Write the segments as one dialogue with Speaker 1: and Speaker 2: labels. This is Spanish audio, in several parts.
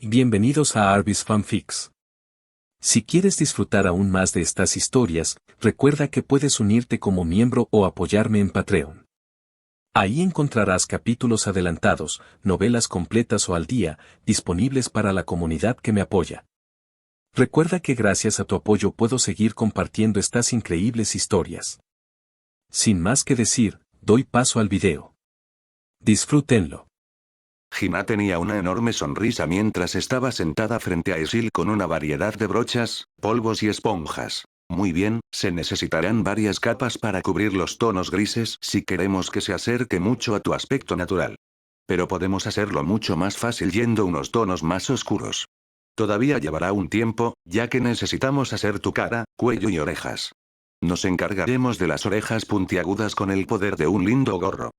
Speaker 1: Bienvenidos a Arbis Fanfics. Si quieres disfrutar aún más de estas historias, recuerda que puedes unirte como miembro o apoyarme en Patreon. Ahí encontrarás capítulos adelantados, novelas completas o al día, disponibles para la comunidad que me apoya. Recuerda que gracias a tu apoyo puedo seguir compartiendo estas increíbles historias. Sin más que decir, doy paso al video. Disfrútenlo.
Speaker 2: Hina tenía una enorme sonrisa mientras estaba sentada frente a Esil con una variedad de brochas, polvos y esponjas. Muy bien, se necesitarán varias capas para cubrir los tonos grises si queremos que se acerque mucho a tu aspecto natural. Pero podemos hacerlo mucho más fácil yendo unos tonos más oscuros. Todavía llevará un tiempo, ya que necesitamos hacer tu cara, cuello y orejas. Nos encargaremos de las orejas puntiagudas con el poder de un lindo gorro.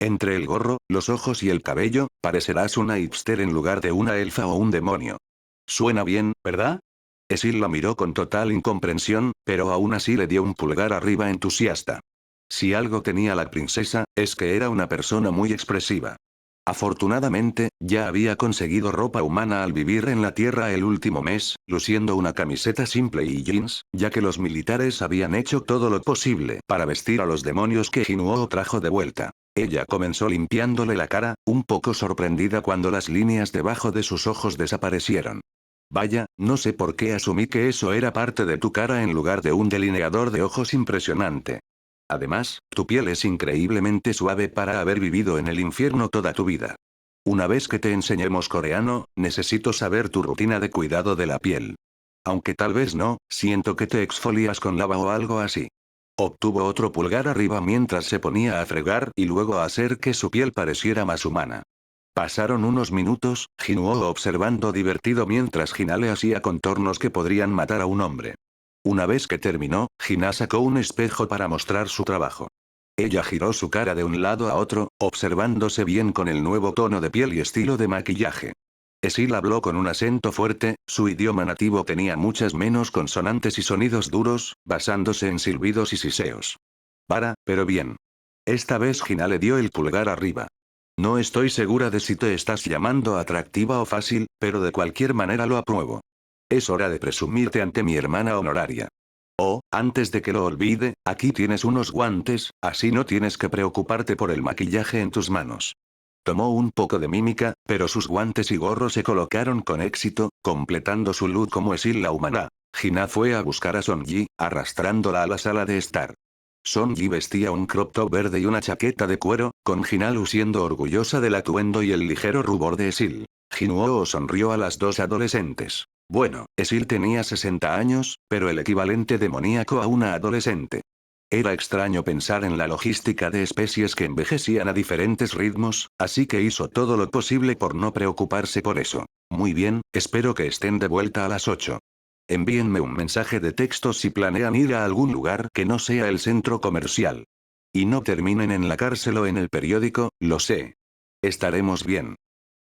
Speaker 2: Entre el gorro, los ojos y el cabello, parecerás una hipster en lugar de una elfa o un demonio. Suena bien, ¿verdad? Esil la miró con total incomprensión, pero aún así le dio un pulgar arriba entusiasta. Si algo tenía la princesa, es que era una persona muy expresiva. Afortunadamente, ya había conseguido ropa humana al vivir en la Tierra el último mes, luciendo una camiseta simple y jeans, ya que los militares habían hecho todo lo posible para vestir a los demonios que Jinuo trajo de vuelta. Ella comenzó limpiándole la cara, un poco sorprendida cuando las líneas debajo de sus ojos desaparecieron. Vaya, no sé por qué asumí que eso era parte de tu cara en lugar de un delineador de ojos impresionante. Además, tu piel es increíblemente suave para haber vivido en el infierno toda tu vida. Una vez que te enseñemos coreano, necesito saber tu rutina de cuidado de la piel. Aunque tal vez no, siento que te exfolias con lava o algo así. Obtuvo otro pulgar arriba mientras se ponía a fregar y luego a hacer que su piel pareciera más humana. Pasaron unos minutos, Jinuo observando divertido mientras Hina le hacía contornos que podrían matar a un hombre. Una vez que terminó, Hina sacó un espejo para mostrar su trabajo. Ella giró su cara de un lado a otro, observándose bien con el nuevo tono de piel y estilo de maquillaje. Esil habló con un acento fuerte, su idioma nativo tenía muchas menos consonantes y sonidos duros, basándose en silbidos y siseos. Pero bien. Esta vez Hina le dio el pulgar arriba. No estoy segura de si te estás llamando atractiva o fácil, pero de cualquier manera lo apruebo. Es hora de presumirte ante mi hermana honoraria. Oh, antes de que lo olvide, aquí tienes unos guantes, así no tienes que preocuparte por el maquillaje en tus manos. Tomó un poco de mímica, pero sus guantes y gorro se colocaron con éxito, completando su look como Esil la humana. Hina fue a buscar a Sonji, arrastrándola a la sala de estar. Sonji vestía un crop top verde y una chaqueta de cuero, con Hina luciendo orgullosa del atuendo y el ligero rubor de Esil. Jinuo sonrió a las dos adolescentes. Bueno, Esil tenía 60 años, pero el equivalente demoníaco a una adolescente. Era extraño pensar en la logística de especies que envejecían a diferentes ritmos, así que hizo todo lo posible por no preocuparse por eso. Muy bien, espero que estén de vuelta a las 8. Envíenme un mensaje de texto si planean ir a algún lugar que no sea el centro comercial. Y no terminen en la cárcel o en el periódico, lo sé. Estaremos bien.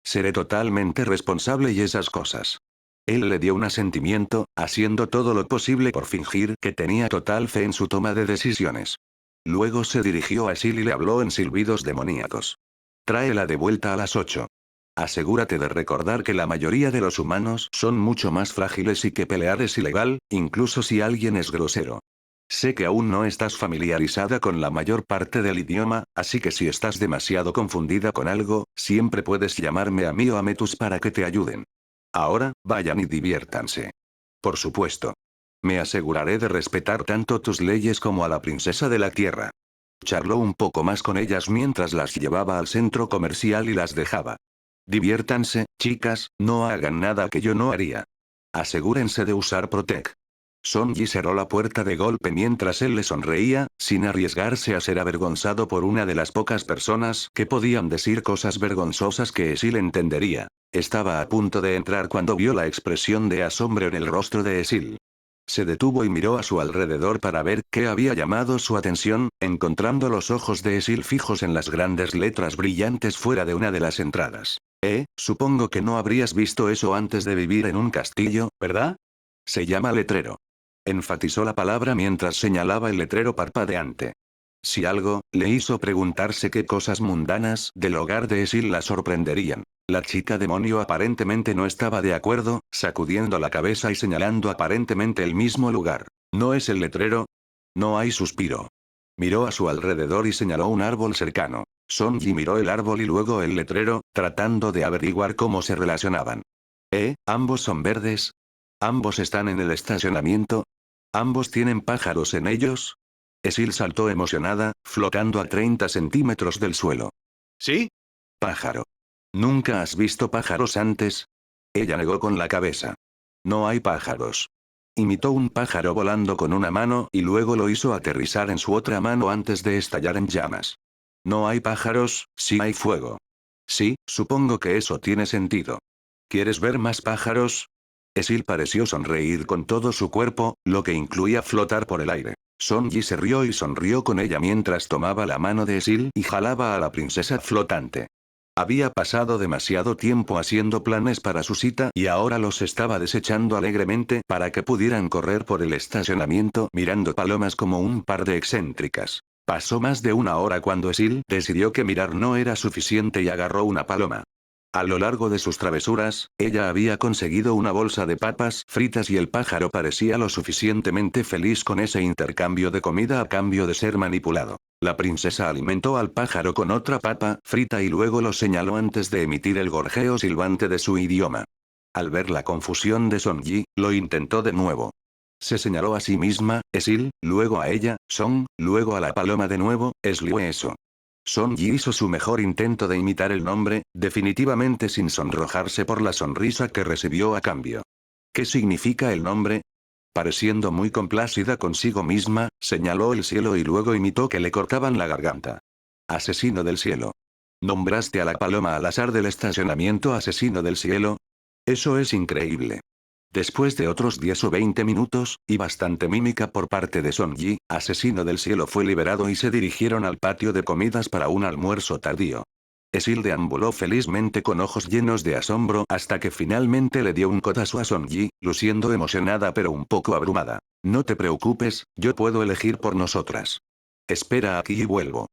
Speaker 2: Seré totalmente responsable y esas cosas. Él le dio un asentimiento, haciendo todo lo posible por fingir que tenía total fe en su toma de decisiones. Luego se dirigió a Sil y le habló en silbidos demoníacos. Tráela de vuelta a las 8. Asegúrate de recordar que la mayoría de los humanos son mucho más frágiles y que pelear es ilegal, incluso si alguien es grosero. Sé que aún no estás familiarizada con la mayor parte del idioma, así que si estás demasiado confundida con algo, siempre puedes llamarme a mí o a Metus para que te ayuden. Ahora, vayan y diviértanse. Por supuesto. Me aseguraré de respetar tanto tus leyes como a la princesa de la tierra. Charló un poco más con ellas mientras las llevaba al centro comercial y las dejaba. Diviértanse, chicas, no hagan nada que yo no haría. Asegúrense de usar Protec. Sonji cerró la puerta de golpe mientras él le sonreía, sin arriesgarse a ser avergonzado por una de las pocas personas que podían decir cosas vergonzosas que Esil entendería. Estaba a punto de entrar cuando vio la expresión de asombro en el rostro de Esil. Se detuvo y miró a su alrededor para ver qué había llamado su atención, encontrando los ojos de Esil fijos en las grandes letras brillantes fuera de una de las entradas. Supongo que no habrías visto eso antes de vivir en un castillo, ¿verdad? Se llama letrero. Enfatizó la palabra mientras señalaba el letrero parpadeante. Si algo le hizo preguntarse qué cosas mundanas del hogar de Esil la sorprenderían. La chica demonio aparentemente no estaba de acuerdo, sacudiendo la cabeza y señalando aparentemente el mismo lugar. ¿No es el letrero? No hay suspiro. Miró a su alrededor y señaló un árbol cercano. Sonji miró el árbol y luego el letrero, tratando de averiguar cómo se relacionaban. ¿Ambos son verdes? ¿Ambos están en el estacionamiento? ¿Ambos tienen pájaros en ellos? Esil saltó emocionada, flotando a 30 centímetros del suelo.
Speaker 3: ¿Sí?
Speaker 2: Pájaro. ¿Nunca has visto pájaros antes? Ella negó con la cabeza. No hay pájaros. Imitó un pájaro volando con una mano y luego lo hizo aterrizar en su otra mano antes de estallar en llamas. No hay pájaros, sí hay fuego. Sí, supongo que eso tiene sentido. ¿Quieres ver más pájaros? Esil pareció sonreír con todo su cuerpo, lo que incluía flotar por el aire. Sonji se rió y sonrió con ella mientras tomaba la mano de Esil y jalaba a la princesa flotante. Había pasado demasiado tiempo haciendo planes para su cita y ahora los estaba desechando alegremente para que pudieran correr por el estacionamiento mirando palomas como un par de excéntricas. Pasó más de una hora cuando Esil decidió que mirar no era suficiente y agarró una paloma. A lo largo de sus travesuras, ella había conseguido una bolsa de papas fritas y el pájaro parecía lo suficientemente feliz con ese intercambio de comida a cambio de ser manipulado. La princesa alimentó al pájaro con otra papa frita y luego lo señaló antes de emitir el gorjeo silbante de su idioma. Al ver la confusión de Sonji, lo intentó de nuevo. Se señaló a sí misma, Esil, luego a ella, Song, luego a la paloma de nuevo, eso. Sonji hizo su mejor intento de imitar el nombre, definitivamente sin sonrojarse por la sonrisa que recibió a cambio. ¿Qué significa el nombre? Pareciendo muy complacida consigo misma, señaló el cielo y luego imitó que le cortaban la garganta. Asesino del cielo. ¿Nombraste a la paloma al azar del estacionamiento asesino del cielo? Eso es increíble. Después de otros 10 o 20 minutos, y bastante mímica por parte de Sonji, asesino del cielo fue liberado y se dirigieron al patio de comidas para un almuerzo tardío. Esil deambuló felizmente con ojos llenos de asombro hasta que finalmente le dio un codazo a Sonji, luciendo emocionada pero un poco abrumada. No te preocupes, yo puedo elegir por nosotras. Espera aquí y vuelvo.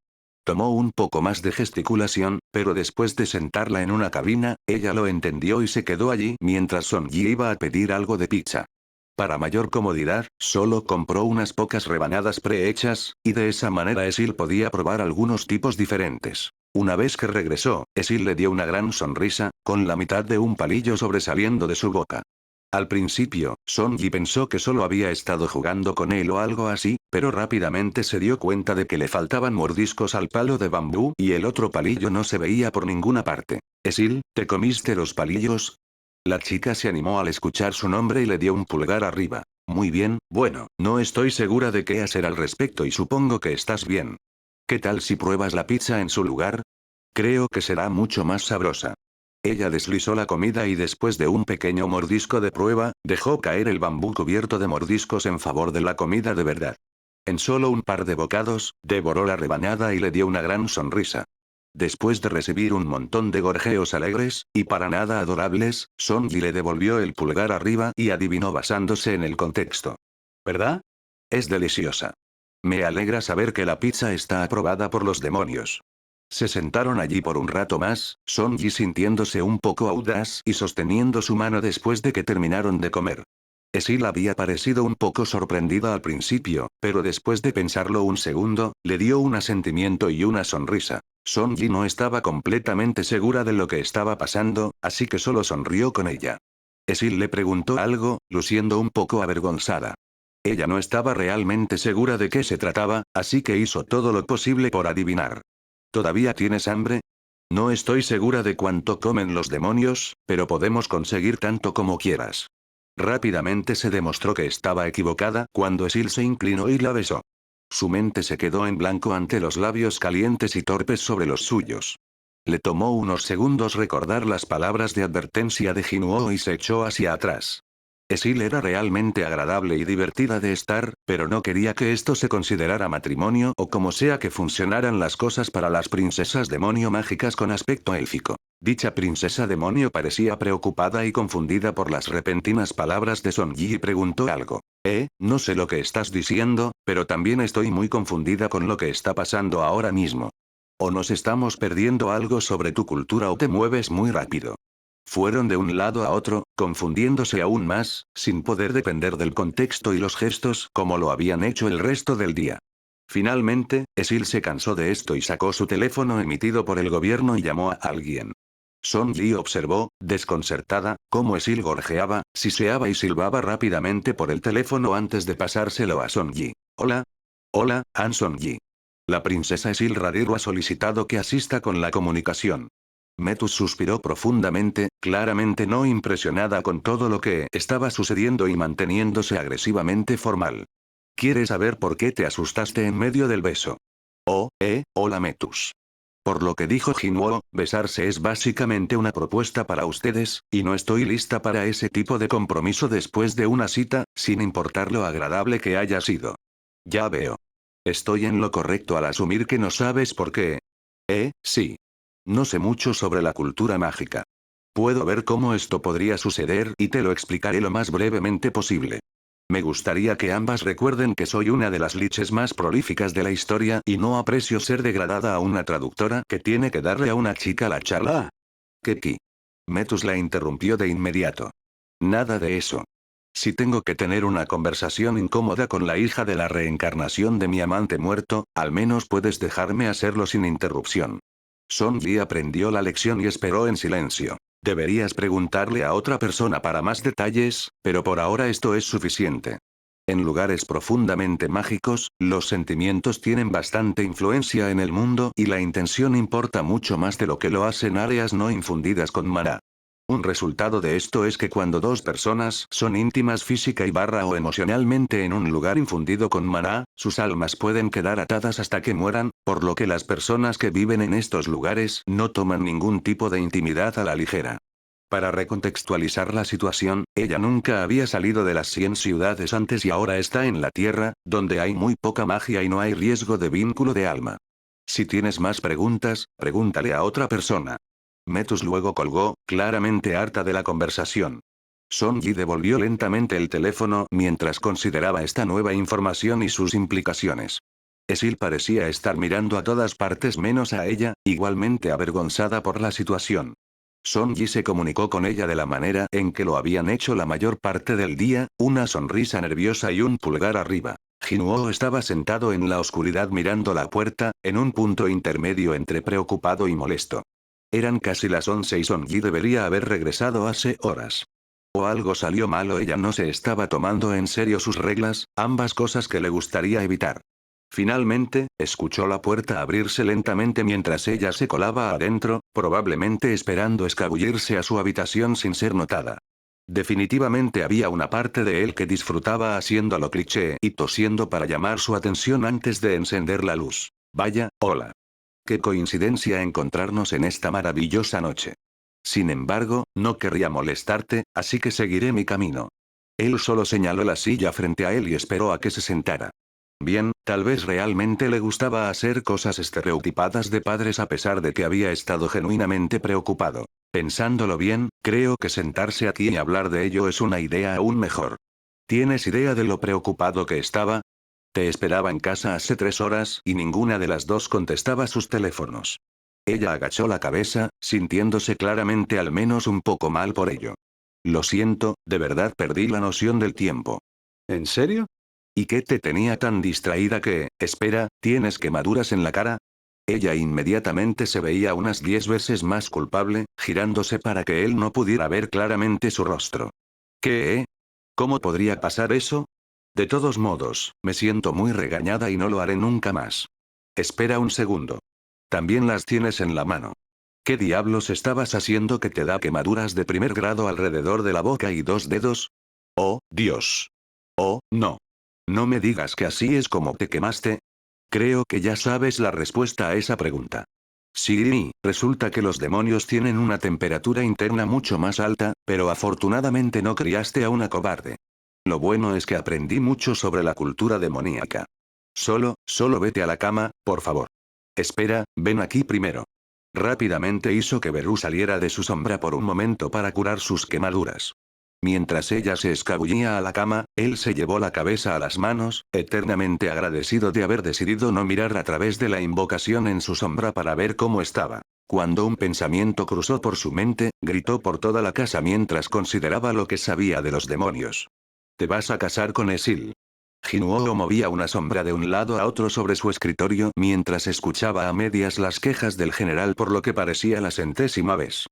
Speaker 2: Tomó un poco más de gesticulación, pero después de sentarla en una cabina, ella lo entendió y se quedó allí mientras Sonji iba a pedir algo de pizza. Para mayor comodidad, solo compró unas pocas rebanadas prehechas, y de esa manera Esil podía probar algunos tipos diferentes. Una vez que regresó, Esil le dio una gran sonrisa, con la mitad de un palillo sobresaliendo de su boca. Al principio, Sonji pensó que solo había estado jugando con él o algo así, pero rápidamente se dio cuenta de que le faltaban mordiscos al palo de bambú y el otro palillo no se veía por ninguna parte. Esil, ¿te comiste los palillos? La chica se animó al escuchar su nombre y le dio un pulgar arriba. Muy bien, bueno, no estoy segura de qué hacer al respecto y supongo que estás bien. ¿Qué tal si pruebas la pizza en su lugar? Creo que será mucho más sabrosa. Ella deslizó la comida y después de un pequeño mordisco de prueba, dejó caer el bambú cubierto de mordiscos en favor de la comida de verdad. En solo un par de bocados, devoró la rebanada y le dio una gran sonrisa. Después de recibir un montón de gorjeos alegres, y para nada adorables, Sonji le devolvió el pulgar arriba y adivinó basándose en el contexto. ¿Verdad? Es deliciosa. Me alegra saber que la pizza está aprobada por los demonios. Se sentaron allí por un rato más, Sonji sintiéndose un poco audaz y sosteniendo su mano después de que terminaron de comer. Esil había parecido un poco sorprendida al principio, pero después de pensarlo un segundo, le dio un asentimiento y una sonrisa. Sonji no estaba completamente segura de lo que estaba pasando, así que solo sonrió con ella. Esil le preguntó algo, luciendo un poco avergonzada. Ella no estaba realmente segura de qué se trataba, así que hizo todo lo posible por adivinar. ¿Todavía tienes hambre? No estoy segura de cuánto comen los demonios, pero podemos conseguir tanto como quieras. Rápidamente se demostró que estaba equivocada cuando Esil se inclinó y la besó. Su mente se quedó en blanco ante los labios calientes y torpes sobre los suyos. Le tomó unos segundos recordar las palabras de advertencia de Jinwoo y se echó hacia atrás. Esil era realmente agradable y divertida de estar, pero no quería que esto se considerara matrimonio o como sea que funcionaran las cosas para las princesas demonio mágicas con aspecto élfico. Dicha princesa demonio parecía preocupada y confundida por las repentinas palabras de Sonji y preguntó algo. No sé lo que estás diciendo, pero también estoy muy confundida con lo que está pasando ahora mismo. O nos estamos perdiendo algo sobre tu cultura o te mueves muy rápido. Fueron de un lado a otro, confundiéndose aún más, sin poder depender del contexto y los gestos como lo habían hecho el resto del día. Finalmente, Esil se cansó de esto y sacó su teléfono emitido por el gobierno y llamó a alguien. Son Yi observó, desconcertada, cómo Esil gorjeaba, siseaba y silbaba rápidamente por el teléfono antes de pasárselo a Son Yi. Hola. Hola, Son Yi. La princesa Esil Rariru ha solicitado que asista con la comunicación. Metus suspiró profundamente, claramente no impresionada con todo lo que estaba sucediendo y manteniéndose agresivamente formal. ¿Quieres saber por qué te asustaste en medio del beso? Oh, hola Metus. Por lo que dijo Jinwoo, besarse es básicamente una propuesta para ustedes, y no estoy lista para ese tipo de compromiso después de una cita, sin importar lo agradable que haya sido. Ya veo. Estoy en lo correcto al asumir que no sabes por qué. Sí. No sé mucho sobre la cultura mágica. Puedo ver cómo esto podría suceder y te lo explicaré lo más brevemente posible. Me gustaría que ambas recuerden que soy una de las liches más prolíficas de la historia y no aprecio ser degradada a una traductora que tiene que darle a una chica la charla. Keki. Metus la interrumpió de inmediato. Nada de eso. Si tengo que tener una conversación incómoda con la hija de la reencarnación de mi amante muerto, al menos puedes dejarme hacerlo sin interrupción. Son Yi aprendió la lección y esperó en silencio. Deberías preguntarle a otra persona para más detalles, pero por ahora esto es suficiente. En lugares profundamente mágicos, los sentimientos tienen bastante influencia en el mundo y la intención importa mucho más de lo que lo hacen áreas no infundidas con maná. Un resultado de esto es que cuando dos personas son íntimas física y barra o emocionalmente en un lugar infundido con maná, sus almas pueden quedar atadas hasta que mueran, por lo que las personas que viven en estos lugares no toman ningún tipo de intimidad a la ligera. Para recontextualizar la situación, ella nunca había salido de las 100 ciudades antes y ahora está en la Tierra, donde hay muy poca magia y no hay riesgo de vínculo de alma. Si tienes más preguntas, pregúntale a otra persona. Metus luego colgó, claramente harta de la conversación. Son Yi devolvió lentamente el teléfono mientras consideraba esta nueva información y sus implicaciones. Esil parecía estar mirando a todas partes menos a ella, igualmente avergonzada por la situación. Son Yi se comunicó con ella de la manera en que lo habían hecho la mayor parte del día, una sonrisa nerviosa y un pulgar arriba. Jinwoo estaba sentado en la oscuridad mirando la puerta, en un punto intermedio entre preocupado y molesto. Eran casi las 11 y Son Yi debería haber regresado hace horas. O algo salió mal o ella no se estaba tomando en serio sus reglas, ambas cosas que le gustaría evitar. Finalmente, escuchó la puerta abrirse lentamente mientras ella se colaba adentro, probablemente esperando escabullirse a su habitación sin ser notada. Definitivamente había una parte de él que disfrutaba haciendo lo cliché y tosiendo para llamar su atención antes de encender la luz. Vaya, hola. Qué coincidencia encontrarnos en esta maravillosa noche. Sin embargo, no querría molestarte, así que seguiré mi camino. Él solo señaló la silla frente a él y esperó a que se sentara. Bien, tal vez realmente le gustaba hacer cosas estereotipadas de padres a pesar de que había estado genuinamente preocupado. Pensándolo bien, creo que sentarse aquí y hablar de ello es una idea aún mejor. ¿Tienes idea de lo preocupado que estaba? Te esperaba en casa hace 3 horas y ninguna de las dos contestaba sus teléfonos. Ella agachó la cabeza, sintiéndose claramente al menos un poco mal por ello. Lo siento, de verdad perdí la noción del tiempo. ¿En serio? ¿Y qué te tenía tan distraída que, espera, tienes quemaduras en la cara? Ella inmediatamente se veía unas 10 veces más culpable, girándose para que él no pudiera ver claramente su rostro. ¿Qué? ¿Cómo podría pasar eso? De todos modos, me siento muy regañada y no lo haré nunca más. Espera un segundo. También las tienes en la mano. ¿Qué diablos estabas haciendo que te da quemaduras de primer grado alrededor de la boca y 2 dedos? Oh, Dios. Oh, no. No me digas que así es como te quemaste. Creo que ya sabes la respuesta a esa pregunta. Sí, resulta que los demonios tienen una temperatura interna mucho más alta, pero afortunadamente no criaste a una cobarde. Lo bueno es que aprendí mucho sobre la cultura demoníaca. Solo vete a la cama, por favor. Espera, ven aquí primero. Rápidamente hizo que Beru saliera de su sombra por un momento para curar sus quemaduras. Mientras ella se escabullía a la cama, él se llevó la cabeza a las manos, eternamente agradecido de haber decidido no mirar a través de la invocación en su sombra para ver cómo estaba. Cuando un pensamiento cruzó por su mente, gritó por toda la casa mientras consideraba lo que sabía de los demonios. «Te vas a casar con Esil». Jinuo movía una sombra de un lado a otro sobre su escritorio mientras escuchaba a medias las quejas del general por lo que parecía la 100ª vez.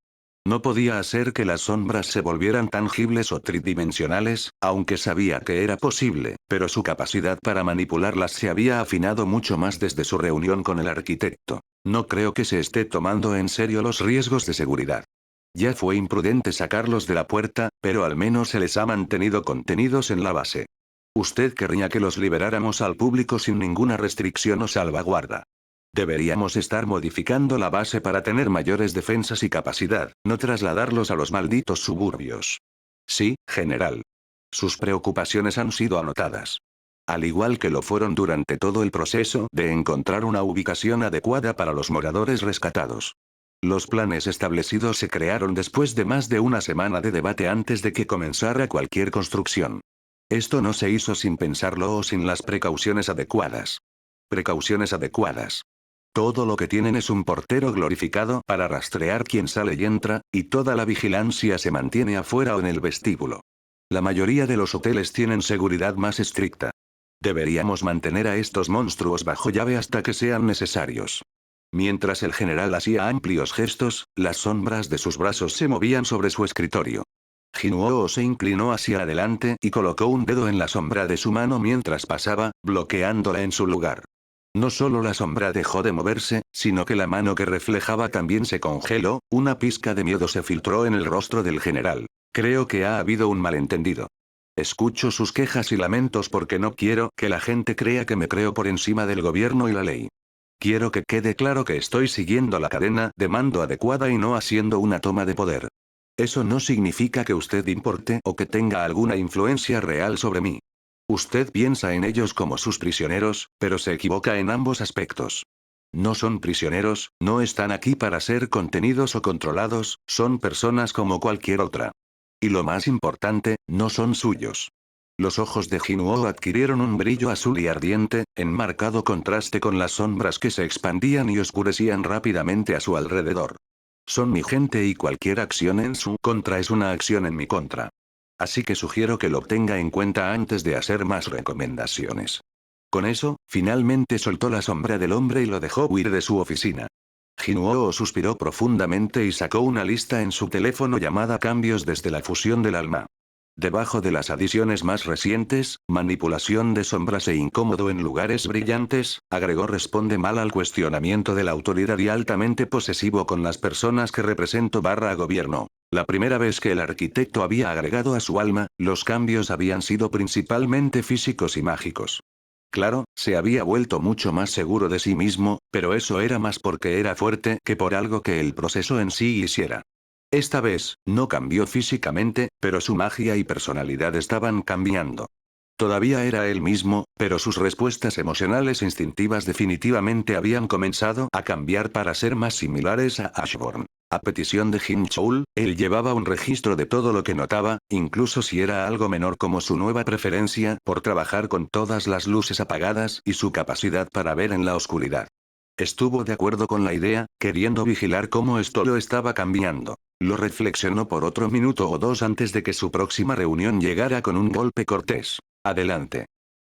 Speaker 2: No podía hacer que las sombras se volvieran tangibles o tridimensionales, aunque sabía que era posible, pero su capacidad para manipularlas se había afinado mucho más desde su reunión con el arquitecto. No creo que se esté tomando en serio los riesgos de seguridad. Ya fue imprudente sacarlos de la puerta, pero al menos se les ha mantenido contenidos en la base. Usted querría que los liberáramos al público sin ninguna restricción o salvaguarda. Deberíamos estar modificando la base para tener mayores defensas y capacidad, no trasladarlos a los malditos suburbios. Sí, general. Sus preocupaciones han sido anotadas. Al igual que lo fueron durante todo el proceso de encontrar una ubicación adecuada para los moradores rescatados. Los planes establecidos se crearon después de más de una semana de debate antes de que comenzara cualquier construcción. Esto no se hizo sin pensarlo o sin las precauciones adecuadas. Precauciones adecuadas. Todo lo que tienen es un portero glorificado para rastrear quién sale y entra, y toda la vigilancia se mantiene afuera o en el vestíbulo. La mayoría de los hoteles tienen seguridad más estricta. Deberíamos mantener a estos monstruos bajo llave hasta que sean necesarios. Mientras el general hacía amplios gestos, las sombras de sus brazos se movían sobre su escritorio. Jinuo se inclinó hacia adelante y colocó un dedo en la sombra de su mano mientras pasaba, bloqueándola en su lugar. No solo la sombra dejó de moverse, sino que la mano que reflejaba también se congeló, una pizca de miedo se filtró en el rostro del general. Creo que ha habido un malentendido. Escucho sus quejas y lamentos porque no quiero que la gente crea que me creo por encima del gobierno y la ley. Quiero que quede claro que estoy siguiendo la cadena de mando adecuada y no haciendo una toma de poder. Eso no significa que usted importe o que tenga alguna influencia real sobre mí. Usted piensa en ellos como sus prisioneros, pero se equivoca en ambos aspectos. No son prisioneros, no están aquí para ser contenidos o controlados, son personas como cualquier otra. Y lo más importante, no son suyos. Los ojos de Jinuo adquirieron un brillo azul y ardiente, en marcado contraste con las sombras que se expandían y oscurecían rápidamente a su alrededor. Son mi gente y cualquier acción en su contra es una acción en mi contra. Así que sugiero que lo tenga en cuenta antes de hacer más recomendaciones. Con eso, finalmente soltó la sombra del hombre y lo dejó huir de su oficina. Jinuo suspiró profundamente y sacó una lista en su teléfono llamada Cambios desde la fusión del alma. Debajo de las adiciones más recientes, manipulación de sombras e incómodo en lugares brillantes, agregó responde mal al cuestionamiento de la autoridad y altamente posesivo con las personas que represento / gobierno. La primera vez que el arquitecto había agregado a su alma, los cambios habían sido principalmente físicos y mágicos. Claro, se había vuelto mucho más seguro de sí mismo, pero eso era más porque era fuerte que por algo que el proceso en sí hiciera. Esta vez, no cambió físicamente, pero su magia y personalidad estaban cambiando. Todavía era él mismo, pero sus respuestas emocionales instintivas definitivamente habían comenzado a cambiar para ser más similares a Ashburn. A petición de Jin Choul, él llevaba un registro de todo lo que notaba, incluso si era algo menor como su nueva preferencia por trabajar con todas las luces apagadas y su capacidad para ver en la oscuridad. Estuvo de acuerdo con la idea, queriendo vigilar cómo esto lo estaba cambiando. Lo reflexionó por otro minuto o dos antes de que su próxima reunión llegara con un golpe cortés. Adelante.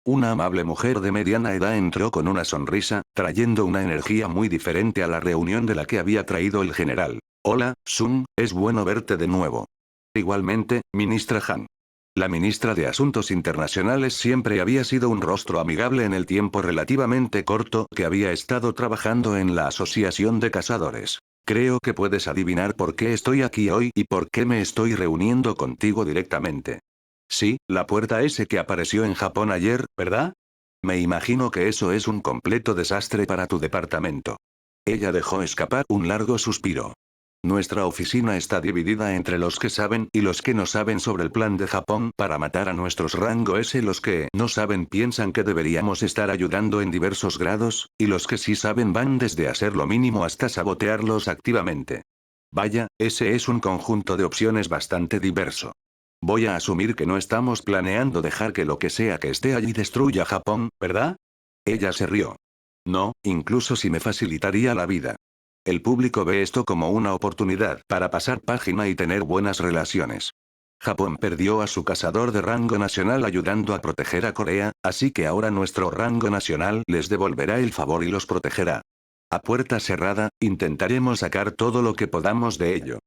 Speaker 2: Una amable mujer de mediana edad entró con una sonrisa, trayendo una energía muy diferente a la reunión de la que había traído el general. Hola, Sun, es bueno verte de nuevo. Igualmente, ministra Han. La ministra de Asuntos Internacionales siempre había sido un rostro amigable en el tiempo relativamente corto que había estado trabajando en la Asociación de Cazadores. Creo que puedes adivinar por qué estoy aquí hoy y por qué me estoy reuniendo contigo directamente. Sí, la puerta ese que apareció en Japón ayer, ¿verdad? Me imagino que eso es un completo desastre para tu departamento. Ella dejó escapar un largo suspiro. Nuestra oficina está dividida entre los que saben y los que no saben sobre el plan de Japón para matar a nuestros rango S. Los que no saben piensan que deberíamos estar ayudando en diversos grados, y los que sí saben van desde hacer lo mínimo hasta sabotearlos activamente. Vaya, ese es un conjunto de opciones bastante diverso. Voy a asumir que no estamos planeando dejar que lo que sea que esté allí destruya Japón, ¿verdad? Ella se rió. No, incluso si me facilitaría la vida. El público ve esto como una oportunidad para pasar página y tener buenas relaciones. Japón perdió a su cazador de rango nacional ayudando a proteger a Corea, así que ahora nuestro rango nacional les devolverá el favor y los protegerá. A puerta cerrada, intentaremos sacar todo lo que podamos de ello.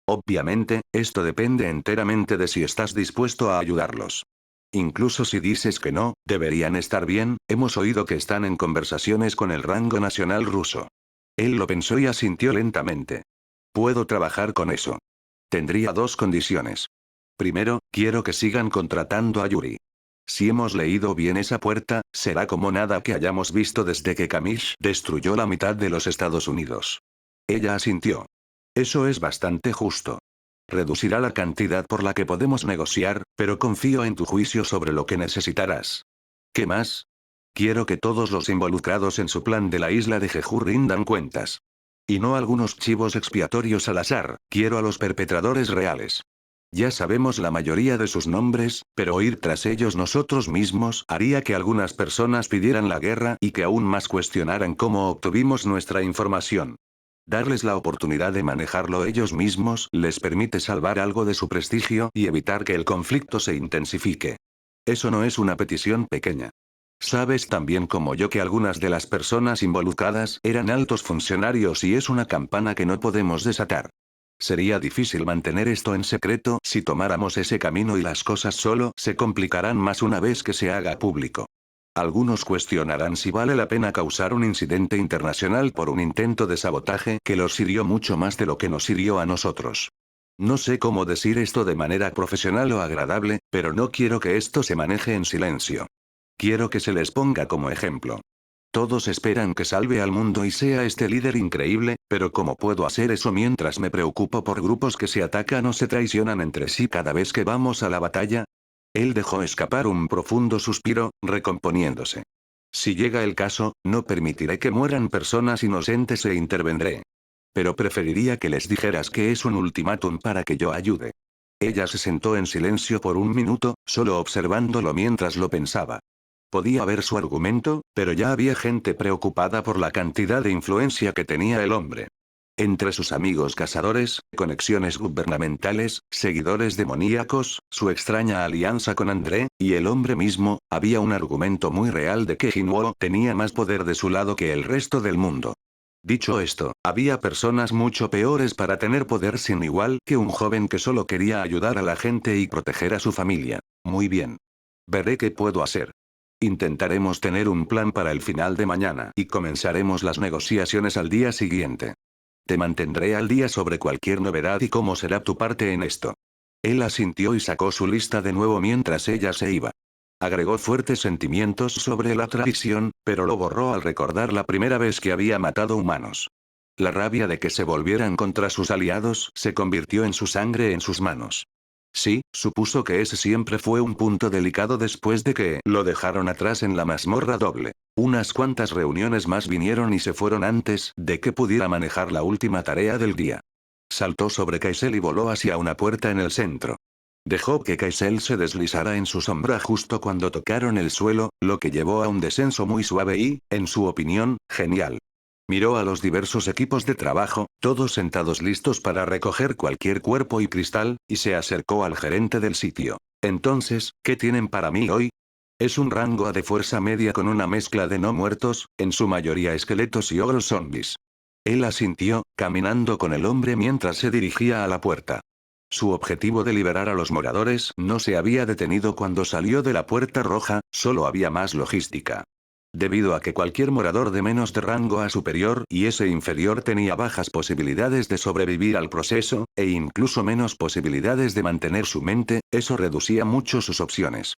Speaker 2: Obviamente, esto depende enteramente de si estás dispuesto a ayudarlos. Incluso si dices que no, deberían estar bien, hemos oído que están en conversaciones con el rango nacional ruso. Él lo pensó y asintió lentamente. Puedo trabajar con eso. Tendría dos condiciones. Primero, quiero que sigan contratando a Yuri. Si hemos leído bien esa puerta, será como nada que hayamos visto desde que Kamish destruyó la mitad de los Estados Unidos. Ella asintió. Eso es bastante justo. Reducirá la cantidad por la que podemos negociar, pero confío en tu juicio sobre lo que necesitarás. ¿Qué más? Quiero que todos los involucrados en su plan de la isla de Jeju rindan cuentas. Y no algunos chivos expiatorios al azar, quiero a los perpetradores reales. Ya sabemos la mayoría de sus nombres, pero ir tras ellos nosotros mismos haría que algunas personas pidieran la guerra y que aún más cuestionaran cómo obtuvimos nuestra información. Darles la oportunidad de manejarlo ellos mismos les permite salvar algo de su prestigio y evitar que el conflicto se intensifique. Eso no es una petición pequeña. Sabes tan bien como yo que algunas de las personas involucradas eran altos funcionarios y es una campana que no podemos desatar. Sería difícil mantener esto en secreto si tomáramos ese camino y las cosas solo se complicarán más una vez que se haga público. Algunos cuestionarán si vale la pena causar un incidente internacional por un intento de sabotaje que los hirió mucho más de lo que nos hirió a nosotros. No sé cómo decir esto de manera profesional o agradable, pero no quiero que esto se maneje en silencio. Quiero que se les ponga como ejemplo. Todos esperan que salve al mundo y sea este líder increíble, pero ¿cómo puedo hacer eso mientras me preocupo por grupos que se atacan o se traicionan entre sí cada vez que vamos a la batalla? Él dejó escapar un profundo suspiro, recomponiéndose. Si llega el caso, no permitiré que mueran personas inocentes e intervendré. Pero preferiría que les dijeras que es un ultimátum para que yo ayude. Ella se sentó en silencio por un minuto, solo observándolo mientras lo pensaba. Podía ver su argumento, pero ya había gente preocupada por la cantidad de influencia que tenía el hombre. Entre sus amigos cazadores, conexiones gubernamentales, seguidores demoníacos, su extraña alianza con André, y el hombre mismo, había un argumento muy real de que Jinwoo tenía más poder de su lado que el resto del mundo. Dicho esto, había personas mucho peores para tener poder sin igual que un joven que solo quería ayudar a la gente y proteger a su familia. Muy bien. Veré qué puedo hacer. Intentaremos tener un plan para el final de mañana y comenzaremos las negociaciones al día siguiente. Te mantendré al día sobre cualquier novedad y cómo será tu parte en esto. Él asintió y sacó su lista de nuevo mientras ella se iba. Agregó fuertes sentimientos sobre la tradición, pero lo borró al recordar la primera vez que había matado humanos. La rabia de que se volvieran contra sus aliados se convirtió en su sangre en sus manos. Sí, supuso que ese siempre fue un punto delicado después de que lo dejaron atrás en la mazmorra doble. Unas cuantas reuniones más vinieron y se fueron antes de que pudiera manejar la última tarea del día. Saltó sobre Kaisel y voló hacia una puerta en el centro. Dejó que Kaisel se deslizara en su sombra justo cuando tocaron el suelo, lo que llevó a un descenso muy suave y, en su opinión, genial. Miró a los diversos equipos de trabajo, todos sentados listos para recoger cualquier cuerpo y cristal, y se acercó al gerente del sitio. Entonces, ¿qué tienen para mí hoy? Es un rango A de fuerza media con una mezcla de no muertos, en su mayoría esqueletos y ogros zombies. Él asintió, caminando con el hombre mientras se dirigía a la puerta. Su objetivo de liberar a los moradores no se había detenido cuando salió de la puerta roja, solo había más logística. Debido a que cualquier morador de menos de rango A superior y ese inferior tenía bajas posibilidades de sobrevivir al proceso, e incluso menos posibilidades de mantener su mente, eso reducía mucho sus opciones.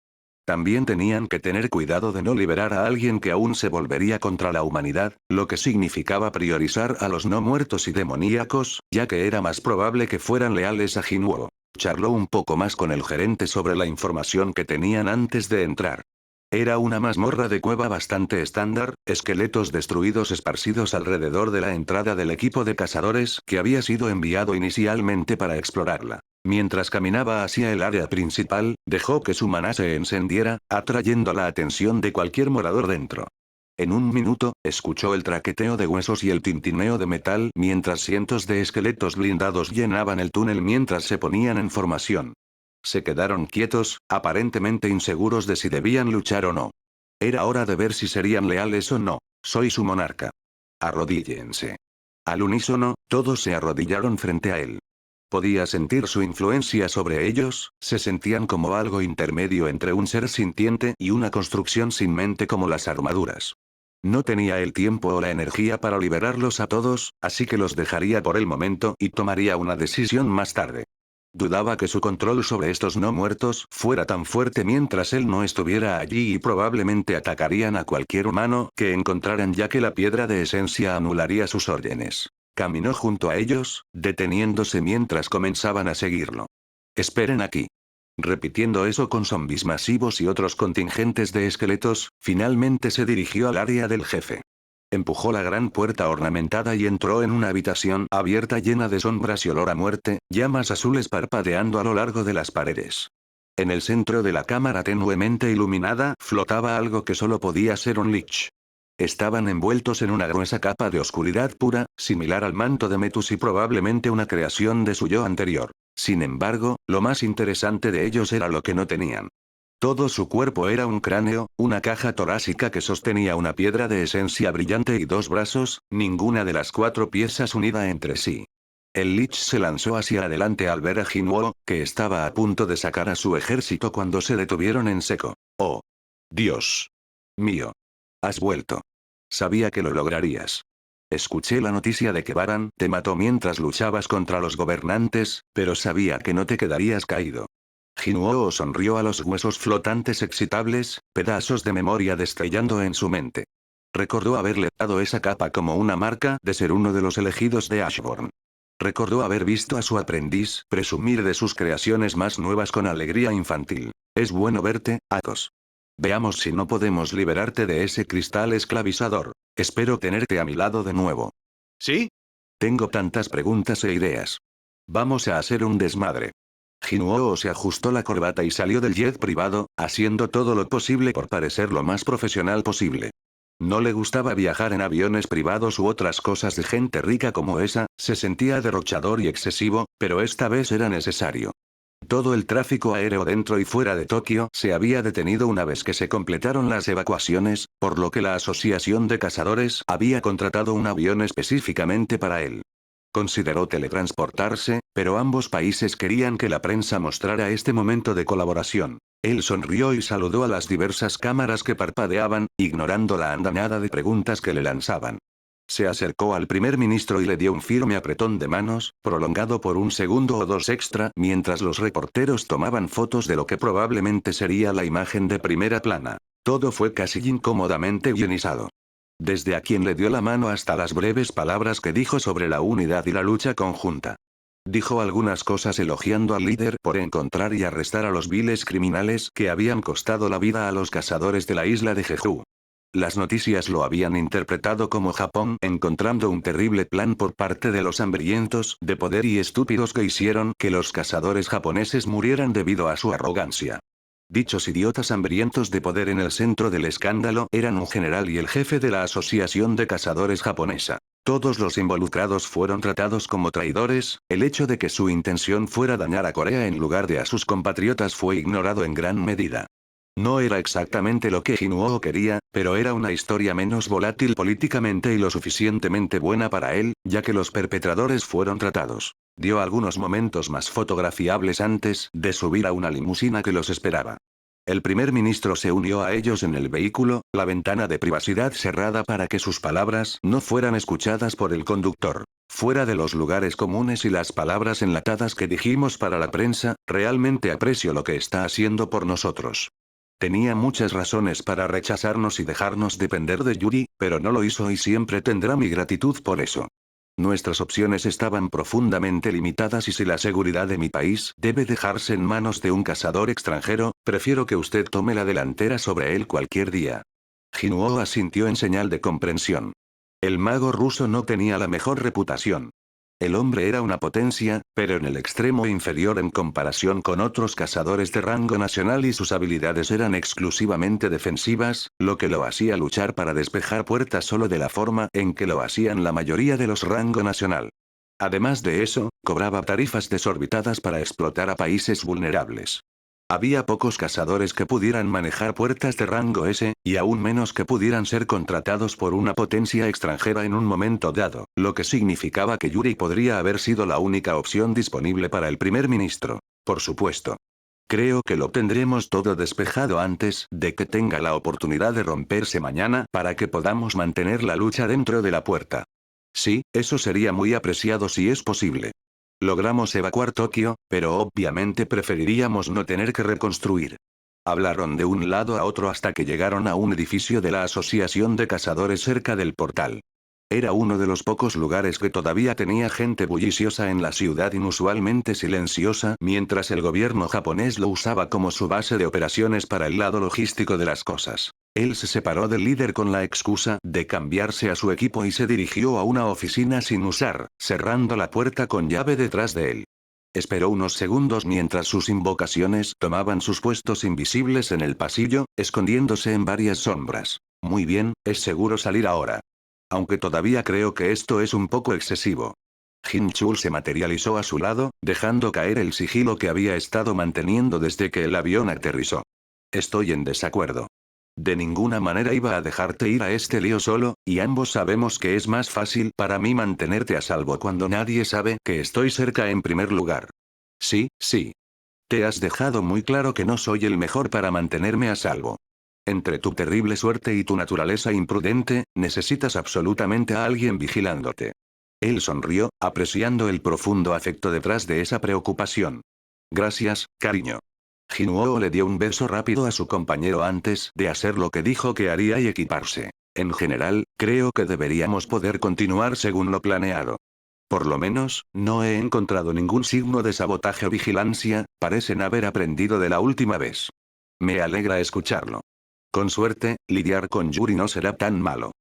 Speaker 2: También tenían que tener cuidado de no liberar a alguien que aún se volvería contra la humanidad, lo que significaba priorizar a los no muertos y demoníacos, ya que era más probable que fueran leales a Jinwoo. Charló un poco más con el gerente sobre la información que tenían antes de entrar. Era una mazmorra de cueva bastante estándar, esqueletos destruidos esparcidos alrededor de la entrada del equipo de cazadores que había sido enviado inicialmente para explorarla. Mientras caminaba hacia el área principal, dejó que su maná se encendiera, atrayendo la atención de cualquier morador dentro. En un minuto, escuchó el traqueteo de huesos y el tintineo de metal mientras cientos de esqueletos blindados llenaban el túnel mientras se ponían en formación. Se quedaron quietos, aparentemente inseguros de si debían luchar o no. Era hora de ver si serían leales o no. Soy su monarca. Arrodíllense. Al unísono, todos se arrodillaron frente a él. Podía sentir su influencia sobre ellos, se sentían como algo intermedio entre un ser sintiente y una construcción sin mente como las armaduras. No tenía el tiempo o la energía para liberarlos a todos, así que los dejaría por el momento y tomaría una decisión más tarde. Dudaba que su control sobre estos no muertos fuera tan fuerte mientras él no estuviera allí y probablemente atacarían a cualquier humano que encontraran ya que la piedra de esencia anularía sus órdenes. Caminó junto a ellos, deteniéndose mientras comenzaban a seguirlo. Esperen aquí. Repitiendo eso con zombis masivos y otros contingentes de esqueletos, finalmente se dirigió al área del jefe. Empujó la gran puerta ornamentada y entró en una habitación abierta llena de sombras y olor a muerte, llamas azules parpadeando a lo largo de las paredes. En el centro de la cámara tenuemente iluminada, flotaba algo que solo podía ser un lich. Estaban envueltos en una gruesa capa de oscuridad pura, similar al manto de Metus y probablemente una creación de su yo anterior. Sin embargo, lo más interesante de ellos era lo que no tenían. Todo su cuerpo era un cráneo, una caja torácica que sostenía una piedra de esencia brillante y dos brazos, ninguna de las cuatro piezas unida entre sí. El Lich se lanzó hacia adelante al ver a Jinwoo, que estaba a punto de sacar a su ejército cuando se detuvieron en seco. ¡Oh! ¡Dios mío! Has vuelto. Sabía que lo lograrías. Escuché la noticia de que Baran te mató mientras luchabas contra los gobernantes, pero sabía que no te quedarías caído. Jinwoo sonrió a los huesos flotantes excitables, pedazos de memoria destellando en su mente. Recordó haberle dado esa capa como una marca de ser uno de los elegidos de Ashborn. Recordó haber visto a su aprendiz presumir de sus creaciones más nuevas con alegría infantil. Es bueno verte, Athos. Veamos si no podemos liberarte de ese cristal esclavizador. Espero tenerte a mi lado de nuevo.
Speaker 3: ¿Sí?
Speaker 2: Tengo tantas preguntas e ideas. Vamos a hacer un desmadre. Jinwoo se ajustó la corbata y salió del jet privado, haciendo todo lo posible por parecer lo más profesional posible. No le gustaba viajar en aviones privados u otras cosas de gente rica como esa, se sentía derrochador y excesivo, pero esta vez era necesario. Todo el tráfico aéreo dentro y fuera de Tokio se había detenido una vez que se completaron las evacuaciones, por lo que la Asociación de Cazadores había contratado un avión específicamente para él. Consideró teletransportarse, pero ambos países querían que la prensa mostrara este momento de colaboración. Él sonrió y saludó a las diversas cámaras que parpadeaban, ignorando la andanada de preguntas que le lanzaban. Se acercó al primer ministro y le dio un firme apretón de manos, prolongado por un segundo o dos extra, mientras los reporteros tomaban fotos de lo que probablemente sería la imagen de primera plana. Todo fue casi incómodamente guionizado. Desde a quien le dio la mano hasta las breves palabras que dijo sobre la unidad y la lucha conjunta. Dijo algunas cosas elogiando al líder por encontrar y arrestar a los viles criminales que habían costado la vida a los cazadores de la isla de Jeju. Las noticias lo habían interpretado como Japón encontrando un terrible plan por parte de los hambrientos de poder y estúpidos que hicieron que los cazadores japoneses murieran debido a su arrogancia. Dichos idiotas hambrientos de poder en el centro del escándalo eran un general y el jefe de la Asociación de Cazadores japonesa. Todos los involucrados fueron tratados como traidores, el hecho de que su intención fuera dañar a Corea en lugar de a sus compatriotas fue ignorado en gran medida. No era exactamente lo que Jinwoo quería, pero era una historia menos volátil políticamente y lo suficientemente buena para él, ya que los perpetradores fueron tratados. Dio algunos momentos más fotografiables antes de subir a una limusina que los esperaba. El primer ministro se unió a ellos en el vehículo, la ventana de privacidad cerrada para que sus palabras no fueran escuchadas por el conductor. Fuera de los lugares comunes y las palabras enlatadas que dijimos para la prensa, realmente aprecio lo que está haciendo por nosotros. Tenía muchas razones para rechazarnos y dejarnos depender de Yuri, pero no lo hizo y siempre tendrá mi gratitud por eso. Nuestras opciones estaban profundamente limitadas y si la seguridad de mi país debe dejarse en manos de un cazador extranjero, prefiero que usted tome la delantera sobre él cualquier día. Jinwoo asintió en señal de comprensión. El mago ruso no tenía la mejor reputación. El hombre era una potencia, pero en el extremo inferior en comparación con otros cazadores de rango nacional y sus habilidades eran exclusivamente defensivas, lo que lo hacía luchar para despejar puertas solo de la forma en que lo hacían la mayoría de los rango nacional. Además de eso, cobraba tarifas desorbitadas para explotar a países vulnerables. Había pocos cazadores que pudieran manejar puertas de rango S, y aún menos que pudieran ser contratados por una potencia extranjera en un momento dado, lo que significaba que Yuri podría haber sido la única opción disponible para el primer ministro. Por supuesto. Creo que lo tendremos todo despejado antes de que tenga la oportunidad de romperse mañana para que podamos mantener la lucha dentro de la puerta. Sí, eso sería muy apreciado si es posible. Logramos evacuar Tokio, pero obviamente preferiríamos no tener que reconstruir. Hablaron de un lado a otro hasta que llegaron a un edificio de la Asociación de Cazadores cerca del portal. Era uno de los pocos lugares que todavía tenía gente bulliciosa en la ciudad inusualmente silenciosa, mientras el gobierno japonés lo usaba como su base de operaciones para el lado logístico de las cosas. Él se separó del líder con la excusa de cambiarse a su equipo y se dirigió a una oficina sin usar, cerrando la puerta con llave detrás de él. Esperó unos segundos mientras sus invocaciones tomaban sus puestos invisibles en el pasillo, escondiéndose en varias sombras. Muy bien, es seguro salir ahora. Aunque todavía creo que esto es un poco excesivo. Jin-chul se materializó a su lado, dejando caer el sigilo que había estado manteniendo desde que el avión aterrizó. Estoy en desacuerdo. De ninguna manera iba a dejarte ir a este lío solo, y ambos sabemos que es más fácil para mí mantenerte a salvo cuando nadie sabe que estoy cerca en primer lugar. Sí, sí. Te has dejado muy claro que no soy el mejor para mantenerme a salvo. Entre tu terrible suerte y tu naturaleza imprudente, necesitas absolutamente a alguien vigilándote. Él sonrió, apreciando el profundo afecto detrás de esa preocupación. Gracias, cariño. Jinuo le dio un beso rápido a su compañero antes de hacer lo que dijo que haría y equiparse. En general, creo que deberíamos poder continuar según lo planeado. Por lo menos, no he encontrado ningún signo de sabotaje o vigilancia, parecen haber aprendido de la última vez. Me alegra escucharlo. Con suerte, lidiar con Yuri no será tan malo.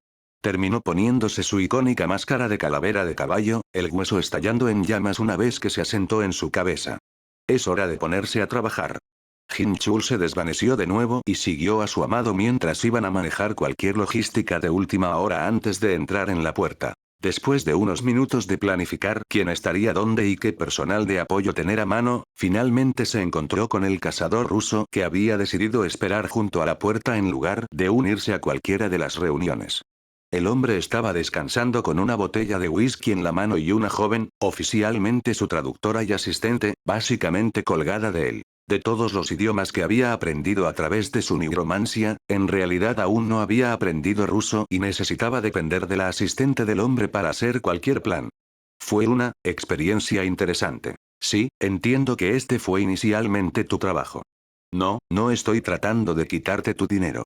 Speaker 2: Terminó poniéndose su icónica máscara de calavera de caballo, el hueso estallando en llamas una vez que se asentó en su cabeza. Es hora de ponerse a trabajar. Jin-chul se desvaneció de nuevo y siguió a su amado mientras iban a manejar cualquier logística de última hora antes de entrar en la puerta. Después de unos minutos de planificar quién estaría dónde y qué personal de apoyo tener a mano, finalmente se encontró con el cazador ruso que había decidido esperar junto a la puerta en lugar de unirse a cualquiera de las reuniones. El hombre estaba descansando con una botella de whisky en la mano y una joven, oficialmente su traductora y asistente, básicamente colgada de él. De todos los idiomas que había aprendido a través de su nigromancia, en realidad aún no había aprendido ruso y necesitaba depender de la asistente del hombre para hacer cualquier plan. Fue una experiencia interesante. Sí, entiendo que este fue inicialmente tu trabajo. No, no estoy tratando de quitarte tu dinero.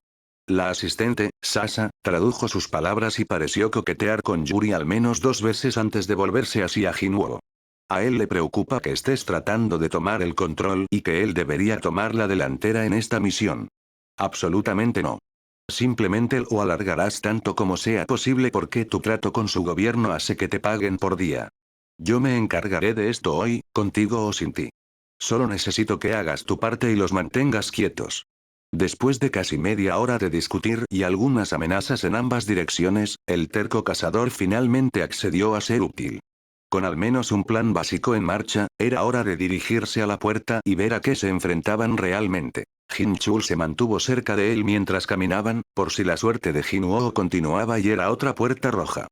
Speaker 2: La asistente, Sasa, tradujo sus palabras y pareció coquetear con Yuri al menos 2 veces antes de volverse hacia Jinwoo. A él le preocupa que estés tratando de tomar el control y que él debería tomar la delantera en esta misión. Absolutamente no. Simplemente lo alargarás tanto como sea posible porque tu trato con su gobierno hace que te paguen por día. Yo me encargaré de esto hoy, contigo o sin ti. Solo necesito que hagas tu parte y los mantengas quietos. Después de casi media hora de discutir y algunas amenazas en ambas direcciones, el terco cazador finalmente accedió a ser útil. Con al menos un plan básico en marcha, era hora de dirigirse a la puerta y ver a qué se enfrentaban realmente. Jin-chul se mantuvo cerca de él mientras caminaban, por si la suerte de Jinwoo continuaba y era otra puerta roja.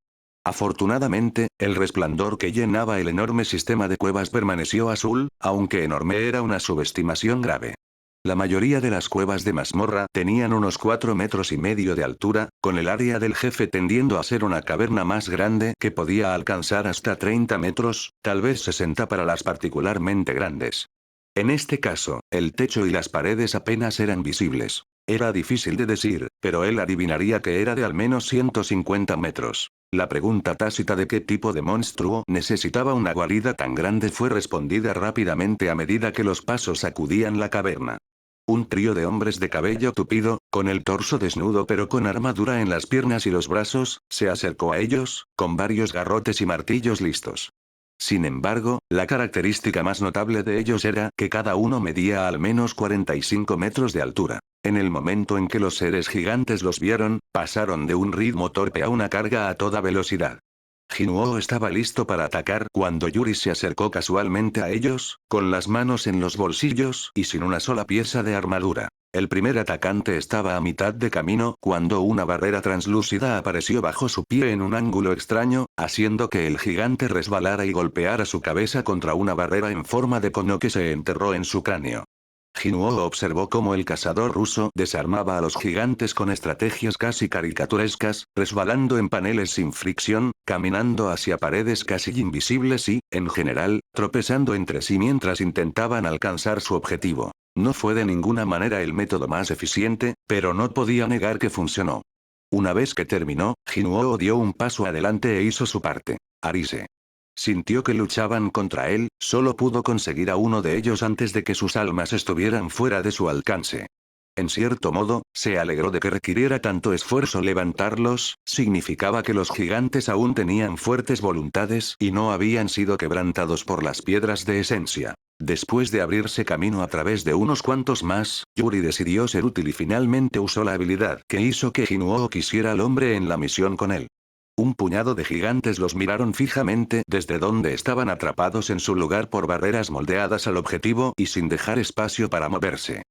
Speaker 2: Afortunadamente, el resplandor que llenaba el enorme sistema de cuevas permaneció azul, aunque enorme era una subestimación grave. La mayoría de las cuevas de mazmorra tenían unos 4,5 metros de altura, con el área del jefe tendiendo a ser una caverna más grande que podía alcanzar hasta 30 metros, tal vez 60 para las particularmente grandes. En este caso, el techo y las paredes apenas eran visibles. Era difícil de decir, pero él adivinaría que era de al menos 150 metros. La pregunta tácita de qué tipo de monstruo necesitaba una guarida tan grande fue respondida rápidamente a medida que los pasos sacudían la caverna. Un trío de hombres de cabello tupido, con el torso desnudo pero con armadura en las piernas y los brazos, se acercó a ellos, con varios garrotes y martillos listos. Sin embargo, la característica más notable de ellos era que cada uno medía al menos 45 metros de altura. En el momento en que los seres gigantes los vieron, pasaron de un ritmo torpe a una carga a toda velocidad. Jinuo estaba listo para atacar cuando Yuri se acercó casualmente a ellos, con las manos en los bolsillos y sin una sola pieza de armadura. El primer atacante estaba a mitad de camino cuando una barrera translúcida apareció bajo su pie en un ángulo extraño, haciendo que el gigante resbalara y golpeara su cabeza contra una barrera en forma de cono que se enterró en su cráneo. Jinuo observó cómo el cazador ruso desarmaba a los gigantes con estrategias casi caricaturescas, resbalando en paneles sin fricción, caminando hacia paredes casi invisibles y, en general, tropezando entre sí mientras intentaban alcanzar su objetivo. No fue de ninguna manera el método más eficiente, pero no podía negar que funcionó. Una vez que terminó, Jinuo dio un paso adelante e hizo su parte. Arise. Sintió que luchaban contra él, solo pudo conseguir a uno de ellos antes de que sus almas estuvieran fuera de su alcance. En cierto modo, se alegró de que requiriera tanto esfuerzo levantarlos, significaba que los gigantes aún tenían fuertes voluntades y no habían sido quebrantados por las piedras de esencia. Después de abrirse camino a través de unos cuantos más, Yuri decidió ser útil y finalmente usó la habilidad que hizo que Jinuo quisiera al hombre en la misión con él. Un puñado de gigantes los miraron fijamente desde donde estaban atrapados en su lugar por barreras moldeadas al objetivo y sin dejar espacio para moverse.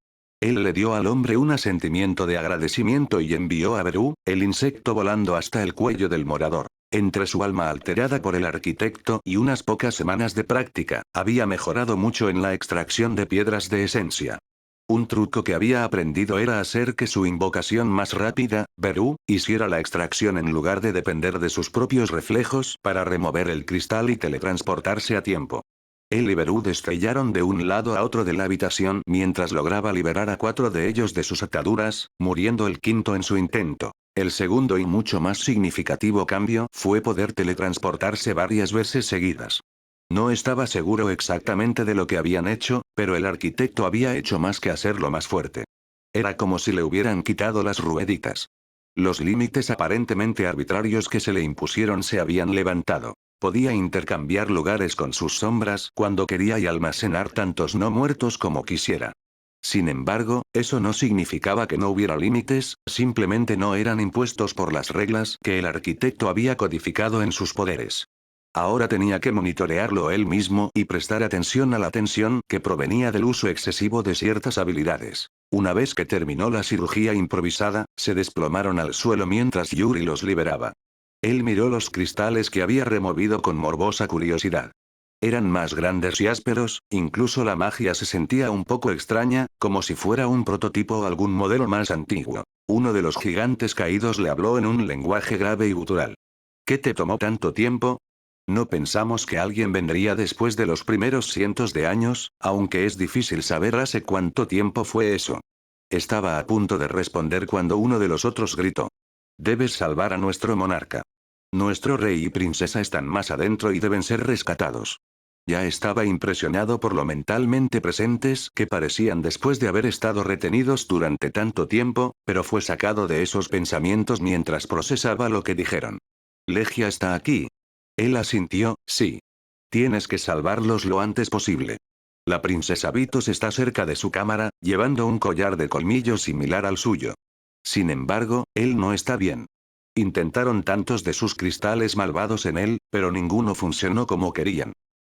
Speaker 2: Él le dio al hombre un asentimiento de agradecimiento y envió a Beru, el insecto volando hasta el cuello del morador. Entre su alma alterada por el arquitecto y unas pocas semanas de práctica, había mejorado mucho en la extracción de piedras de esencia. Un truco que había aprendido era hacer que su invocación más rápida, Beru, hiciera la extracción en lugar de depender de sus propios reflejos para remover el cristal y teletransportarse a tiempo. Él y Beru destrellaron de un lado a otro de la habitación mientras lograba liberar a 4 de ellos de sus ataduras, muriendo el quinto en su intento. El segundo y mucho más significativo cambio fue poder teletransportarse varias veces seguidas. No estaba seguro exactamente de lo que habían hecho, pero el arquitecto había hecho más que hacerlo más fuerte. Era como si le hubieran quitado las rueditas. Los límites aparentemente arbitrarios que se le impusieron se habían levantado. Podía intercambiar lugares con sus sombras cuando quería y almacenar tantos no muertos como quisiera. Sin embargo, eso no significaba que no hubiera límites, simplemente no eran impuestos por las reglas que el arquitecto había codificado en sus poderes. Ahora tenía que monitorearlo él mismo y prestar atención a la tensión que provenía del uso excesivo de ciertas habilidades. Una vez que terminó la cirugía improvisada, se desplomaron al suelo mientras Yuri los liberaba. Él miró los cristales que había removido con morbosa curiosidad. Eran más grandes y ásperos, incluso la magia se sentía un poco extraña, como si fuera un prototipo o algún modelo más antiguo. Uno de los gigantes caídos le habló en un lenguaje grave y gutural. ¿Qué te tomó tanto tiempo? No pensamos que alguien vendría después de los primeros cientos de años, aunque es difícil saber hace cuánto tiempo fue eso. Estaba a punto de responder cuando uno de los otros gritó. Debes salvar a nuestro monarca. Nuestro rey y princesa están más adentro y deben ser rescatados. Ya estaba impresionado por lo mentalmente presentes que parecían después de haber estado retenidos durante tanto tiempo, pero fue sacado de esos pensamientos mientras procesaba lo que dijeron. Legia está aquí. Él asintió, sí. Tienes que salvarlos lo antes posible. La princesa Vitos está cerca de su cámara, llevando un collar de colmillos similar al suyo. Sin embargo, él no está bien. Intentaron tantos de sus cristales malvados en él, pero ninguno funcionó como querían.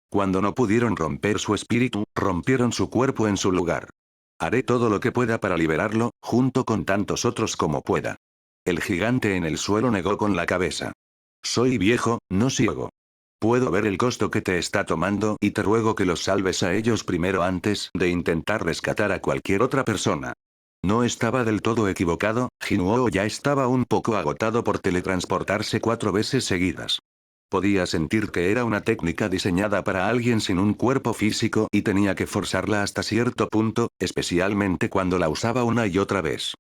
Speaker 2: Cuando no pudieron romper su espíritu, rompieron su cuerpo en su lugar. Haré todo lo que pueda para liberarlo, junto con tantos otros como pueda. El gigante en el suelo negó con la cabeza. Soy viejo, no ciego. Puedo ver el costo que te está tomando y te ruego que los salves a ellos primero antes de intentar rescatar a cualquier otra persona. No estaba del todo equivocado, Jinuo ya estaba un poco agotado por teletransportarse 4 veces seguidas. Podía sentir que era una técnica diseñada para alguien sin un cuerpo físico y tenía que forzarla hasta cierto punto, especialmente cuando la usaba una y otra vez.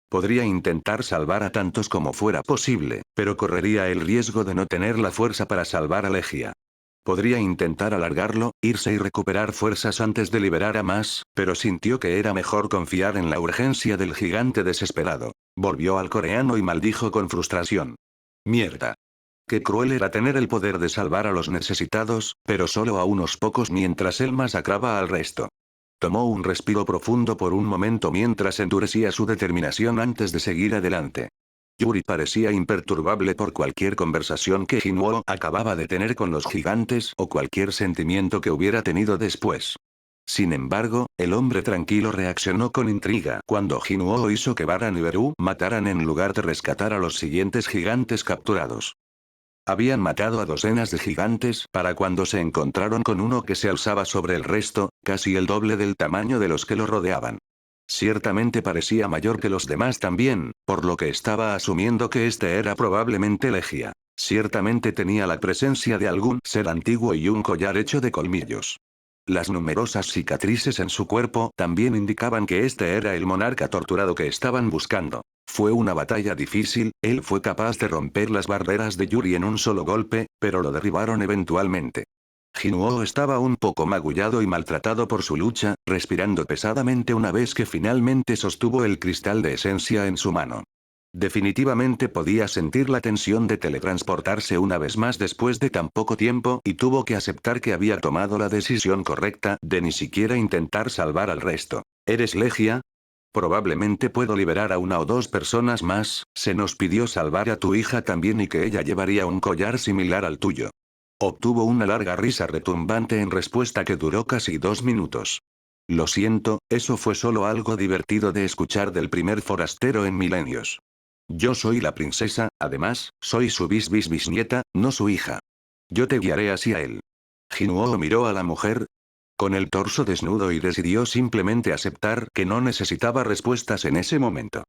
Speaker 2: Podría intentar salvar a tantos como fuera posible, pero correría el riesgo de no tener la fuerza para salvar a Legia. Podría intentar alargarlo, irse y recuperar fuerzas antes de liberar a más, pero sintió que era mejor confiar en la urgencia del gigante desesperado. Volvió al coreano y maldijo con frustración. Mierda. Qué cruel era tener el poder de salvar a los necesitados, pero solo a unos pocos mientras él masacraba al resto. Tomó un respiro profundo por un momento mientras endurecía su determinación antes de seguir adelante. Yuri parecía imperturbable por cualquier conversación que Jinwoo acababa de tener con los gigantes o cualquier sentimiento que hubiera tenido después. Sin embargo, el hombre tranquilo reaccionó con intriga cuando Jinwoo hizo que Baran y Beru mataran en lugar de rescatar a los siguientes gigantes capturados. Habían matado a docenas de gigantes para cuando se encontraron con uno que se alzaba sobre el resto, casi el doble del tamaño de los que lo rodeaban. Ciertamente parecía mayor que los demás también, por lo que estaba asumiendo que este era probablemente Legia. Ciertamente tenía la presencia de algún ser antiguo y un collar hecho de colmillos. Las numerosas cicatrices en su cuerpo también indicaban que este era el monarca torturado que estaban buscando. Fue una batalla difícil, él fue capaz de romper las barreras de Yuri en un solo golpe, pero lo derribaron eventualmente. Jinwoo estaba un poco magullado y maltratado por su lucha, respirando pesadamente una vez que finalmente sostuvo el cristal de esencia en su mano. Definitivamente podía sentir la tensión de teletransportarse una vez más después de tan poco tiempo y tuvo que aceptar que había tomado la decisión correcta de ni siquiera intentar salvar al resto. ¿Eres Legia? Probablemente puedo liberar a una o dos personas más, se nos pidió salvar a tu hija también y que ella llevaría un collar similar al tuyo. Obtuvo una larga risa retumbante en respuesta que duró casi 2 minutos. Lo siento, eso fue solo algo divertido de escuchar del primer forastero en milenios. Yo soy la princesa, además, soy su bisnieta, no su hija. Yo te guiaré hacia él. Jinwoo miró a la mujer con el torso desnudo y decidió simplemente aceptar que no necesitaba respuestas en ese momento.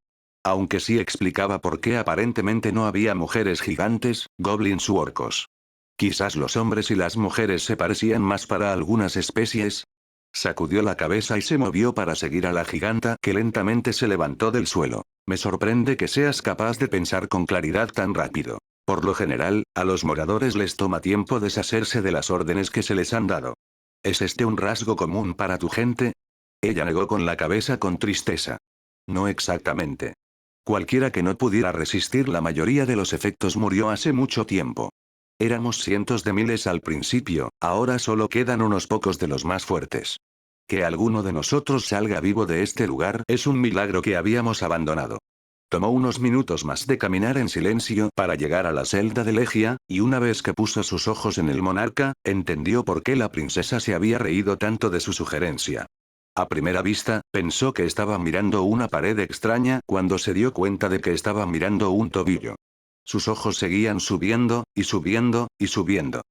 Speaker 2: Aunque sí explicaba por qué aparentemente no había mujeres gigantes, goblins u orcos. Quizás los hombres y las mujeres se parecían más para algunas especies. Sacudió la cabeza y se movió para seguir a la giganta que lentamente se levantó del suelo. Me sorprende que seas capaz de pensar con claridad tan rápido. Por lo general, a los moradores les toma tiempo deshacerse de las órdenes que se les han dado. ¿Es este un rasgo común para tu gente? Ella negó con la cabeza con tristeza. No exactamente. Cualquiera que no pudiera resistir la mayoría de los efectos murió hace mucho tiempo. Éramos cientos de miles al principio, ahora solo quedan unos pocos de los más fuertes. Que alguno de nosotros salga vivo de este lugar es un milagro que habíamos abandonado. Tomó unos minutos más de caminar en silencio para llegar a la celda de Legia, y una vez que puso sus ojos en el monarca, entendió por qué la princesa se había reído tanto de su sugerencia. A primera vista, pensó que estaba mirando una pared extraña cuando se dio cuenta de que estaba mirando un tobillo. Sus ojos seguían subiendo, y subiendo, y subiendo.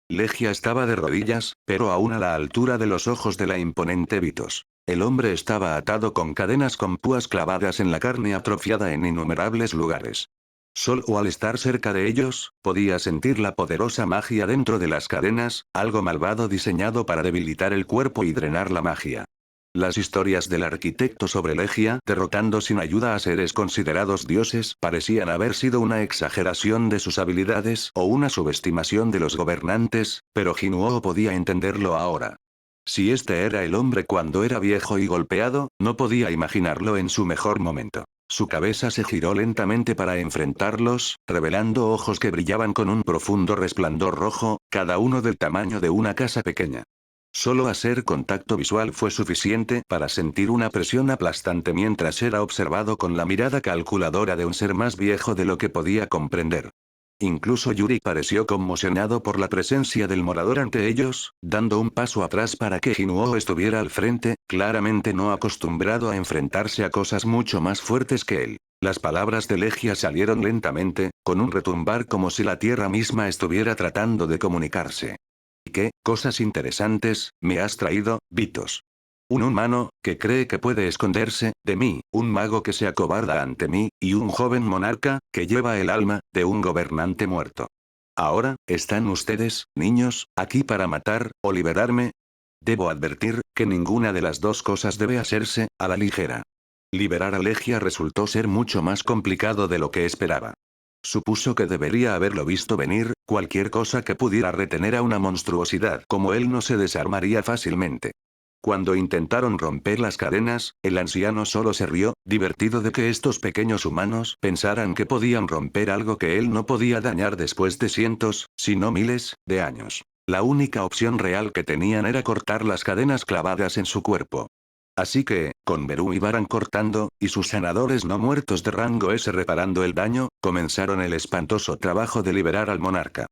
Speaker 2: Legia estaba de rodillas, pero aún a la altura de los ojos de la imponente Vitos. El hombre estaba atado con cadenas con púas clavadas en la carne atrofiada en innumerables lugares. Solo al estar cerca de ellos, podía sentir la poderosa magia dentro de las cadenas, algo malvado diseñado para debilitar el cuerpo y drenar la magia. Las historias del arquitecto sobre Legia derrotando sin ayuda a seres considerados dioses parecían haber sido una exageración de sus habilidades o una subestimación de los gobernantes, pero Jinwoo podía entenderlo ahora. Si este era el hombre cuando era viejo y golpeado, no podía imaginarlo en su mejor momento. Su cabeza se giró lentamente para enfrentarlos, revelando ojos que brillaban con un profundo resplandor rojo, cada uno del tamaño de una casa pequeña. Solo hacer contacto visual fue suficiente para sentir una presión aplastante mientras era observado con la mirada calculadora de un ser más viejo de lo que podía comprender. Incluso Yuri pareció conmocionado por la presencia del morador ante ellos, dando un paso atrás para que Jinwoo estuviera al frente, claramente no acostumbrado a enfrentarse a cosas mucho más fuertes que él. Las palabras de Legia salieron lentamente, con un retumbar como si la tierra misma estuviera tratando de comunicarse. ¿Qué cosas interesantes me has traído, Vitos? Un humano, que cree que puede esconderse de mí, un mago que se acobarda ante mí, y un joven monarca, que lleva el alma de un gobernante muerto. Ahora, ¿están ustedes, niños, aquí para matar, o liberarme? Debo advertir, que ninguna de las dos cosas debe hacerse a la ligera. Liberar a Legia resultó ser mucho más complicado de lo que esperaba. Supuso que debería haberlo visto venir, cualquier cosa que pudiera retener a una monstruosidad como él no se desarmaría fácilmente. Cuando intentaron romper las cadenas, el anciano solo se rió, divertido de que estos pequeños humanos pensaran que podían romper algo que él no podía dañar después de cientos, si no miles, de años. La única opción real que tenían era cortar las cadenas clavadas en su cuerpo. Así que, con Beru y Baran cortando, y sus sanadores no muertos de rango S reparando el daño, comenzaron el espantoso trabajo de liberar al monarca.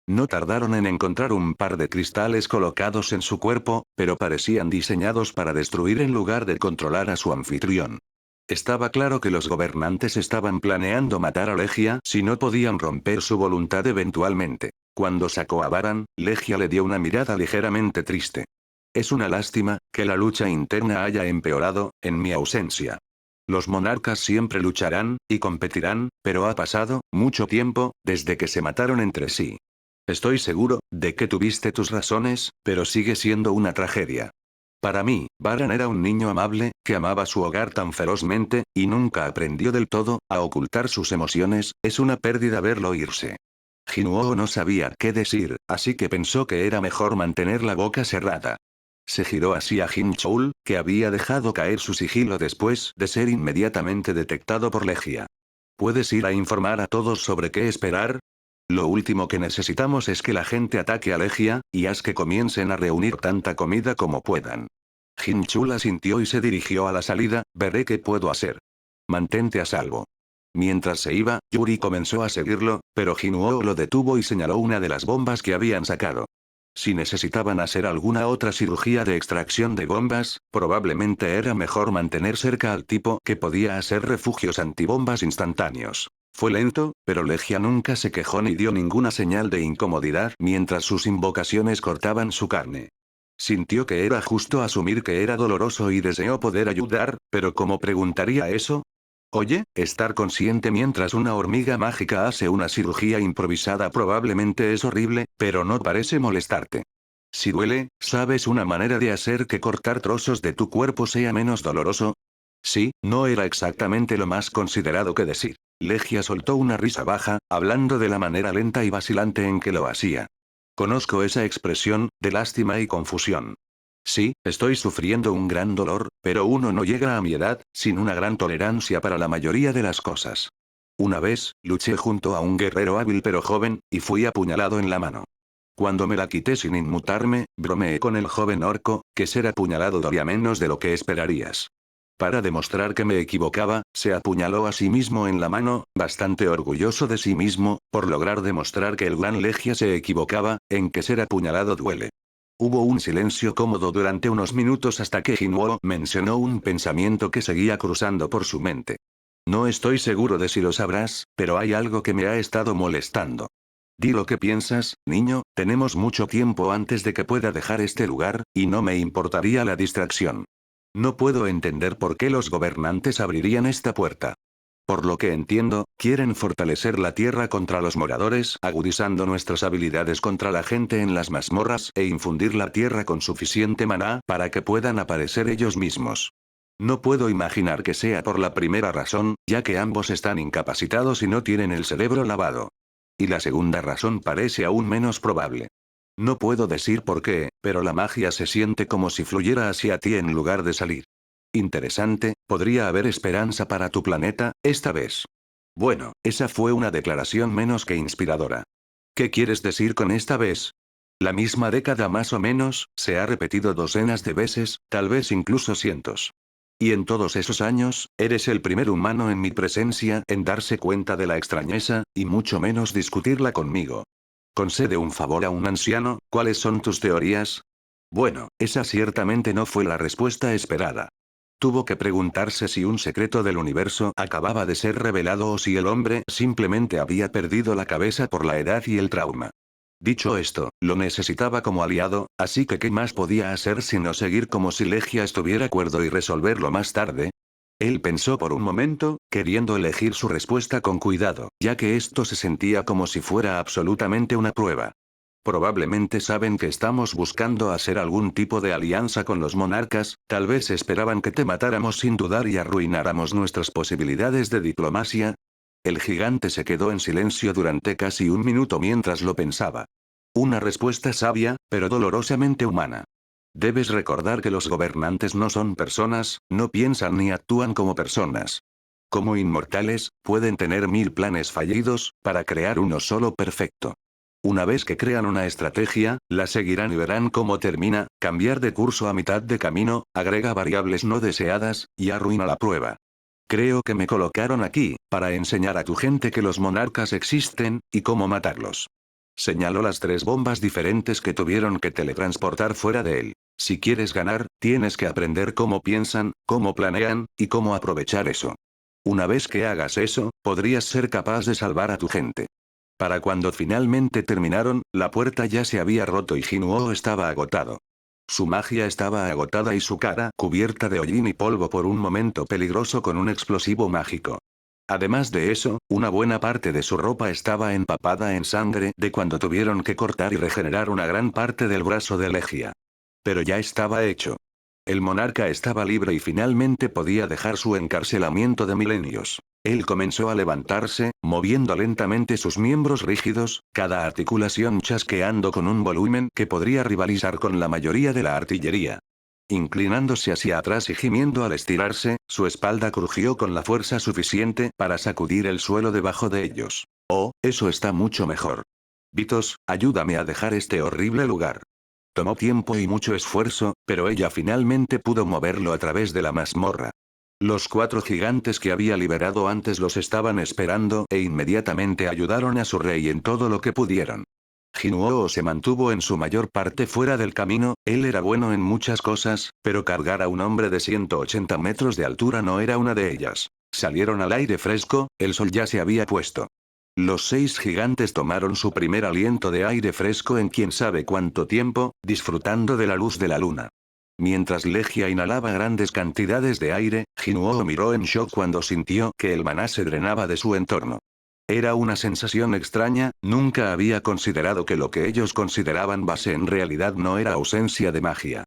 Speaker 2: No tardaron en encontrar un par de cristales colocados en su cuerpo, pero parecían diseñados para destruir en lugar de controlar a su anfitrión. Estaba claro que los gobernantes estaban planeando matar a Legia si no podían romper su voluntad eventualmente. Cuando sacó a Baran, Legia le dio una mirada ligeramente triste. Es una lástima que la lucha interna haya empeorado, en mi ausencia. Los monarcas siempre lucharán, y competirán, pero ha pasado mucho tiempo desde que se mataron entre sí. Estoy seguro de que tuviste tus razones, pero sigue siendo una tragedia. Para mí, Baran era un niño amable, que amaba su hogar tan ferozmente, y nunca aprendió del todo a ocultar sus emociones. Es una pérdida verlo irse. Jinwoo no sabía qué decir, así que pensó que era mejor mantener la boca cerrada. Se giró hacia Jin Choul, que había dejado caer su sigilo después de ser inmediatamente detectado por Legia. ¿Puedes ir a informar a todos sobre qué esperar? Lo último que necesitamos es que la gente ataque a Legia, y haz que comiencen a reunir tanta comida como puedan. Jin Chul asintió y se dirigió a la salida. Veré qué puedo hacer. Mantente a salvo. Mientras se iba, Yuri comenzó a seguirlo, pero Jinwoo lo detuvo y señaló una de las bombas que habían sacado. Si necesitaban hacer alguna otra cirugía de extracción de bombas, probablemente era mejor mantener cerca al tipo que podía hacer refugios antibombas instantáneos. Fue lento, pero Legia nunca se quejó ni dio ninguna señal de incomodidad mientras sus invocaciones cortaban su carne. Sintió que era justo asumir que era doloroso y deseó poder ayudar, pero ¿cómo preguntaría eso? Oye, estar consciente mientras una hormiga mágica hace una cirugía improvisada probablemente es horrible, pero no parece molestarte. Si duele, ¿sabes una manera de hacer que cortar trozos de tu cuerpo sea menos doloroso? Sí, no era exactamente lo más considerado que decir. Legia soltó una risa baja, hablando de la manera lenta y vacilante en que lo hacía. Conozco esa expresión, de lástima y confusión. Sí, estoy sufriendo un gran dolor, pero uno no llega a mi edad, sin una gran tolerancia para la mayoría de las cosas. Una vez, luché junto a un guerrero hábil pero joven, y fui apuñalado en la mano. Cuando me la quité sin inmutarme, bromeé con el joven orco, que ser apuñalado dolía menos de lo que esperarías. Para demostrar que me equivocaba, se apuñaló a sí mismo en la mano, bastante orgulloso de sí mismo, por lograr demostrar que el gran Legia se equivocaba, en que ser apuñalado duele. Hubo un silencio cómodo durante unos minutos hasta que Jinwoo mencionó un pensamiento que seguía cruzando por su mente. No estoy seguro de si lo sabrás, pero hay algo que me ha estado molestando. Di lo que piensas, niño, tenemos mucho tiempo antes de que pueda dejar este lugar, y no me importaría la distracción. No puedo entender por qué los gobernantes abrirían esta puerta. Por lo que entiendo, quieren fortalecer la tierra contra los moradores, agudizando nuestras habilidades contra la gente en las mazmorras, e infundir la tierra con suficiente maná para que puedan aparecer ellos mismos. No puedo imaginar que sea por la primera razón, ya que ambos están incapacitados y no tienen el cerebro lavado. Y la segunda razón parece aún menos probable. No puedo decir por qué, pero la magia se siente como si fluyera hacia ti en lugar de salir. Interesante, podría haber esperanza para tu planeta, esta vez. Bueno, esa fue una declaración menos que inspiradora. ¿Qué quieres decir con esta vez? La misma década más o menos, se ha repetido docenas de veces, tal vez incluso cientos. Y en todos esos años, eres el primer humano en mi presencia en darse cuenta de la extrañeza, y mucho menos discutirla conmigo. Concede un favor a un anciano, ¿cuáles son tus teorías? Bueno, esa ciertamente no fue la respuesta esperada. Tuvo que preguntarse si un secreto del universo acababa de ser revelado o si el hombre simplemente había perdido la cabeza por la edad y el trauma. Dicho esto, lo necesitaba como aliado, así que ¿qué más podía hacer sino seguir como si Legia estuviera cuerdo y resolverlo más tarde? Él pensó por un momento, queriendo elegir su respuesta con cuidado, ya que esto se sentía como si fuera absolutamente una prueba. Probablemente saben que estamos buscando hacer algún tipo de alianza con los monarcas, tal vez esperaban que te matáramos sin dudar y arruináramos nuestras posibilidades de diplomacia. El gigante se quedó en silencio durante casi un minuto mientras lo pensaba. Una respuesta sabia, pero dolorosamente humana. Debes recordar que los gobernantes no son personas, no piensan ni actúan como personas. Como inmortales, pueden tener 1000 planes fallidos, para crear uno solo perfecto. Una vez que crean una estrategia, la seguirán y verán cómo termina, cambiar de curso a mitad de camino, agrega variables no deseadas, y arruina la prueba. Creo que me colocaron aquí, para enseñar a tu gente que los monarcas existen, y cómo matarlos. Señaló las 3 bombas diferentes que tuvieron que teletransportar fuera de él. Si quieres ganar, tienes que aprender cómo piensan, cómo planean, y cómo aprovechar eso. Una vez que hagas eso, podrías ser capaz de salvar a tu gente. Para cuando finalmente terminaron, la puerta ya se había roto y Jinuo estaba agotado. Su magia estaba agotada y su cara cubierta de hollín y polvo por un momento peligroso con un explosivo mágico. Además de eso, una buena parte de su ropa estaba empapada en sangre de cuando tuvieron que cortar y regenerar una gran parte del brazo de Legia. Pero ya estaba hecho. El monarca estaba libre y finalmente podía dejar su encarcelamiento de milenios. Él comenzó a levantarse, moviendo lentamente sus miembros rígidos, cada articulación chasqueando con un volumen que podría rivalizar con la mayoría de la artillería. Inclinándose hacia atrás y gimiendo al estirarse, su espalda crujió con la fuerza suficiente para sacudir el suelo debajo de ellos. Oh, eso está mucho mejor. Vitos, ayúdame a dejar este horrible lugar. Tomó tiempo y mucho esfuerzo, pero ella finalmente pudo moverlo a través de la mazmorra. Los 4 gigantes que había liberado antes los estaban esperando e inmediatamente ayudaron a su rey en todo lo que pudieron. Jinuo se mantuvo en su mayor parte fuera del camino, él era bueno en muchas cosas, pero cargar a un hombre de 180 metros de altura no era una de ellas. Salieron al aire fresco, el sol ya se había puesto. Los 6 gigantes tomaron su primer aliento de aire fresco en quién sabe cuánto tiempo, disfrutando de la luz de la luna. Mientras Legia inhalaba grandes cantidades de aire, Jinuo miró en shock cuando sintió que el maná se drenaba de su entorno. Era una sensación extraña, nunca había considerado que lo que ellos consideraban base en realidad no era ausencia de magia.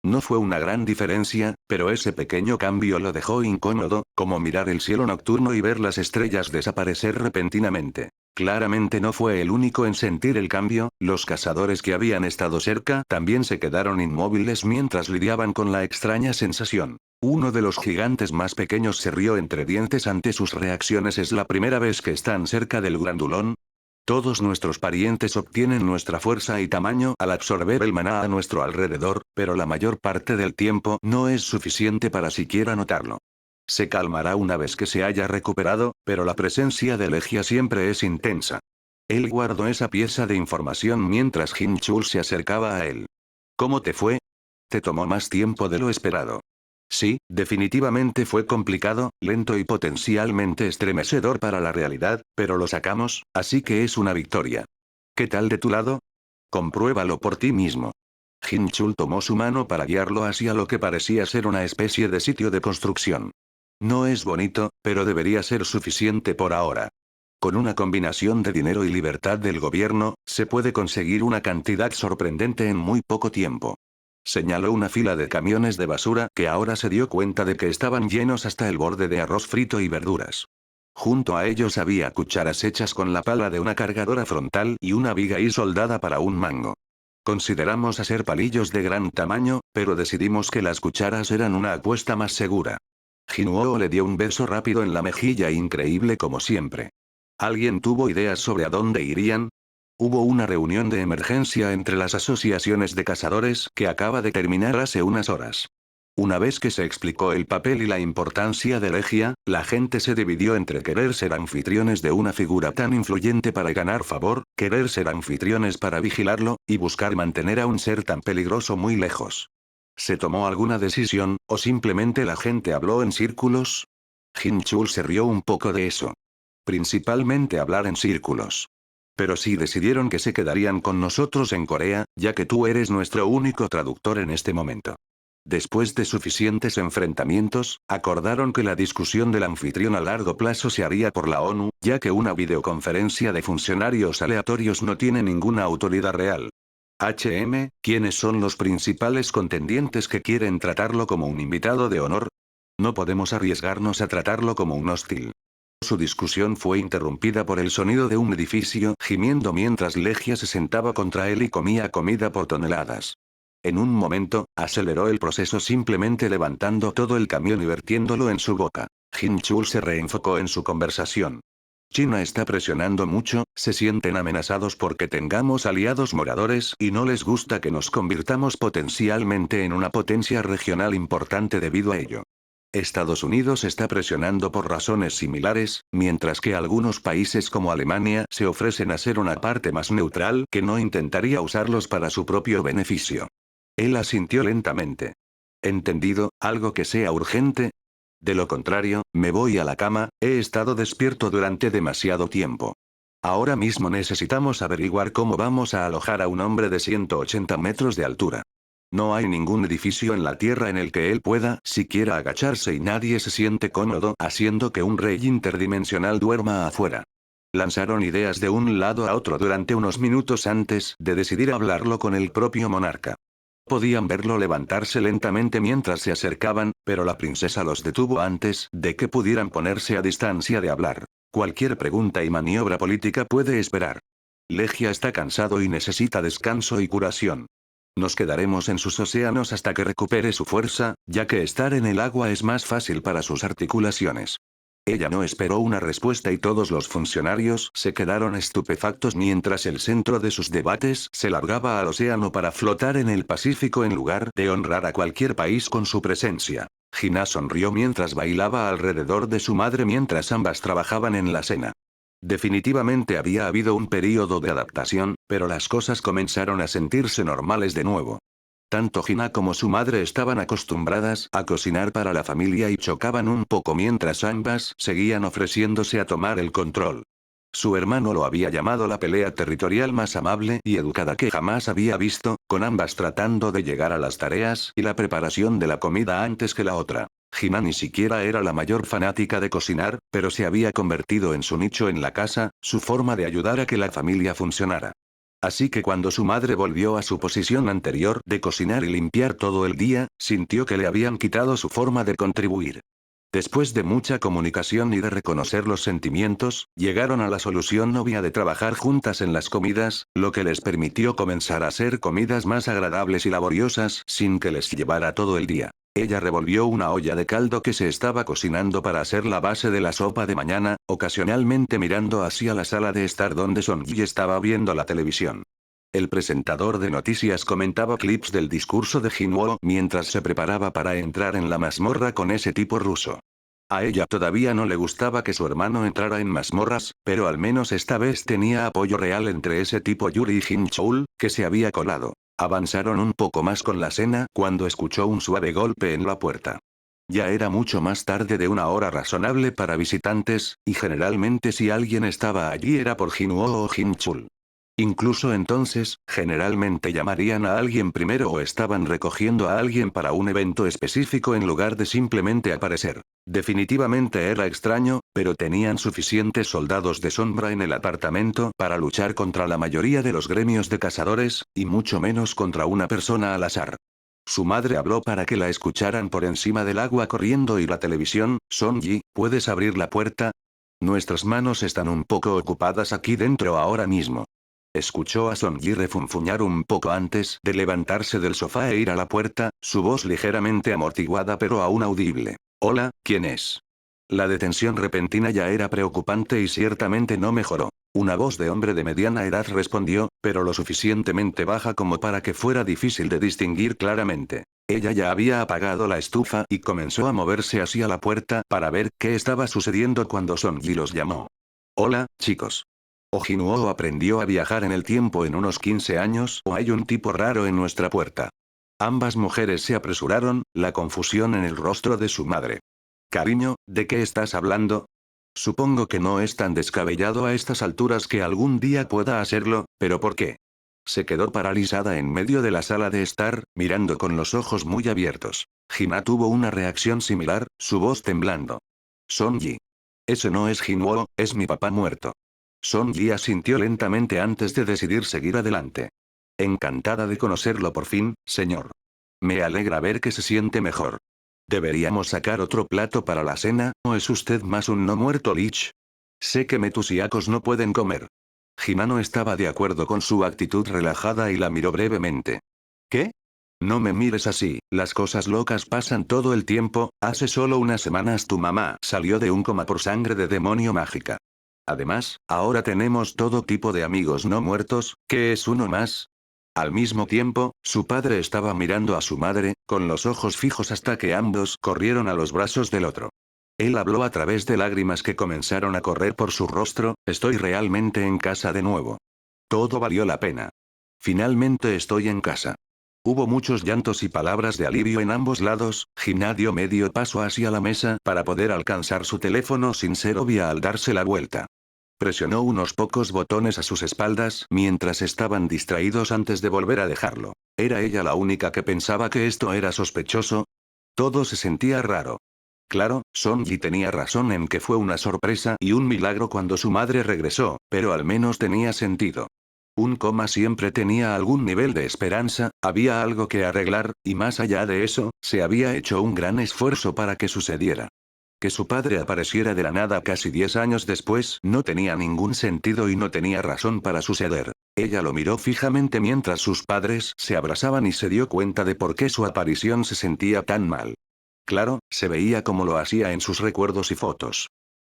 Speaker 2: No fue una gran diferencia, pero ese pequeño cambio lo dejó incómodo, como mirar el cielo nocturno y ver las estrellas desaparecer repentinamente. Claramente no fue el único en sentir el cambio, los cazadores que habían estado cerca también se quedaron inmóviles mientras lidiaban con la extraña sensación. Uno de los gigantes más pequeños se rió entre dientes ante sus reacciones. ¿Es la primera vez que están cerca del grandulón? Todos nuestros parientes obtienen nuestra fuerza y tamaño al absorber el maná a nuestro alrededor, pero la mayor parte del tiempo no es suficiente para siquiera notarlo. Se calmará una vez que se haya recuperado, pero la presencia de Legia siempre es intensa. Él guardó esa pieza de información mientras Jin Chul se acercaba a él. ¿Cómo te fue? Te tomó más tiempo de lo esperado. Sí, definitivamente fue complicado, lento y potencialmente estremecedor para la realidad, pero lo sacamos, así que es una victoria. ¿Qué tal de tu lado? Compruébalo por ti mismo. Jin Chul tomó su mano para guiarlo hacia lo que parecía ser una especie de sitio de construcción. No es bonito, pero debería ser suficiente por ahora. Con una combinación de dinero y libertad del gobierno, se puede conseguir una cantidad sorprendente en muy poco tiempo. Señaló una fila de camiones de basura que ahora se dio cuenta de que estaban llenos hasta el borde de arroz frito y verduras. Junto a ellos había cucharas hechas con la pala de una cargadora frontal y una viga y soldada para un mango. Consideramos hacer palillos de gran tamaño, pero decidimos que las cucharas eran una apuesta más segura. Jinuo le dio un beso rápido en la mejilla increíble como siempre. ¿Alguien tuvo ideas sobre a dónde irían? Hubo una reunión de emergencia entre las asociaciones de cazadores que acaba de terminar hace unas horas. Una vez que se explicó el papel y la importancia de Legia, la gente se dividió entre querer ser anfitriones de una figura tan influyente para ganar favor, querer ser anfitriones para vigilarlo, y buscar mantener a un ser tan peligroso muy lejos. ¿Se tomó alguna decisión, o simplemente la gente habló en círculos? Jin Chul se rió un poco de eso. Principalmente hablar en círculos. Pero sí decidieron que se quedarían con nosotros en Corea, ya que tú eres nuestro único traductor en este momento. Después de suficientes enfrentamientos, acordaron que la discusión del anfitrión a largo plazo se haría por la ONU, ya que una videoconferencia de funcionarios aleatorios no tiene ninguna autoridad real. ¿Quiénes son los principales contendientes que quieren tratarlo como un invitado de honor? No podemos arriesgarnos a tratarlo como un hostil. Su discusión fue interrumpida por el sonido de un edificio gimiendo mientras Legia se sentaba contra él y comía comida por toneladas. En un momento, aceleró el proceso simplemente levantando todo el camión y vertiéndolo en su boca. Jin Chul se reenfocó en su conversación. China está presionando mucho, se sienten amenazados porque tengamos aliados moradores y no les gusta que nos convirtamos potencialmente en una potencia regional importante debido a ello. Estados Unidos está presionando por razones similares, mientras que algunos países como Alemania se ofrecen a ser una parte más neutral que no intentaría usarlos para su propio beneficio. Él asintió lentamente. ¿Entendido, algo que sea urgente? De lo contrario, me voy a la cama, he estado despierto durante demasiado tiempo. Ahora mismo necesitamos averiguar cómo vamos a alojar a un hombre de 180 metros de altura. No hay ningún edificio en la Tierra en el que él pueda siquiera agacharse y nadie se siente cómodo haciendo que un rey interdimensional duerma afuera. Lanzaron ideas de un lado a otro durante unos minutos antes de decidir hablarlo con el propio monarca. Podían verlo levantarse lentamente mientras se acercaban, pero la princesa los detuvo antes de que pudieran ponerse a distancia de hablar. Cualquier pregunta y maniobra política puede esperar. Legia está cansado y necesita descanso y curación. Nos quedaremos en sus océanos hasta que recupere su fuerza, ya que estar en el agua es más fácil para sus articulaciones. Ella no esperó una respuesta y todos los funcionarios se quedaron estupefactos mientras el centro de sus debates se largaba al océano para flotar en el Pacífico en lugar de honrar a cualquier país con su presencia. Gina sonrió mientras bailaba alrededor de su madre mientras ambas trabajaban en la cena. Definitivamente había habido un período de adaptación, pero las cosas comenzaron a sentirse normales de nuevo. Tanto Gina como su madre estaban acostumbradas a cocinar para la familia y chocaban un poco mientras ambas seguían ofreciéndose a tomar el control. Su hermano lo había llamado la pelea territorial más amable y educada que jamás había visto, con ambas tratando de llegar a las tareas y la preparación de la comida antes que la otra. Gina ni siquiera era la mayor fanática de cocinar, pero se había convertido en su nicho en la casa, su forma de ayudar a que la familia funcionara. Así que cuando su madre volvió a su posición anterior de cocinar y limpiar todo el día, sintió que le habían quitado su forma de contribuir. Después de mucha comunicación y de reconocer los sentimientos, llegaron a la solución obvia de trabajar juntas en las comidas, lo que les permitió comenzar a hacer comidas más agradables y laboriosas sin que les llevara todo el día. Ella revolvió una olla de caldo que se estaba cocinando para hacer la base de la sopa de mañana, ocasionalmente mirando hacia la sala de estar donde Son Yi estaba viendo la televisión. El presentador de noticias comentaba clips del discurso de Jinwoo mientras se preparaba para entrar en la mazmorra con ese tipo ruso. A ella todavía no le gustaba que su hermano entrara en mazmorras, pero al menos esta vez tenía apoyo real entre ese tipo Yuri y Jin Chul, que se había colado. Avanzaron un poco más con la cena cuando escuchó un suave golpe en la puerta. Ya era mucho más tarde de una hora razonable para visitantes, y generalmente si alguien estaba allí era por Jinwoo o Jin Chul. Incluso entonces, generalmente llamarían a alguien primero o estaban recogiendo a alguien para un evento específico en lugar de simplemente aparecer. Definitivamente era extraño, pero tenían suficientes soldados de sombra en el apartamento para luchar contra la mayoría de los gremios de cazadores, y mucho menos contra una persona al azar. Su madre habló para que la escucharan por encima del agua corriendo y la televisión. Son Yi, ¿puedes abrir la puerta? Nuestras manos están un poco ocupadas aquí dentro ahora mismo. Escuchó a Son Yi refunfuñar un poco antes de levantarse del sofá e ir a la puerta, su voz ligeramente amortiguada pero aún audible. Hola, ¿quién es? La detención repentina ya era preocupante y ciertamente no mejoró. Una voz de hombre de mediana edad respondió, pero lo suficientemente baja como para que fuera difícil de distinguir claramente. Ella ya había apagado la estufa y comenzó a moverse hacia la puerta para ver qué estaba sucediendo cuando Son Yi los llamó. Hola, chicos. ¿O Jinwoo aprendió a viajar en el tiempo en unos 15 años o hay un tipo raro en nuestra puerta? Ambas mujeres se apresuraron, la confusión en el rostro de su madre. Cariño, ¿de qué estás hablando? Supongo que no es tan descabellado a estas alturas que algún día pueda hacerlo, pero ¿por qué? Se quedó paralizada en medio de la sala de estar, mirando con los ojos muy abiertos. Jina tuvo una reacción similar, su voz temblando. Son Yi. Ese no es Jinwoo, es mi papá muerto. Son Yi asintió lentamente antes de decidir seguir adelante. Encantada de conocerlo por fin, señor. Me alegra ver que se siente mejor. ¿Deberíamos sacar otro plato para la cena, o es usted más un no muerto Lich? Sé que metusiacos no pueden comer. Jina no estaba de acuerdo con su actitud relajada y la miró brevemente. ¿Qué? No me mires así, las cosas locas pasan todo el tiempo, hace solo unas semanas tu mamá salió de un coma por sangre de demonio mágica. Además, ahora tenemos todo tipo de amigos no muertos, ¿qué es uno más? Al mismo tiempo, su padre estaba mirando a su madre, con los ojos fijos hasta que ambos corrieron a los brazos del otro. Él habló a través de lágrimas que comenzaron a correr por su rostro, estoy realmente en casa de nuevo. Todo valió la pena. Finalmente estoy en casa. Hubo muchos llantos y palabras de alivio en ambos lados. Hina dio medio paso hacia la mesa para poder alcanzar su teléfono sin ser obvia al darse la vuelta. Presionó unos pocos botones a sus espaldas mientras estaban distraídos antes de volver a dejarlo. ¿Era ella la única que pensaba que esto era sospechoso? Todo se sentía raro. Claro, Sonji tenía razón en que fue una sorpresa y un milagro cuando su madre regresó, pero al menos tenía sentido. Un coma siempre tenía algún nivel de esperanza, había algo que arreglar, y más allá de eso, se había hecho un gran esfuerzo para que sucediera. Que su padre apareciera de la nada casi 10 años después no tenía ningún sentido y no tenía razón para suceder. Ella lo miró fijamente mientras sus padres se abrazaban y se dio cuenta de por qué su aparición se sentía tan mal. Claro, se veía como lo hacía en sus recuerdos y fotos.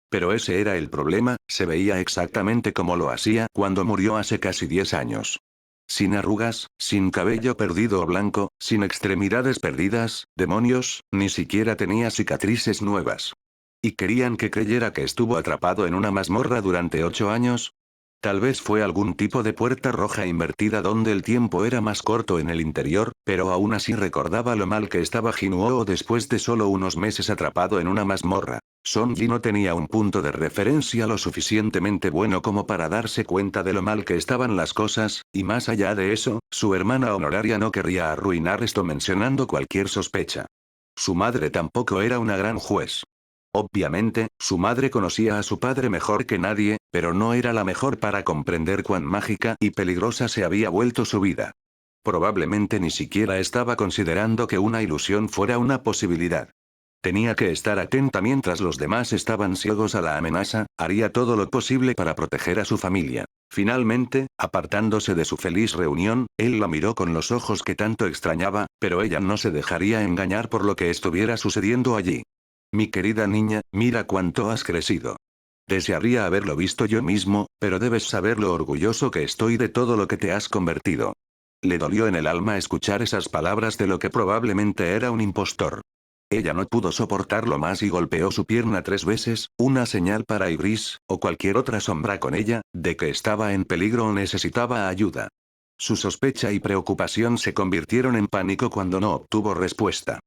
Speaker 2: Pero ese era el problema, se veía exactamente como lo hacía cuando murió hace casi 10 años. Sin arrugas, sin cabello perdido o blanco, sin extremidades perdidas, demonios, ni siquiera tenía cicatrices nuevas. ¿Y querían que creyera que estuvo atrapado en una mazmorra durante 8 años? Tal vez fue algún tipo de puerta roja invertida donde el tiempo era más corto en el interior, pero aún así recordaba lo mal que estaba Jinuo después de solo unos meses atrapado en una mazmorra. Sonji no tenía un punto de referencia lo suficientemente bueno como para darse cuenta de lo mal que estaban las cosas, y más allá de eso, su hermana honoraria no querría arruinar esto mencionando cualquier sospecha. Su madre tampoco era una gran juez. Obviamente, su madre conocía a su padre mejor que nadie, pero no era la mejor para comprender cuán mágica y peligrosa se había vuelto su vida. Probablemente ni siquiera estaba considerando que una ilusión fuera una posibilidad. Tenía que estar atenta mientras los demás estaban ciegos a la amenaza, haría todo lo posible para proteger a su familia. Finalmente, apartándose de su feliz reunión, él la miró con los ojos que tanto extrañaba, pero ella no se dejaría engañar por lo que estuviera sucediendo allí. Mi querida niña, mira cuánto has crecido. Desearía haberlo visto yo mismo, pero debes saber lo orgulloso que estoy de todo lo que te has convertido. Le dolió en el alma escuchar esas palabras de lo que probablemente era un impostor. Ella no pudo soportarlo más y golpeó su pierna 3 veces, una señal para Ibris, o cualquier otra sombra con ella, de que estaba en peligro o necesitaba ayuda. Su sospecha y preocupación se convirtieron en pánico cuando no obtuvo respuesta.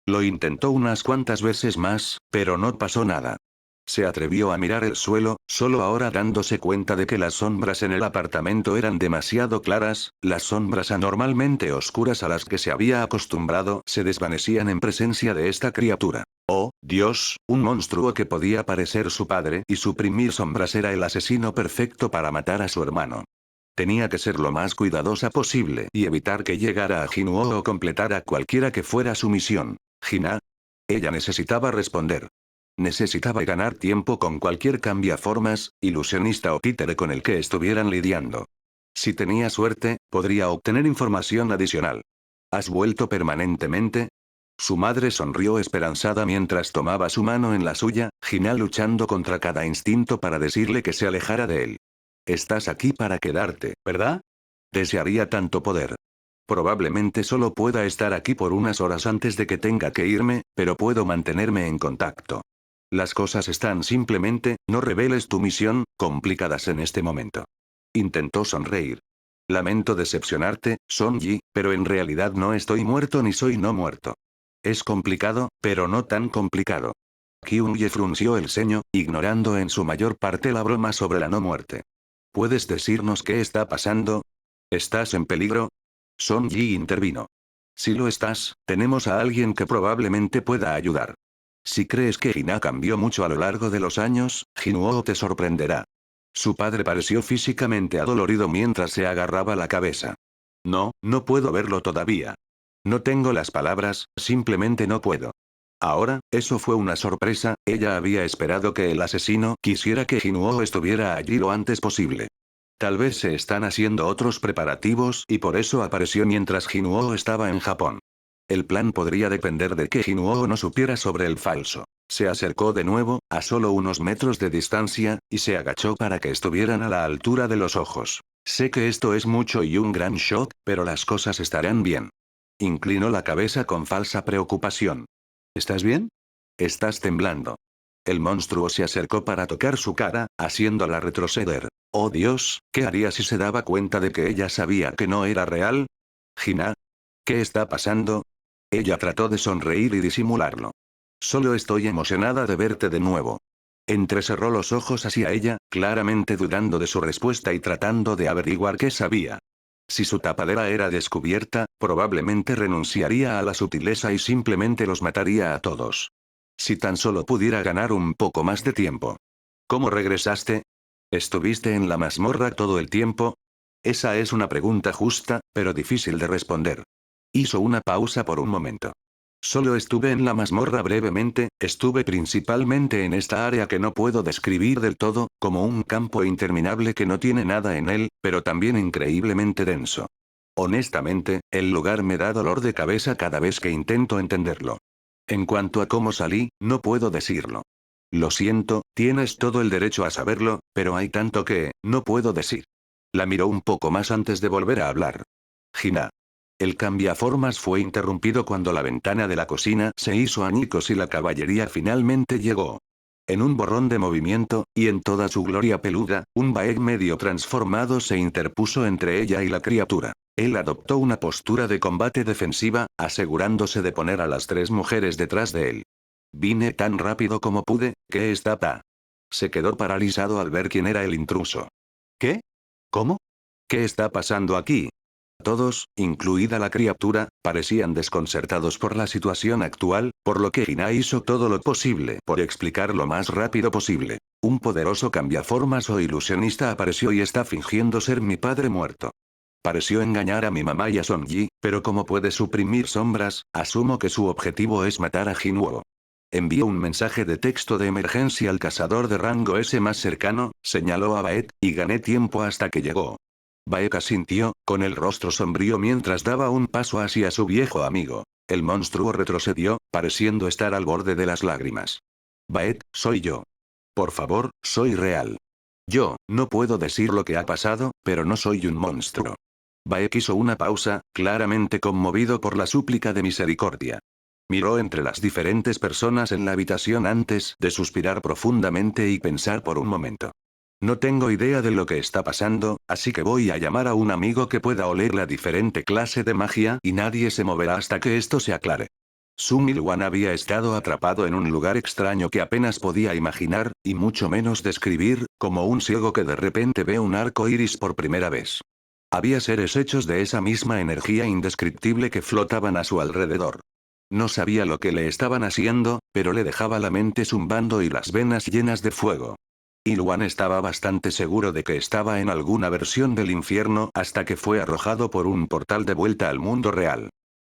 Speaker 2: Lo intentó unas cuantas veces más, pero no pasó nada. Se atrevió a mirar el suelo, solo ahora dándose cuenta de que las sombras en el apartamento eran demasiado claras, las sombras anormalmente oscuras a las que se había acostumbrado se desvanecían en presencia de esta criatura. Oh, Dios, un monstruo que podía parecer su padre y suprimir sombras era el asesino perfecto para matar a su hermano. Tenía que ser lo más cuidadosa posible y evitar que llegara a Jinuo o completara cualquiera que fuera su misión. ¿Jina? Ella necesitaba responder. Necesitaba ganar tiempo con cualquier cambiaformas, ilusionista o títere con el que estuvieran lidiando. Si tenía suerte, podría obtener información adicional. ¿Has vuelto permanentemente? Su madre sonrió esperanzada mientras tomaba su mano en la suya, Jina luchando contra cada instinto para decirle que se alejara de él. Estás aquí para quedarte, ¿verdad? Desearía tanto poder. Probablemente solo pueda estar aquí por unas horas antes de que tenga que irme, pero puedo mantenerme en contacto. Las cosas están simplemente, no reveles tu misión, complicadas en este momento. Intentó sonreír. Lamento decepcionarte, Sonji, pero en realidad no estoy muerto ni soy no muerto. Es complicado, pero no tan complicado. Kyung-ye frunció el ceño, ignorando en su mayor parte la broma sobre la no muerte. ¿Puedes decirnos qué está pasando? ¿Estás en peligro? Sonji intervino. Si lo estás, tenemos a alguien que probablemente pueda ayudar. Si crees que Hina cambió mucho a lo largo de los años, Jinuo te sorprenderá. Su padre pareció físicamente adolorido mientras se agarraba la cabeza. No, no puedo verlo todavía. No tengo las palabras, simplemente no puedo. Ahora, eso fue una sorpresa, ella había esperado que el asesino quisiera que Jinuo estuviera allí lo antes posible. Tal vez se están haciendo otros preparativos y por eso apareció mientras Jinuo estaba en Japón. El plan podría depender de que Jinuo no supiera sobre el falso. Se acercó de nuevo, a solo unos metros de distancia, y se agachó para que estuvieran a la altura de los ojos. Sé que esto es mucho y un gran shock, pero las cosas estarán bien. Inclinó la cabeza con falsa preocupación. ¿Estás bien? Estás temblando. El monstruo se acercó para tocar su cara, haciéndola retroceder. Oh Dios, ¿qué haría si se daba cuenta de que ella sabía que no era real? Gina. ¿Qué está pasando? Ella trató de sonreír y disimularlo. Solo estoy emocionada de verte de nuevo. Entrecerró los ojos hacia ella, claramente dudando de su respuesta y tratando de averiguar qué sabía. Si su tapadera era descubierta, probablemente renunciaría a la sutileza y simplemente los mataría a todos. Si tan solo pudiera ganar un poco más de tiempo. ¿Cómo regresaste? ¿Estuviste en la mazmorra todo el tiempo? Esa es una pregunta justa, pero difícil de responder. Hizo una pausa por un momento. Solo estuve en la mazmorra brevemente, estuve principalmente en esta área que no puedo describir del todo, como un campo interminable que no tiene nada en él, pero también increíblemente denso. Honestamente, el lugar me da dolor de cabeza cada vez que intento entenderlo. En cuanto a cómo salí, no puedo decirlo. Lo siento, tienes todo el derecho a saberlo, pero hay tanto que, no puedo decir. La miró un poco más antes de volver a hablar. Gina. El cambiaformas fue interrumpido cuando la ventana de la cocina se hizo añicos y la caballería finalmente llegó. En un borrón de movimiento, y en toda su gloria peluda, un Baek medio transformado se interpuso entre ella y la criatura. Él adoptó una postura de combate defensiva, asegurándose de poner a las tres mujeres detrás de él. Vine tan rápido como pude, ¿qué está pa? Se quedó paralizado al ver quién era el intruso. ¿Qué? ¿Cómo? ¿Qué está pasando aquí? Todos, incluida la criatura, parecían desconcertados por la situación actual, por lo que Hina hizo todo lo posible por explicar lo más rápido posible. Un poderoso cambiaformas o ilusionista apareció y está fingiendo ser mi padre muerto. Pareció engañar a mi mamá y a Sonji, pero como puede suprimir sombras, asumo que su objetivo es matar a Jinwoo. Envió un mensaje de texto de emergencia al cazador de rango S más cercano, señaló a Baek, y gané tiempo hasta que llegó. Baek asintió, con el rostro sombrío mientras daba un paso hacia su viejo amigo. El monstruo retrocedió, pareciendo estar al borde de las lágrimas. Baek, soy yo. Por favor, soy real. Yo, no puedo decir lo que ha pasado, pero no soy un monstruo. Baek hizo una pausa, claramente conmovido por la súplica de misericordia. Miró entre las diferentes personas en la habitación antes de suspirar profundamente y pensar por un momento. No tengo idea de lo que está pasando, así que voy a llamar a un amigo que pueda oler la diferente clase de magia y nadie se moverá hasta que esto se aclare. Su Milwan había estado atrapado en un lugar extraño que apenas podía imaginar, y mucho menos describir, como un ciego que de repente ve un arco iris por primera vez. Había seres hechos de esa misma energía indescriptible que flotaban a su alrededor. No sabía lo que le estaban haciendo, pero le dejaba la mente zumbando y las venas llenas de fuego. Ilwan estaba bastante seguro de que estaba en alguna versión del infierno hasta que fue arrojado por un portal de vuelta al mundo real.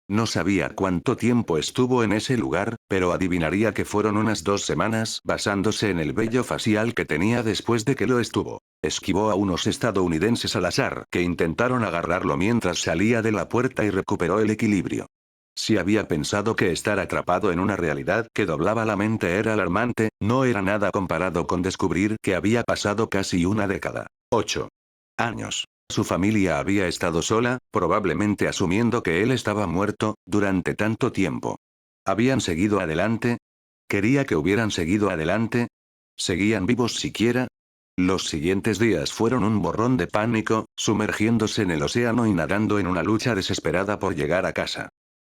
Speaker 2: No sabía cuánto tiempo estuvo en ese lugar, pero adivinaría que fueron unas 2 semanas basándose en el vello facial que tenía después de que lo estuvo. Esquivó a unos estadounidenses al azar que intentaron agarrarlo mientras salía de la puerta y recuperó el equilibrio. Si había pensado que estar atrapado en una realidad que doblaba la mente era alarmante, no era nada comparado con descubrir que había pasado casi una década. 8 años. Su familia había estado sola, probablemente asumiendo que él estaba muerto, durante tanto tiempo. ¿Habían seguido adelante? ¿Quería que hubieran seguido adelante? ¿Seguían vivos siquiera? Los siguientes días fueron un borrón de pánico, sumergiéndose en el océano y nadando en una lucha desesperada por llegar a casa.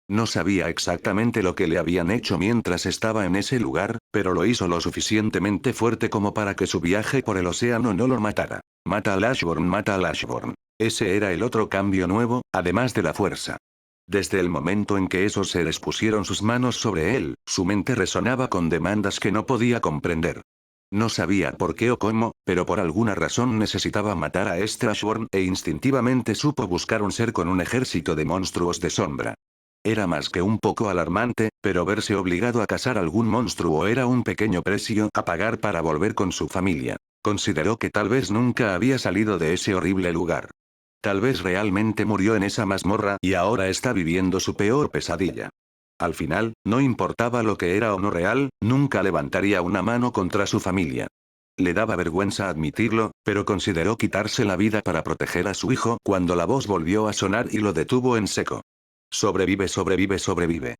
Speaker 2: No sabía exactamente lo que le habían hecho mientras estaba en ese lugar, pero lo hizo lo suficientemente fuerte como para que su viaje por el océano no lo matara. Mata al Ashborn, mata al Ashborn. Ese era el otro cambio nuevo, además de la fuerza. Desde el momento en que esos seres pusieron sus manos sobre él, su mente resonaba con demandas que no podía comprender. No sabía por qué o cómo, pero por alguna razón necesitaba matar a este Ashborn e instintivamente supo buscar un ser con un ejército de monstruos de sombra. Era más que un poco alarmante, pero verse obligado a cazar algún monstruo era un pequeño precio a pagar para volver con su familia. Consideró que tal vez nunca había salido de ese horrible lugar. Tal vez realmente murió en esa mazmorra y ahora está viviendo su peor pesadilla. Al final, no importaba lo que era o no real, nunca levantaría una mano contra su familia. Le daba vergüenza admitirlo, pero consideró quitarse la vida para proteger a su hijo cuando la voz volvió a sonar y lo detuvo en seco. Sobrevive, sobrevive, sobrevive.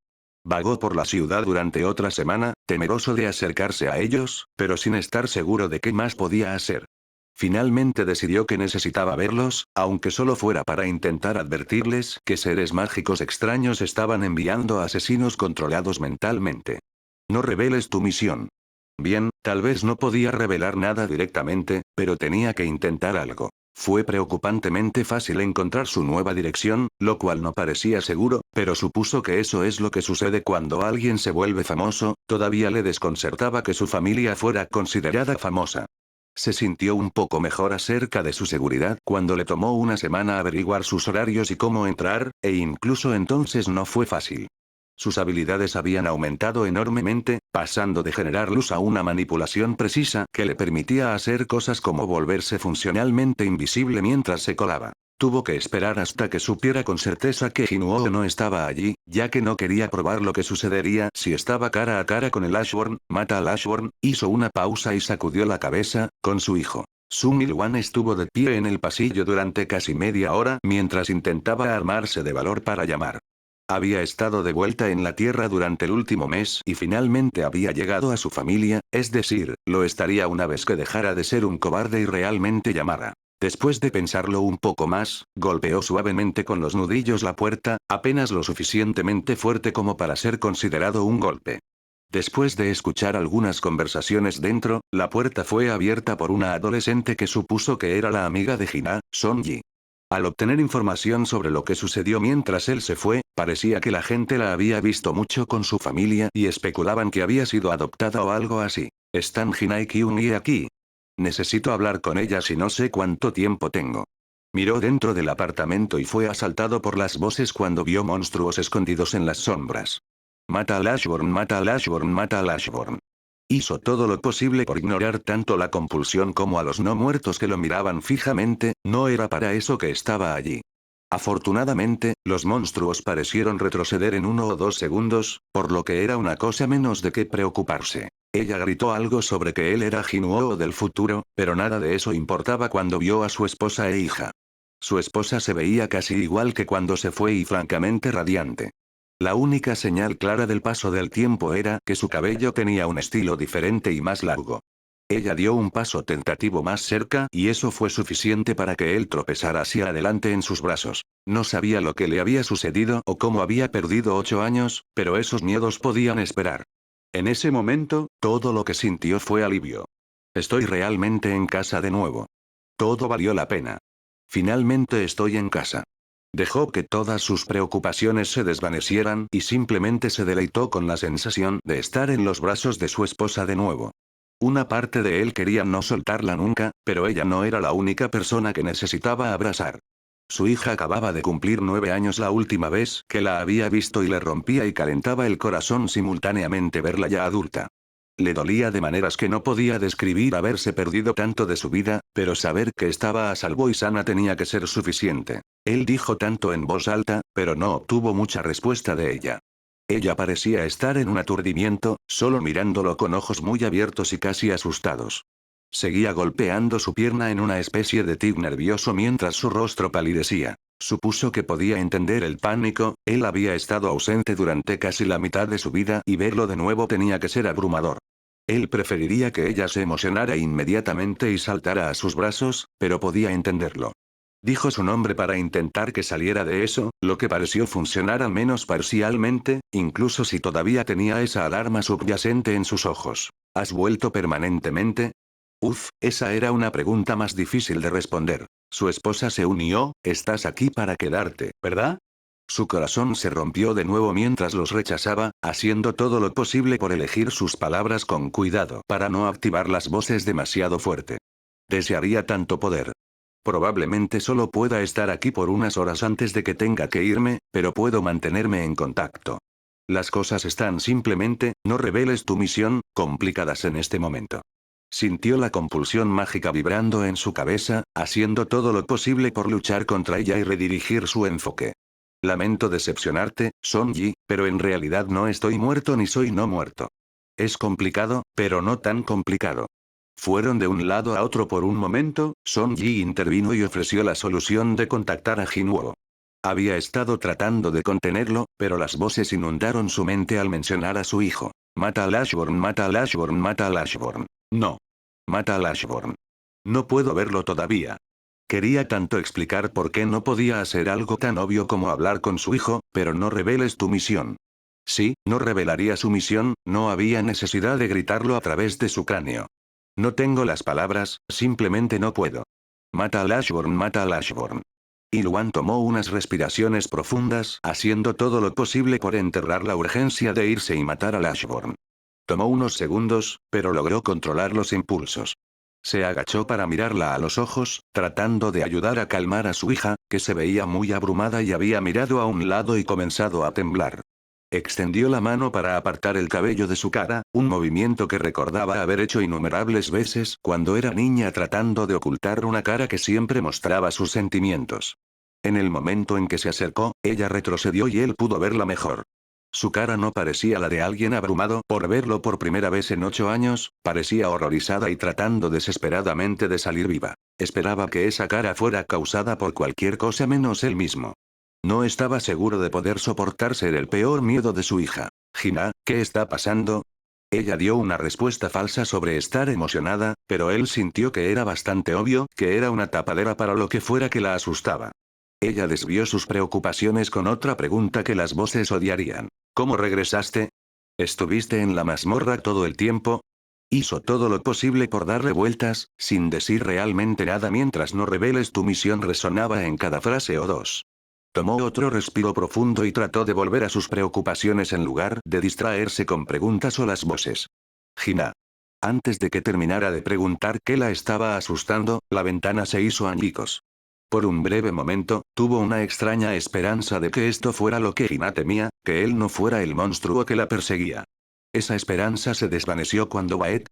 Speaker 2: Vagó por la ciudad durante otra semana, temeroso de acercarse a ellos, pero sin estar seguro de qué más podía hacer. Finalmente decidió que necesitaba verlos, aunque solo fuera para intentar advertirles que seres mágicos extraños estaban enviando asesinos controlados mentalmente. No reveles tu misión. Bien, tal vez no podía revelar nada directamente, pero tenía que intentar algo. Fue preocupantemente fácil encontrar su nueva dirección, lo cual no parecía seguro, pero supuso que eso es lo que sucede cuando alguien se vuelve famoso. Todavía le desconcertaba que su familia fuera considerada famosa. Se sintió un poco mejor acerca de su seguridad cuando le tomó una semana averiguar sus horarios y cómo entrar, e incluso entonces no fue fácil. Sus habilidades habían aumentado enormemente, pasando de generar luz a una manipulación precisa que le permitía hacer cosas como volverse funcionalmente invisible mientras se colaba. Tuvo que esperar hasta que supiera con certeza que Jinuo no estaba allí, ya que no quería probar lo que sucedería si estaba cara a cara con el Ashburn. Mata al Ashburn, hizo una pausa y sacudió la cabeza, con su hijo. Su Milwan estuvo de pie en el pasillo durante casi media hora mientras intentaba armarse de valor para llamar. Había estado de vuelta en la Tierra durante el último mes y finalmente había llegado a su familia, es decir, lo estaría una vez que dejara de ser un cobarde y realmente llamara. Después de pensarlo un poco más, golpeó suavemente con los nudillos la puerta, apenas lo suficientemente fuerte como para ser considerado un golpe. Después de escuchar algunas conversaciones dentro, la puerta fue abierta por una adolescente que supuso que era la amiga de Hina, Sonji. Al obtener información sobre lo que sucedió mientras él se fue, parecía que la gente la había visto mucho con su familia y especulaban que había sido adoptada o algo así. ¿Están Hina y Kyung-hee aquí? Necesito hablar con ellas y no sé cuánto tiempo tengo. Miró dentro del apartamento y fue asaltado por las voces cuando vio monstruos escondidos en las sombras. Mata al Ashburn, mata al Ashburn, mata al Ashburn. Hizo todo lo posible por ignorar tanto la compulsión como a los no muertos que lo miraban fijamente, no era para eso que estaba allí. Afortunadamente, los monstruos parecieron retroceder en 1 o 2 segundos, por lo que era una cosa menos de qué preocuparse. Ella gritó algo sobre que él era Jinuo del futuro, pero nada de eso importaba cuando vio a su esposa e hija. Su esposa se veía casi igual que cuando se fue y francamente radiante. La única señal clara del paso del tiempo era que su cabello tenía un estilo diferente y más largo. Ella dio un paso tentativo más cerca y eso fue suficiente para que él tropezara hacia adelante en sus brazos. No sabía lo que le había sucedido o cómo había perdido 8 años, pero esos miedos podían esperar. En ese momento, todo lo que sintió fue alivio. Estoy realmente en casa de nuevo. Todo valió la pena. Finalmente estoy en casa. Dejó que todas sus preocupaciones se desvanecieran y simplemente se deleitó con la sensación de estar en los brazos de su esposa de nuevo. Una parte de él quería no soltarla nunca, pero ella no era la única persona que necesitaba abrazar. Su hija acababa de cumplir 9 años la última vez que la había visto y le rompía y calentaba el corazón simultáneamente verla ya adulta. Le dolía de maneras que no podía describir haberse perdido tanto de su vida, pero saber que estaba a salvo y sana tenía que ser suficiente. Él dijo tanto en voz alta, pero no obtuvo mucha respuesta de ella. Ella parecía estar en un aturdimiento, solo mirándolo con ojos muy abiertos y casi asustados. Seguía golpeando su pierna en una especie de tic nervioso mientras su rostro palidecía. Supuso que podía entender el pánico, él había estado ausente durante casi la mitad de su vida y verlo de nuevo tenía que ser abrumador. Él preferiría que ella se emocionara inmediatamente y saltara a sus brazos, pero podía entenderlo. Dijo su nombre para intentar que saliera de eso, lo que pareció funcionar al menos parcialmente, incluso si todavía tenía esa alarma subyacente en sus ojos. ¿Has vuelto permanentemente? Esa era una pregunta más difícil de responder. Su esposa se unió, estás aquí para quedarte, ¿verdad? Su corazón se rompió de nuevo mientras los rechazaba, haciendo todo lo posible por elegir sus palabras con cuidado para no activar las voces demasiado fuerte. Desearía tanto poder. Probablemente solo pueda estar aquí por unas horas antes de que tenga que irme, pero puedo mantenerme en contacto. Las cosas están simplemente, no reveles tu misión, complicadas en este momento. Sintió la compulsión mágica vibrando en su cabeza, haciendo todo lo posible por luchar contra ella y redirigir su enfoque. Lamento decepcionarte, Sonji, pero en realidad no estoy muerto ni soy no muerto. Es complicado, pero no tan complicado. Fueron de un lado a otro por un momento, Sonji intervino y ofreció la solución de contactar a Jinwoo. Había estado tratando de contenerlo, pero las voces inundaron su mente al mencionar a su hijo. Mata a Ashburn, mata a Ashburn, mata a Ashburn. No. Mata a Ashburn. No puedo verlo todavía. Quería tanto explicar por qué no podía hacer algo tan obvio como hablar con su hijo, pero no reveles tu misión. Sí, no revelaría su misión, no había necesidad de gritarlo a través de su cráneo. No tengo las palabras, simplemente no puedo. Mata a Ashburn, mata a Ashburn. Luan tomó unas respiraciones profundas, haciendo todo lo posible por enterrar la urgencia de irse y matar a Ashburn. Tomó unos segundos, pero logró controlar los impulsos. Se agachó para mirarla a los ojos, tratando de ayudar a calmar a su hija, que se veía muy abrumada y había mirado a un lado y comenzado a temblar. Extendió la mano para apartar el cabello de su cara, un movimiento que recordaba haber hecho innumerables veces cuando era niña tratando de ocultar una cara que siempre mostraba sus sentimientos. En el momento en que se acercó, ella retrocedió y él pudo verla mejor. Su cara no parecía la de alguien abrumado por verlo por primera vez en 8 años, parecía horrorizada y tratando desesperadamente de salir viva. Esperaba que esa cara fuera causada por cualquier cosa menos él mismo. No estaba seguro de poder soportar ser el peor miedo de su hija. Hina, ¿qué está pasando? Ella dio una respuesta falsa sobre estar emocionada, pero él sintió que era bastante obvio que era una tapadera para lo que fuera que la asustaba. Ella desvió sus preocupaciones con otra pregunta que las voces odiarían. ¿Cómo regresaste? ¿Estuviste en la mazmorra todo el tiempo? Hizo todo lo posible por darle vueltas, sin decir realmente nada mientras no reveles tu misión resonaba en cada frase o dos. Tomó otro respiro profundo y trató de volver a sus preocupaciones en lugar de distraerse con preguntas o las voces. Hina. Antes de que terminara de preguntar qué la estaba asustando, la ventana se hizo añicos. Por un breve momento, tuvo una extraña esperanza de que esto fuera lo que Hina temía, que él no fuera el monstruo que la perseguía. Esa esperanza se desvaneció cuando Baek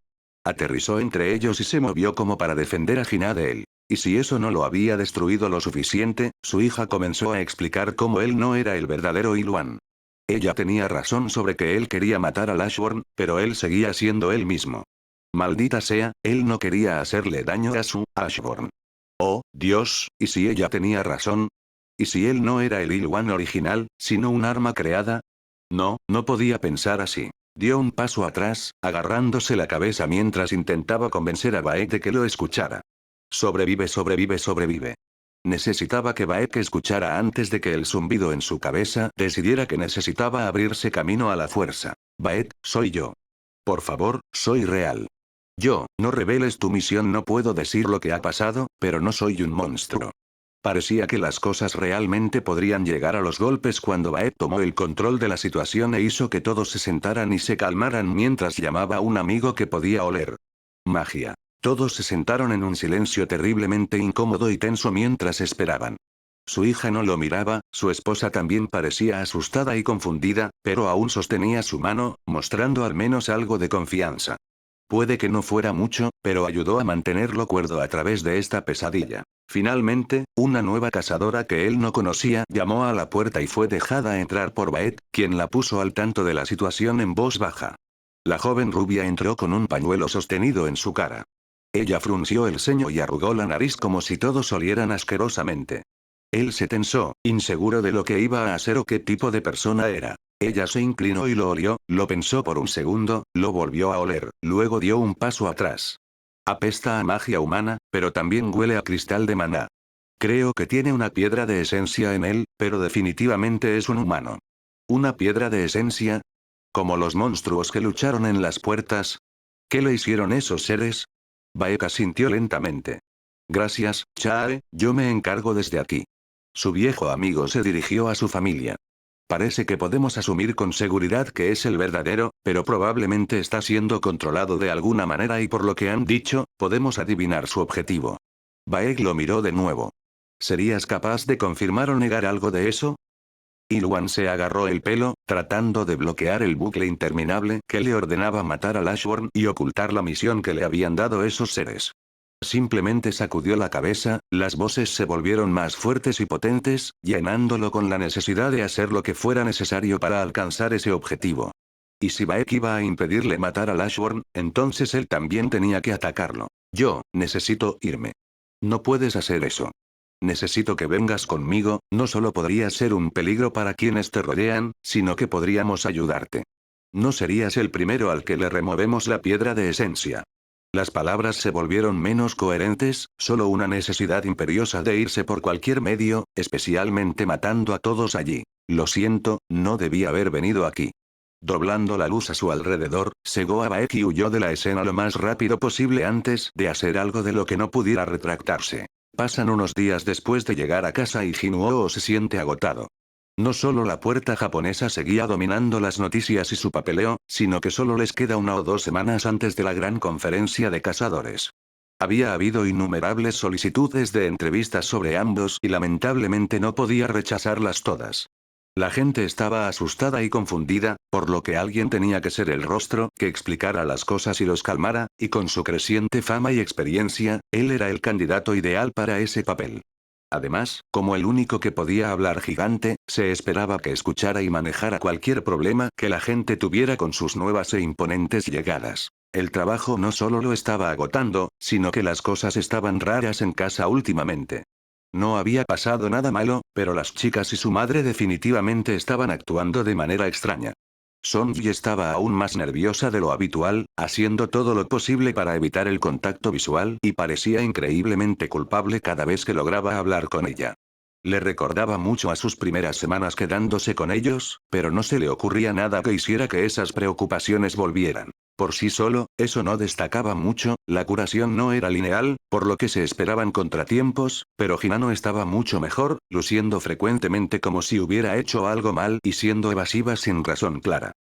Speaker 2: aterrizó entre ellos y se movió como para defender a Hina de él. Y si eso no lo había destruido lo suficiente, su hija comenzó a explicar cómo él no era el verdadero Luan. Ella tenía razón sobre que él quería matar a Ashburn, pero él seguía siendo él mismo. Maldita sea, él no quería hacerle daño a su Ashburn. Oh, Dios, ¿y si ella tenía razón? ¿Y si él no era el Ilwan original, sino un arma creada? No, no podía pensar así. Dio un paso atrás, agarrándose la cabeza mientras intentaba convencer a Baek de que lo escuchara. Sobrevive, sobrevive, sobrevive. Necesitaba que Baek escuchara antes de que el zumbido en su cabeza decidiera que necesitaba abrirse camino a la fuerza. Baek, soy yo. Por favor, soy real. Yo, no reveles tu misión, no puedo decir lo que ha pasado, pero no soy un monstruo. Parecía que las cosas realmente podrían llegar a los golpes cuando Baek tomó el control de la situación e hizo que todos se sentaran y se calmaran mientras llamaba a un amigo que podía oler. Magia. Todos se sentaron en un silencio terriblemente incómodo y tenso mientras esperaban. Su hija no lo miraba, su esposa también parecía asustada y confundida, pero aún sostenía su mano, mostrando al menos algo de confianza. Puede que no fuera mucho, pero ayudó a mantenerlo cuerdo a través de esta pesadilla. Finalmente, una nueva cazadora que él no conocía llamó a la puerta y fue dejada entrar por Baek, quien la puso al tanto de la situación en voz baja. La joven rubia entró con un pañuelo sostenido en su cara. Ella frunció el ceño y arrugó la nariz como si todos olieran asquerosamente. Él se tensó, inseguro de lo que iba a hacer o qué tipo de persona era. Ella se inclinó y lo olió, lo pensó por un segundo, lo volvió a oler, luego dio un paso atrás. Apesta a magia humana, pero también huele a cristal de maná. Creo que tiene una piedra de esencia en él, pero definitivamente es un humano. ¿Una piedra de esencia? ¿Como los monstruos que lucharon en las puertas? ¿Qué le hicieron esos seres? Baek asintió lentamente. Gracias, Chae, yo me encargo desde aquí. Su viejo amigo se dirigió a su familia. Parece que podemos asumir con seguridad que es el verdadero, pero probablemente está siendo controlado de alguna manera y por lo que han dicho, podemos adivinar su objetivo. Baek lo miró de nuevo. ¿Serías capaz de confirmar o negar algo de eso? Ilwan se agarró el pelo, tratando de bloquear el bucle interminable que le ordenaba matar a Lashburn y ocultar la misión que le habían dado esos seres. Simplemente sacudió la cabeza, las voces se volvieron más fuertes y potentes, llenándolo con la necesidad de hacer lo que fuera necesario para alcanzar ese objetivo. Y si Baek iba a impedirle matar a Lashburn, entonces él también tenía que atacarlo. Yo, necesito irme. No puedes hacer eso. Necesito que vengas conmigo, no solo podría ser un peligro para quienes te rodean, sino que podríamos ayudarte. No serías el primero al que le removemos la piedra de esencia. Las palabras se volvieron menos coherentes, solo una necesidad imperiosa de irse por cualquier medio, especialmente matando a todos allí. Lo siento, no debía haber venido aquí. Doblando la luz a su alrededor, cegó a Baek y huyó de la escena lo más rápido posible antes de hacer algo de lo que no pudiera retractarse. Pasan unos días después de llegar a casa y Jinwoo se siente agotado. No solo la puerta japonesa seguía dominando las noticias y su papeleo, sino que solo les queda 1 o 2 semanas antes de la gran conferencia de cazadores. Había habido innumerables solicitudes de entrevistas sobre ambos y lamentablemente no podía rechazarlas todas. La gente estaba asustada y confundida, por lo que alguien tenía que ser el rostro que explicara las cosas y los calmara, y con su creciente fama y experiencia, él era el candidato ideal para ese papel. Además, como el único que podía hablar gigante, se esperaba que escuchara y manejara cualquier problema que la gente tuviera con sus nuevas e imponentes llegadas. El trabajo no solo lo estaba agotando, sino que las cosas estaban raras en casa últimamente. No había pasado nada malo, pero las chicas y su madre definitivamente estaban actuando de manera extraña. Sonji estaba aún más nerviosa de lo habitual, haciendo todo lo posible para evitar el contacto visual y parecía increíblemente culpable cada vez que lograba hablar con ella. Le recordaba mucho a sus primeras semanas quedándose con ellos, pero no se le ocurría nada que hiciera que esas preocupaciones volvieran. Por sí solo, eso no destacaba mucho, la curación no era lineal, por lo que se esperaban contratiempos, pero Hinano estaba mucho mejor, luciendo frecuentemente como si hubiera hecho algo mal y siendo evasiva sin razón clara.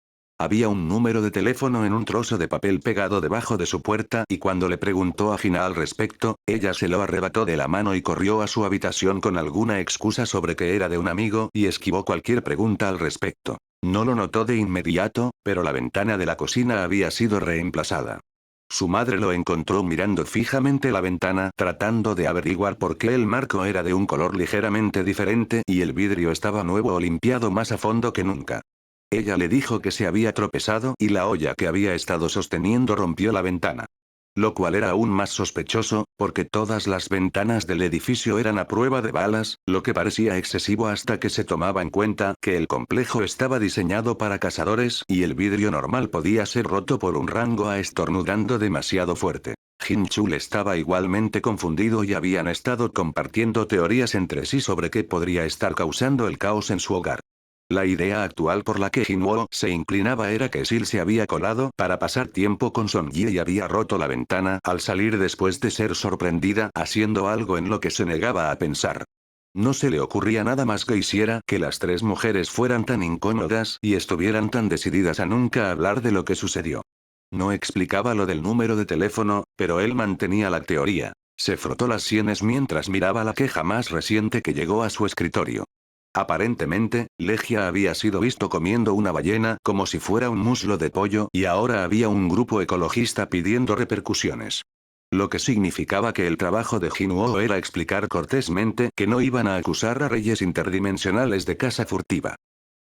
Speaker 2: Había un número de teléfono en un trozo de papel pegado debajo de su puerta y cuando le preguntó a Hina al respecto, ella se lo arrebató de la mano y corrió a su habitación con alguna excusa sobre que era de un amigo y esquivó cualquier pregunta al respecto. No lo notó de inmediato, pero la ventana de la cocina había sido reemplazada. Su madre lo encontró mirando fijamente la ventana, tratando de averiguar por qué el marco era de un color ligeramente diferente y el vidrio estaba nuevo o limpiado más a fondo que nunca. Ella le dijo que se había tropezado y la olla que había estado sosteniendo rompió la ventana. Lo cual era aún más sospechoso, porque todas las ventanas del edificio eran a prueba de balas, lo que parecía excesivo hasta que se tomaba en cuenta que el complejo estaba diseñado para cazadores y el vidrio normal podía ser roto por un rango a estornudando demasiado fuerte. Jin-chul estaba igualmente confundido y habían estado compartiendo teorías entre sí sobre qué podría estar causando el caos en su hogar. La idea actual por la que Jinwoo se inclinaba era que Sil se había colado para pasar tiempo con Sonji y había roto la ventana al salir después de ser sorprendida haciendo algo en lo que se negaba a pensar. No se le ocurría nada más que hiciera que las 3 mujeres fueran tan incómodas y estuvieran tan decididas a nunca hablar de lo que sucedió. No explicaba lo del número de teléfono, pero él mantenía la teoría. Se frotó las sienes mientras miraba la queja más reciente que llegó a su escritorio. Aparentemente, Legia había sido visto comiendo una ballena como si fuera un muslo de pollo y ahora había un grupo ecologista pidiendo repercusiones. Lo que significaba que el trabajo de Jinwoo era explicar cortésmente que no iban a acusar a reyes interdimensionales de caza furtiva.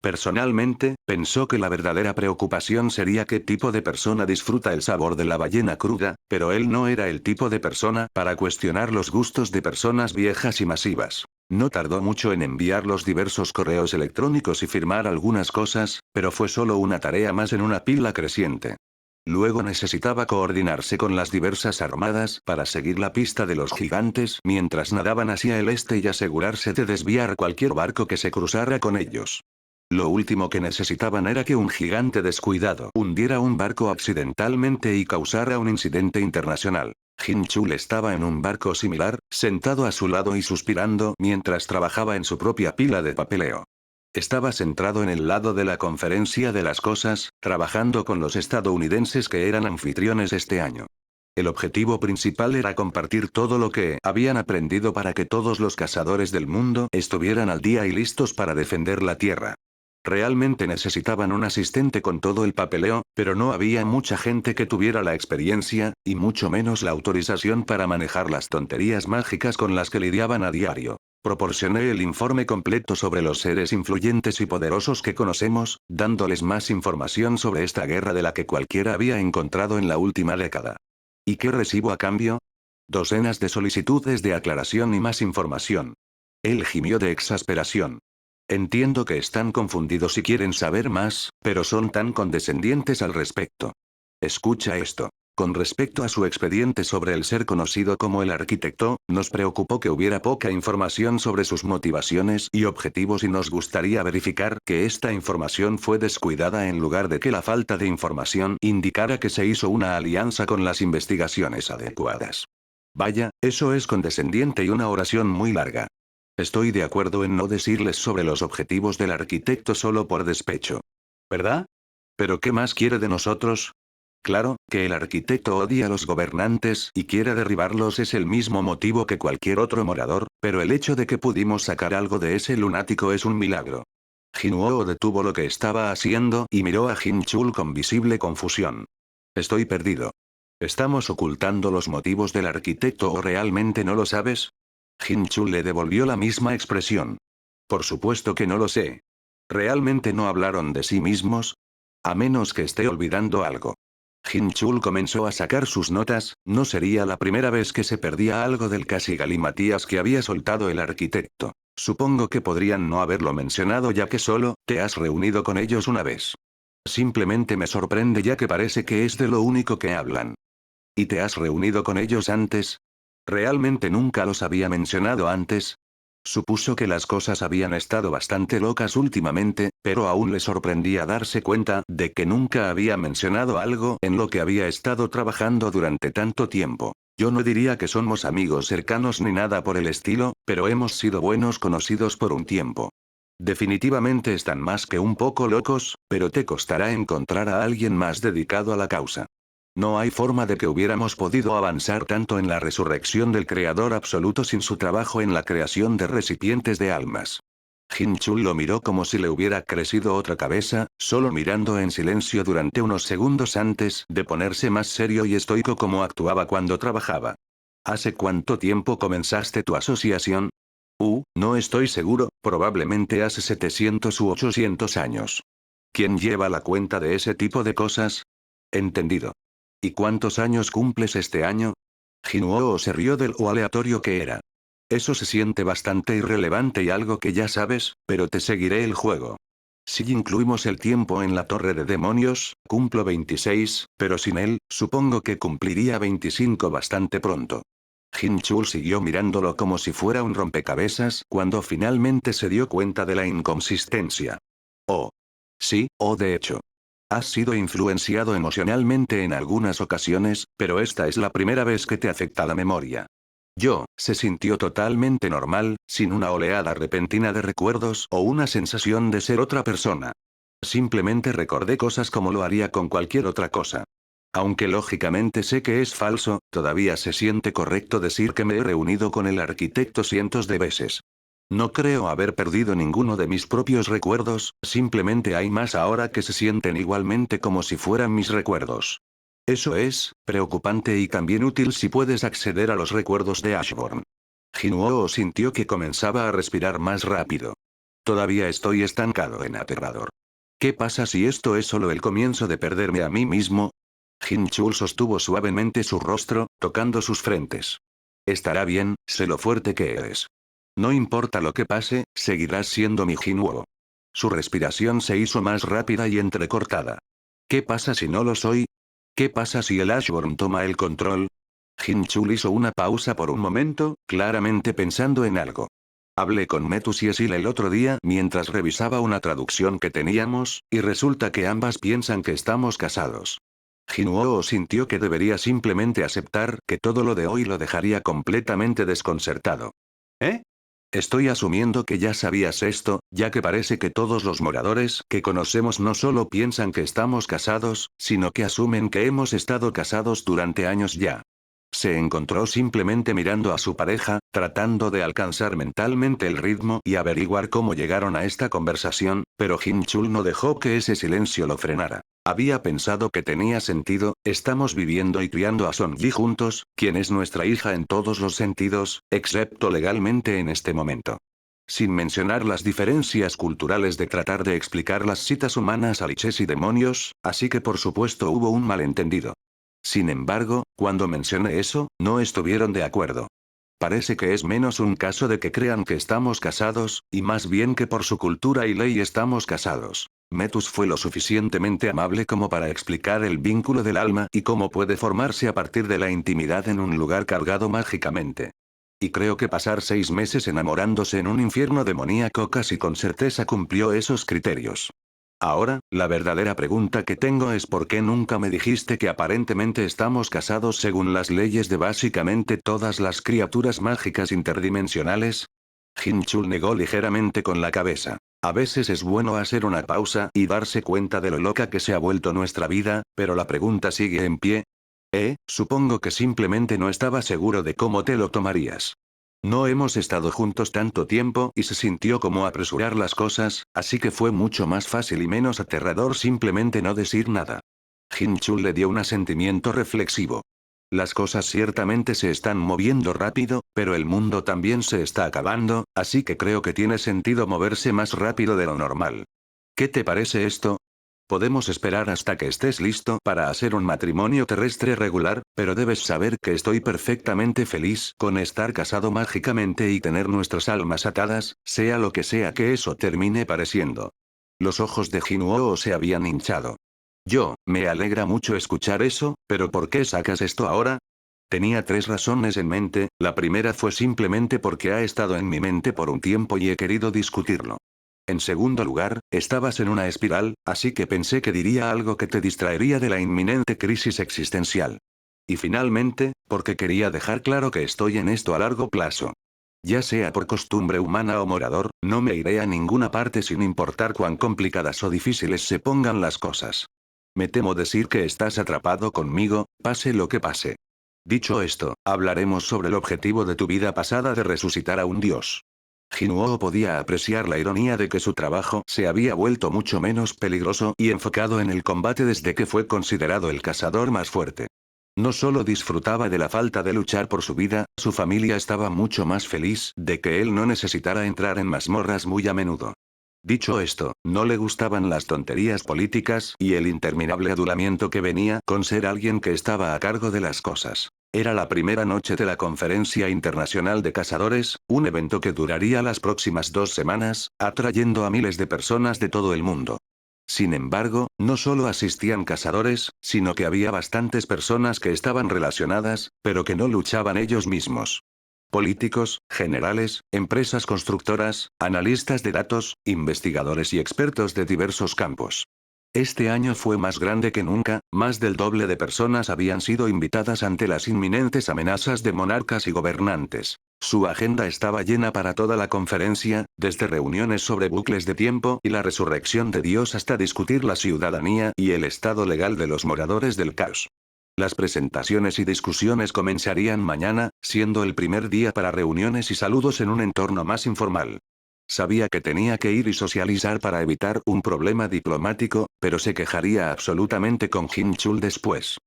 Speaker 2: Personalmente, pensó que la verdadera preocupación sería qué tipo de persona disfruta el sabor de la ballena cruda, pero él no era el tipo de persona para cuestionar los gustos de personas viejas y masivas. No tardó mucho en enviar los diversos correos electrónicos y firmar algunas cosas, pero fue solo una tarea más en una pila creciente. Luego necesitaba coordinarse con las diversas armadas para seguir la pista de los gigantes mientras nadaban hacia el este y asegurarse de desviar cualquier barco que se cruzara con ellos. Lo último que necesitaban era que un gigante descuidado hundiera un barco accidentalmente y causara un incidente internacional. Jin-chul estaba en un barco similar, sentado a su lado y suspirando mientras trabajaba en su propia pila de papeleo. Estaba centrado en el lado de la conferencia de las cosas, trabajando con los estadounidenses que eran anfitriones este año. El objetivo principal era compartir todo lo que habían aprendido para que todos los cazadores del mundo estuvieran al día y listos para defender la Tierra. Realmente necesitaban un asistente con todo el papeleo, pero no había mucha gente que tuviera la experiencia, y mucho menos la autorización para manejar las tonterías mágicas con las que lidiaban a diario. Proporcioné el informe completo sobre los seres influyentes y poderosos que conocemos, dándoles más información sobre esta guerra de la que cualquiera había encontrado en la última década. ¿Y qué recibo a cambio? Docenas de solicitudes de aclaración y más información. Él gimió de exasperación. Entiendo que están confundidos y quieren saber más, pero son tan condescendientes al respecto. Escucha esto. Con respecto a su expediente sobre el ser conocido como el arquitecto, nos preocupó que hubiera poca información sobre sus motivaciones y objetivos y nos gustaría verificar que esta información fue descuidada en lugar de que la falta de información indicara que se hizo una alianza con las investigaciones adecuadas. Vaya, eso es condescendiente y una oración muy larga. Estoy de acuerdo en no decirles sobre los objetivos del arquitecto solo por despecho. ¿Verdad? ¿Pero qué más quiere de nosotros? Claro, que el arquitecto odia a los gobernantes y quiere derribarlos es el mismo motivo que cualquier otro morador, pero el hecho de que pudimos sacar algo de ese lunático es un milagro. Jinwoo detuvo lo que estaba haciendo y miró a Jin Chul con visible confusión. Estoy perdido. ¿Estamos ocultando los motivos del arquitecto o realmente no lo sabes? Jin Chul le devolvió la misma expresión. Por supuesto que no lo sé. ¿Realmente no hablaron de sí mismos? A menos que esté olvidando algo. Jin Chul comenzó a sacar sus notas, no sería la primera vez que se perdía algo del casi galimatías que había soltado el arquitecto. Supongo que podrían no haberlo mencionado ya que solo te has reunido con ellos una vez. Simplemente me sorprende ya que parece que es de lo único que hablan. ¿Y te has reunido con ellos antes? ¿Realmente nunca los había mencionado antes? Supuso que las cosas habían estado bastante locas últimamente, pero aún le sorprendía darse cuenta de que nunca había mencionado algo en lo que había estado trabajando durante tanto tiempo. Yo no diría que somos amigos cercanos ni nada por el estilo, pero hemos sido buenos conocidos por un tiempo. Definitivamente están más que un poco locos, pero te costará encontrar a alguien más dedicado a la causa. No hay forma de que hubiéramos podido avanzar tanto en la resurrección del Creador absoluto sin su trabajo en la creación de recipientes de almas. Jin Chul lo miró como si le hubiera crecido otra cabeza, solo mirando en silencio durante unos segundos antes de ponerse más serio y estoico como actuaba cuando trabajaba. ¿Hace cuánto tiempo comenzaste tu asociación? No estoy seguro, probablemente hace 700 u 800 años. ¿Quién lleva la cuenta de ese tipo de cosas? Entendido. ¿Y cuántos años cumples este año? Jinwoo se rió del lo aleatorio que era. Eso se siente bastante irrelevante y algo que ya sabes, pero te seguiré el juego. Si incluimos el tiempo en la torre de demonios, cumplo 26, pero sin él, supongo que cumpliría 25 bastante pronto. Jin Chul siguió mirándolo como si fuera un rompecabezas cuando finalmente se dio cuenta de la inconsistencia. Oh. Sí, de hecho. Has sido influenciado emocionalmente en algunas ocasiones, pero esta es la primera vez que te afecta la memoria. Se sintió totalmente normal, sin una oleada repentina de recuerdos o una sensación de ser otra persona. Simplemente recordé cosas como lo haría con cualquier otra cosa. Aunque lógicamente sé que es falso, todavía se siente correcto decir que me he reunido con el arquitecto cientos de veces. No creo haber perdido ninguno de mis propios recuerdos, simplemente hay más ahora que se sienten igualmente como si fueran mis recuerdos. Eso es, preocupante y también útil si puedes acceder a los recuerdos de Ashbourne. Jinwoo sintió que comenzaba a respirar más rápido. Todavía estoy estancado en aterrador. ¿Qué pasa si esto es solo el comienzo de perderme a mí mismo? Jin Chul sostuvo suavemente su rostro, tocando sus frentes. Estará bien, sé lo fuerte que eres. No importa lo que pase, seguirás siendo mi Jinwoo. Su respiración se hizo más rápida y entrecortada. ¿Qué pasa si no lo soy? ¿Qué pasa si el Ashbourne toma el control? Jin Chul hizo una pausa por un momento, claramente pensando en algo. Hablé con Metus y Esil el otro día mientras revisaba una traducción que teníamos, y resulta que ambas piensan que estamos casados. Jinwoo sintió que debería simplemente aceptar que todo lo de hoy lo dejaría completamente desconcertado. ¿Eh? Estoy asumiendo que ya sabías esto, ya que parece que todos los moradores que conocemos no solo piensan que estamos casados, sino que asumen que hemos estado casados durante años ya. Se encontró simplemente mirando a su pareja, tratando de alcanzar mentalmente el ritmo y averiguar cómo llegaron a esta conversación, pero Jin Chul no dejó que ese silencio lo frenara. Había pensado que tenía sentido, estamos viviendo y criando a Son Ji juntos, quien es nuestra hija en todos los sentidos, excepto legalmente en este momento. Sin mencionar las diferencias culturales de tratar de explicar las citas humanas a liches y demonios, así que por supuesto hubo un malentendido. Sin embargo, cuando mencioné eso, no estuvieron de acuerdo. Parece que es menos un caso de que crean que estamos casados, y más bien que por su cultura y ley estamos casados. Metus fue lo suficientemente amable como para explicar el vínculo del alma y cómo puede formarse a partir de la intimidad en un lugar cargado mágicamente. Y creo que pasar 6 meses enamorándose en un infierno demoníaco casi con certeza cumplió esos criterios. Ahora, la verdadera pregunta que tengo es ¿por qué nunca me dijiste que aparentemente estamos casados según las leyes de básicamente todas las criaturas mágicas interdimensionales? Jin Chul negó ligeramente con la cabeza. A veces es bueno hacer una pausa y darse cuenta de lo loca que se ha vuelto nuestra vida, pero la pregunta sigue en pie. Supongo que simplemente no estaba seguro de cómo te lo tomarías. No hemos estado juntos tanto tiempo y se sintió como apresurar las cosas, así que fue mucho más fácil y menos aterrador simplemente no decir nada. Jin Chul le dio un asentimiento reflexivo. Las cosas ciertamente se están moviendo rápido, pero el mundo también se está acabando, así que creo que tiene sentido moverse más rápido de lo normal. ¿Qué te parece esto? Podemos esperar hasta que estés listo para hacer un matrimonio terrestre regular, pero debes saber que estoy perfectamente feliz con estar casado mágicamente y tener nuestras almas atadas, sea lo que sea que eso termine pareciendo. Los ojos de Jinwoo se habían hinchado. Me alegra mucho escuchar eso, pero ¿por qué sacas esto ahora? Tenía 3 razones en mente, la primera fue simplemente porque ha estado en mi mente por un tiempo y he querido discutirlo. En segundo lugar, estabas en una espiral, así que pensé que diría algo que te distraería de la inminente crisis existencial. Y finalmente, porque quería dejar claro que estoy en esto a largo plazo. Ya sea por costumbre humana o morador, no me iré a ninguna parte sin importar cuán complicadas o difíciles se pongan las cosas. Me temo decir que estás atrapado conmigo, pase lo que pase. Dicho esto, hablaremos sobre el objetivo de tu vida pasada de resucitar a un dios. Jinwoo podía apreciar la ironía de que su trabajo se había vuelto mucho menos peligroso y enfocado en el combate desde que fue considerado el cazador más fuerte. No solo disfrutaba de la falta de luchar por su vida, su familia estaba mucho más feliz de que él no necesitara entrar en mazmorras muy a menudo. Dicho esto, no le gustaban las tonterías políticas y el interminable adulamiento que venía con ser alguien que estaba a cargo de las cosas. Era la primera noche de la Conferencia Internacional de Cazadores, un evento que duraría las próximas 2 semanas, atrayendo a miles de personas de todo el mundo. Sin embargo, no solo asistían cazadores, sino que había bastantes personas que estaban relacionadas, pero que no luchaban ellos mismos. Políticos, generales, empresas constructoras, analistas de datos, investigadores y expertos de diversos campos. Este año fue más grande que nunca, más del doble de personas habían sido invitadas ante las inminentes amenazas de monarcas y gobernantes. Su agenda estaba llena para toda la conferencia, desde reuniones sobre bucles de tiempo y la resurrección de Dios hasta discutir la ciudadanía y el estado legal de los moradores del caos. Las presentaciones y discusiones comenzarían mañana, siendo el primer día para reuniones y saludos en un entorno más informal. Sabía que tenía que ir y socializar para evitar un problema diplomático, pero se quejaría absolutamente con Jin Chul después.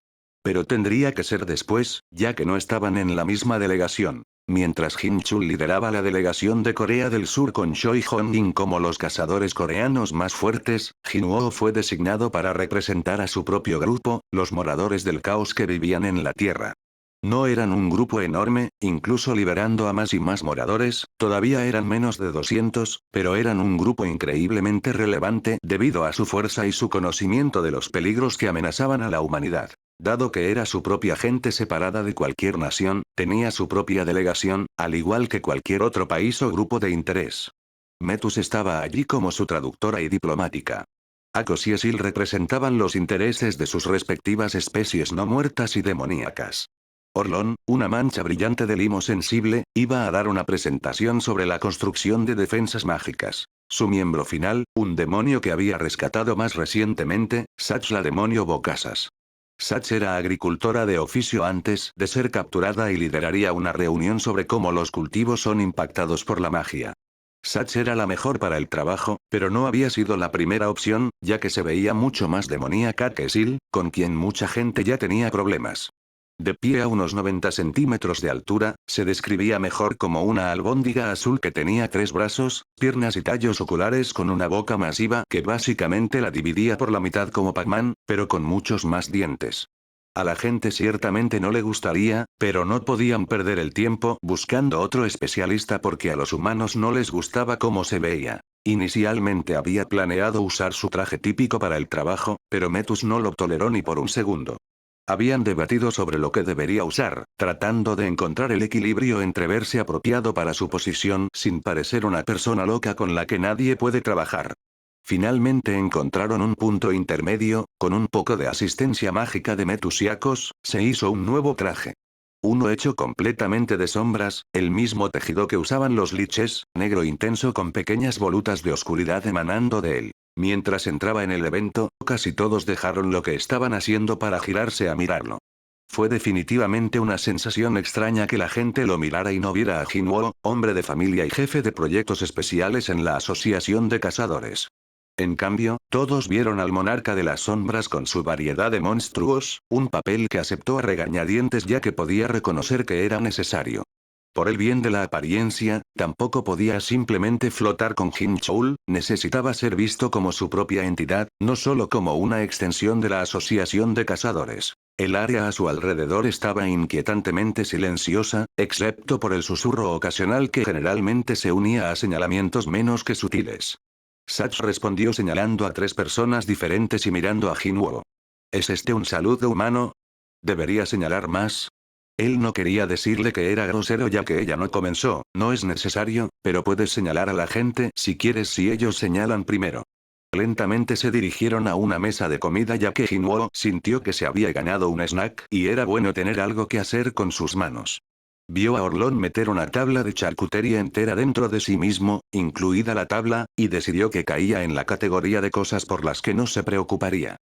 Speaker 2: Pero tendría que ser después, ya que no estaban en la misma delegación. Mientras Jin Chul lideraba la delegación de Corea del Sur con Choi Hong-in como los cazadores coreanos más fuertes, Jinwoo fue designado para representar a su propio grupo, los moradores del caos que vivían en la Tierra. No eran un grupo enorme, incluso liberando a más y más moradores, todavía eran menos de 200, pero eran un grupo increíblemente relevante debido a su fuerza y su conocimiento de los peligros que amenazaban a la humanidad. Dado que era su propia gente separada de cualquier nación, tenía su propia delegación, al igual que cualquier otro país o grupo de interés. Metus estaba allí como su traductora y diplomática. Akos y Esil representaban los intereses de sus respectivas especies no muertas y demoníacas. Orlon, una mancha brillante de limo sensible, iba a dar una presentación sobre la construcción de defensas mágicas. Su miembro final, un demonio que había rescatado más recientemente, Satch la demonio Bocasas. Satch era agricultora de oficio antes de ser capturada y lideraría una reunión sobre cómo los cultivos son impactados por la magia. Satch era la mejor para el trabajo, pero no había sido la primera opción, ya que se veía mucho más demoníaca que Sil, con quien mucha gente ya tenía problemas. De pie a unos 90 centímetros de altura, se describía mejor como una albóndiga azul que tenía 3 brazos, piernas y tallos oculares con una boca masiva que básicamente la dividía por la mitad como Pac-Man, pero con muchos más dientes. A la gente ciertamente no le gustaría, pero no podían perder el tiempo buscando otro especialista porque a los humanos no les gustaba cómo se veía. Inicialmente había planeado usar su traje típico para el trabajo, pero Metus no lo toleró ni por un segundo. Habían debatido sobre lo que debería usar, tratando de encontrar el equilibrio entre verse apropiado para su posición sin parecer una persona loca con la que nadie puede trabajar. Finalmente encontraron un punto intermedio, con un poco de asistencia mágica de Metusiacos, se hizo un nuevo traje. Uno hecho completamente de sombras, el mismo tejido que usaban los liches, negro intenso con pequeñas volutas de oscuridad emanando de él. Mientras entraba en el evento, casi todos dejaron lo que estaban haciendo para girarse a mirarlo. Fue definitivamente una sensación extraña que la gente lo mirara y no viera a Jinwoo, hombre de familia y jefe de proyectos especiales en la Asociación de Cazadores. En cambio, todos vieron al monarca de las sombras con su variedad de monstruos, un papel que aceptó a regañadientes ya que podía reconocer que era necesario. Por el bien de la apariencia, tampoco podía simplemente flotar con Jin Choul, necesitaba ser visto como su propia entidad, no solo como una extensión de la Asociación de Cazadores. El área a su alrededor estaba inquietantemente silenciosa, excepto por el susurro ocasional que generalmente se unía a señalamientos menos que sutiles. Satch respondió señalando a 3 personas diferentes y mirando a Jinwoo. ¿Es este un saludo humano? ¿Debería señalar más? Él no quería decirle que era grosero ya que ella no comenzó, no es necesario, pero puedes señalar a la gente si quieres si ellos señalan primero. Lentamente se dirigieron a una mesa de comida ya que Jinwoo sintió que se había ganado un snack y era bueno tener algo que hacer con sus manos. Vio a Orlon meter una tabla de charcutería entera dentro de sí mismo, incluida la tabla, y decidió que caía en la categoría de cosas por las que no se preocuparía.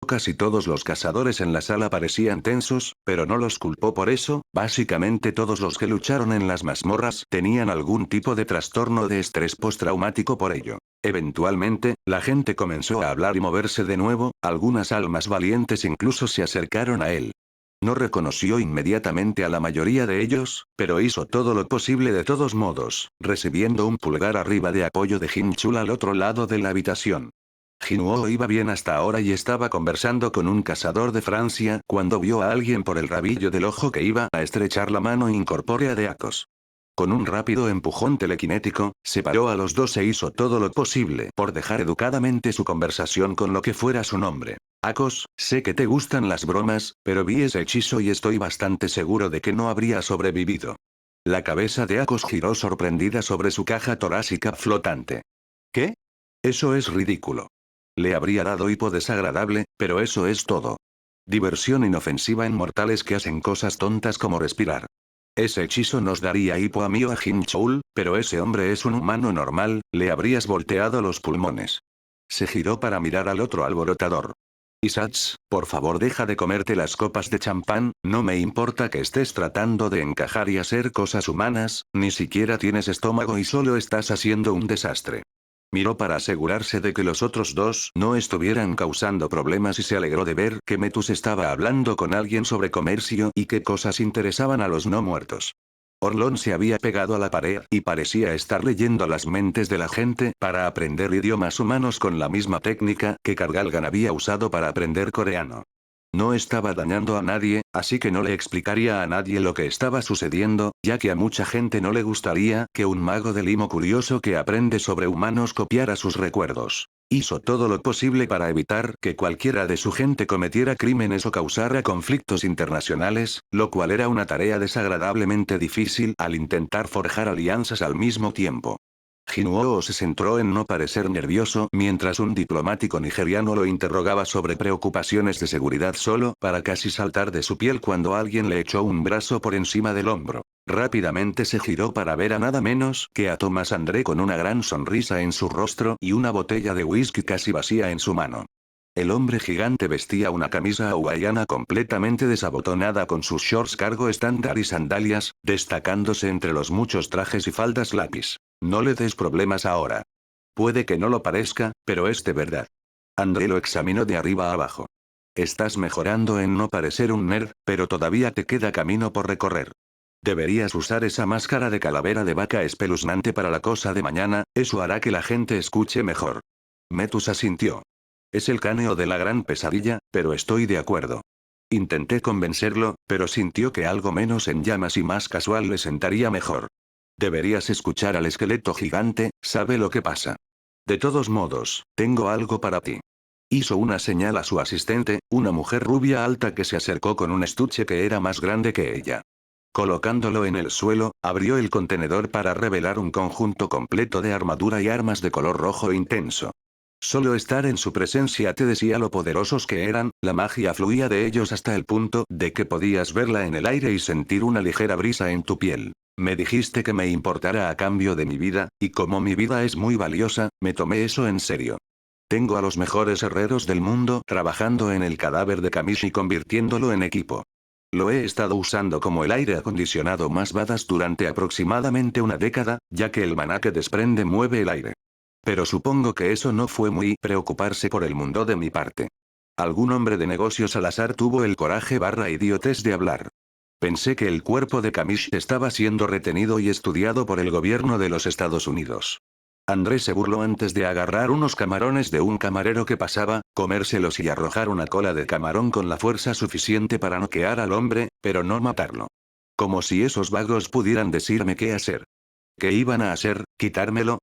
Speaker 2: Casi todos los cazadores en la sala parecían tensos, pero no los culpó por eso, básicamente todos los que lucharon en las mazmorras tenían algún tipo de trastorno de estrés postraumático por ello. Eventualmente, la gente comenzó a hablar y moverse de nuevo, algunas almas valientes incluso se acercaron a él. No reconoció inmediatamente a la mayoría de ellos, pero hizo todo lo posible de todos modos, recibiendo un pulgar arriba de apoyo de Jin Chul al otro lado de la habitación. Jinwoo iba bien hasta ahora y estaba conversando con un cazador de Francia cuando vio a alguien por el rabillo del ojo que iba a estrechar la mano incorpórea de Akos. Con un rápido empujón telequinético, separó a los dos e hizo todo lo posible por dejar educadamente su conversación con lo que fuera su nombre. Akos, sé que te gustan las bromas, pero vi ese hechizo y estoy bastante seguro de que no habría sobrevivido. La cabeza de Akos giró sorprendida sobre su caja torácica flotante. ¿Qué? Eso es ridículo. Le habría dado hipo desagradable, pero eso es todo. Diversión inofensiva en mortales que hacen cosas tontas como respirar. Ese hechizo nos daría hipo a mí o a Jin Choul, pero ese hombre es un humano normal, le habrías volteado los pulmones. Se giró para mirar al otro alborotador. Isatz, por favor deja de comerte las copas de champán, no me importa que estés tratando de encajar y hacer cosas humanas, ni siquiera tienes estómago y solo estás haciendo un desastre. Miró para asegurarse de que los otros dos no estuvieran causando problemas y se alegró de ver que Metus estaba hablando con alguien sobre comercio y qué cosas interesaban a los no muertos. Orlon se había pegado a la pared y parecía estar leyendo las mentes de la gente para aprender idiomas humanos con la misma técnica que Kargalgan había usado para aprender coreano. No estaba dañando a nadie, así que no le explicaría a nadie lo que estaba sucediendo, ya que a mucha gente no le gustaría que un mago de limo curioso que aprende sobre humanos copiara sus recuerdos. Hizo todo lo posible para evitar que cualquiera de su gente cometiera crímenes o causara conflictos internacionales, lo cual era una tarea desagradablemente difícil al intentar forjar alianzas al mismo tiempo. Jinuo se centró en no parecer nervioso mientras un diplomático nigeriano lo interrogaba sobre preocupaciones de seguridad solo para casi saltar de su piel cuando alguien le echó un brazo por encima del hombro. Rápidamente se giró para ver a nada menos que a Thomas André con una gran sonrisa en su rostro y una botella de whisky casi vacía en su mano. El hombre gigante vestía una camisa hawaiana completamente desabotonada con sus shorts cargo estándar y sandalias, destacándose entre los muchos trajes y faldas lápiz. No le des problemas ahora. Puede que no lo parezca, pero es de verdad. André lo examinó de arriba a abajo. Estás mejorando en no parecer un nerd, pero todavía te queda camino por recorrer. Deberías usar esa máscara de calavera de vaca espeluznante para la cosa de mañana, eso hará que la gente escuche mejor. Metus asintió. Es el caneo de la gran pesadilla, pero estoy de acuerdo. Intenté convencerlo, pero sintió que algo menos en llamas y más casual le sentaría mejor. Deberías escuchar al esqueleto gigante, sabe lo que pasa. De todos modos, tengo algo para ti. Hizo una señal a su asistente, una mujer rubia alta que se acercó con un estuche que era más grande que ella. Colocándolo en el suelo, abrió el contenedor para revelar un conjunto completo de armadura y armas de color rojo intenso. Solo estar en su presencia te decía lo poderosos que eran, la magia fluía de ellos hasta el punto de que podías verla en el aire y sentir una ligera brisa en tu piel. Me dijiste que me importara a cambio de mi vida, y como mi vida es muy valiosa, me tomé eso en serio. Tengo a los mejores herreros del mundo trabajando en el cadáver de Kamish y convirtiéndolo en equipo. Lo he estado usando como el aire acondicionado más badass durante aproximadamente una década, ya que el maná que desprende mueve el aire. Pero supongo que eso no fue muy preocuparse por el mundo de mi parte. Algún hombre de negocios al azar tuvo el coraje / idiotez de hablar. Pensé que el cuerpo de Kamish estaba siendo retenido y estudiado por el gobierno de los Estados Unidos. André se burló antes de agarrar unos camarones de un camarero que pasaba, comérselos y arrojar una cola de camarón con la fuerza suficiente para noquear al hombre, pero no matarlo. Como si esos vagos pudieran decirme qué hacer. ¿Qué iban a hacer? ¿Quitármelo?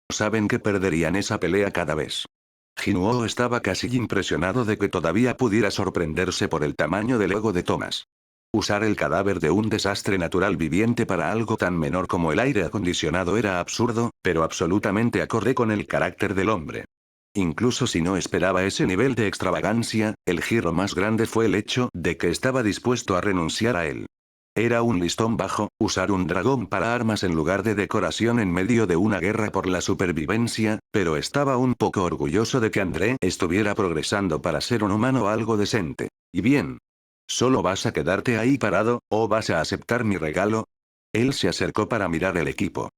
Speaker 2: Saben que perderían esa pelea cada vez. Jinuo estaba casi impresionado de que todavía pudiera sorprenderse por el tamaño del ego de Thomas. Usar el cadáver de un desastre natural viviente para algo tan menor como el aire acondicionado era absurdo, pero absolutamente acorde con el carácter del hombre. Incluso si no esperaba ese nivel de extravagancia, el giro más grande fue el hecho de que estaba dispuesto a renunciar a él. Era un listón bajo, usar un dragón para armas en lugar de decoración en medio de una guerra por la supervivencia, pero estaba un poco orgulloso de que André estuviera progresando para ser un humano algo decente. Y bien. ¿Solo vas a quedarte ahí parado, o vas a aceptar mi regalo? Él se acercó para mirar el equipo.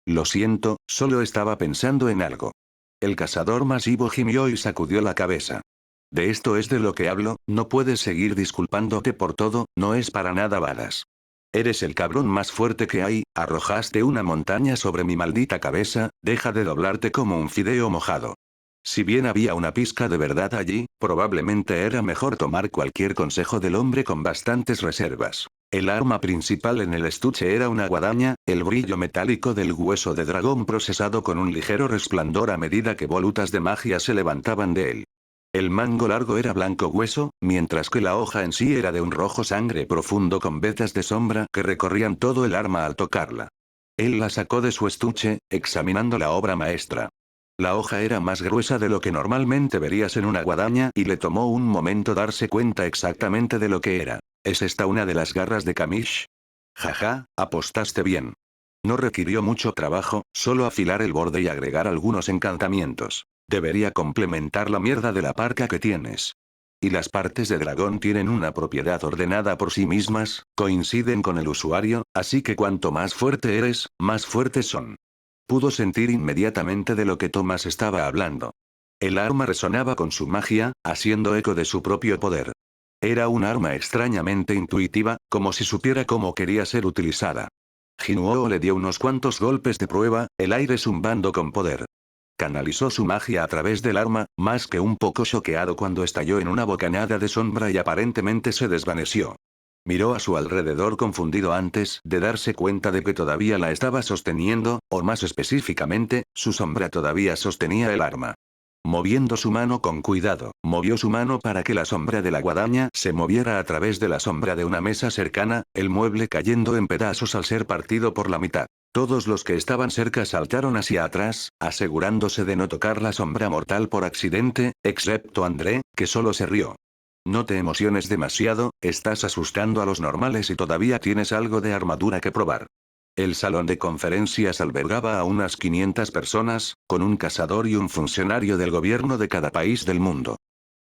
Speaker 2: Lo siento, solo estaba pensando en algo. El cazador masivo gimió y sacudió la cabeza. De esto es de lo que hablo, no puedes seguir disculpándote por todo, no es para nada balas. Eres el cabrón más fuerte que hay, arrojaste una montaña sobre mi maldita cabeza, deja de doblarte como un fideo mojado. Si bien había una pizca de verdad allí, probablemente era mejor tomar cualquier consejo del hombre con bastantes reservas. El arma principal en el estuche era una guadaña, el brillo metálico del hueso de dragón procesado con un ligero resplandor a medida que volutas de magia se levantaban de él. El mango largo era blanco hueso, mientras que la hoja en sí era de un rojo sangre profundo con vetas de sombra que recorrían todo el arma al tocarla. Él la sacó de su estuche, examinando la obra maestra. La hoja era más gruesa de lo que normalmente verías en una guadaña y le tomó un momento darse cuenta exactamente de lo que era. ¿Es esta una de las garras de Kamish? Jaja, apostaste bien. No requirió mucho trabajo, solo afilar el borde y agregar algunos encantamientos. Debería complementar la mierda de la parca que tienes. Y las partes de dragón tienen una propiedad ordenada por sí mismas, coinciden con el usuario, así que cuanto más fuerte eres, más fuertes son. Pudo sentir inmediatamente de lo que Thomas estaba hablando. El arma resonaba con su magia, haciendo eco de su propio poder. Era un arma extrañamente intuitiva, como si supiera cómo quería ser utilizada. Jinuo le dio unos cuantos golpes de prueba, el aire zumbando con poder. Canalizó su magia a través del arma, más que un poco choqueado cuando estalló en una bocanada de sombra y aparentemente se desvaneció. Miró a su alrededor confundido antes de darse cuenta de que todavía la estaba sosteniendo, o más específicamente, su sombra todavía sostenía el arma. Moviendo su mano con cuidado, movió su mano para que la sombra de la guadaña se moviera a través de la sombra de una mesa cercana, el mueble cayendo en pedazos al ser partido por la mitad. Todos los que estaban cerca saltaron hacia atrás, asegurándose de no tocar la sombra mortal por accidente, excepto André, que solo se rió. No te emociones demasiado, estás asustando a los normales y todavía tienes algo de armadura que probar. El salón de conferencias albergaba a unas 500 personas, con un cazador y un funcionario del gobierno de cada país del mundo.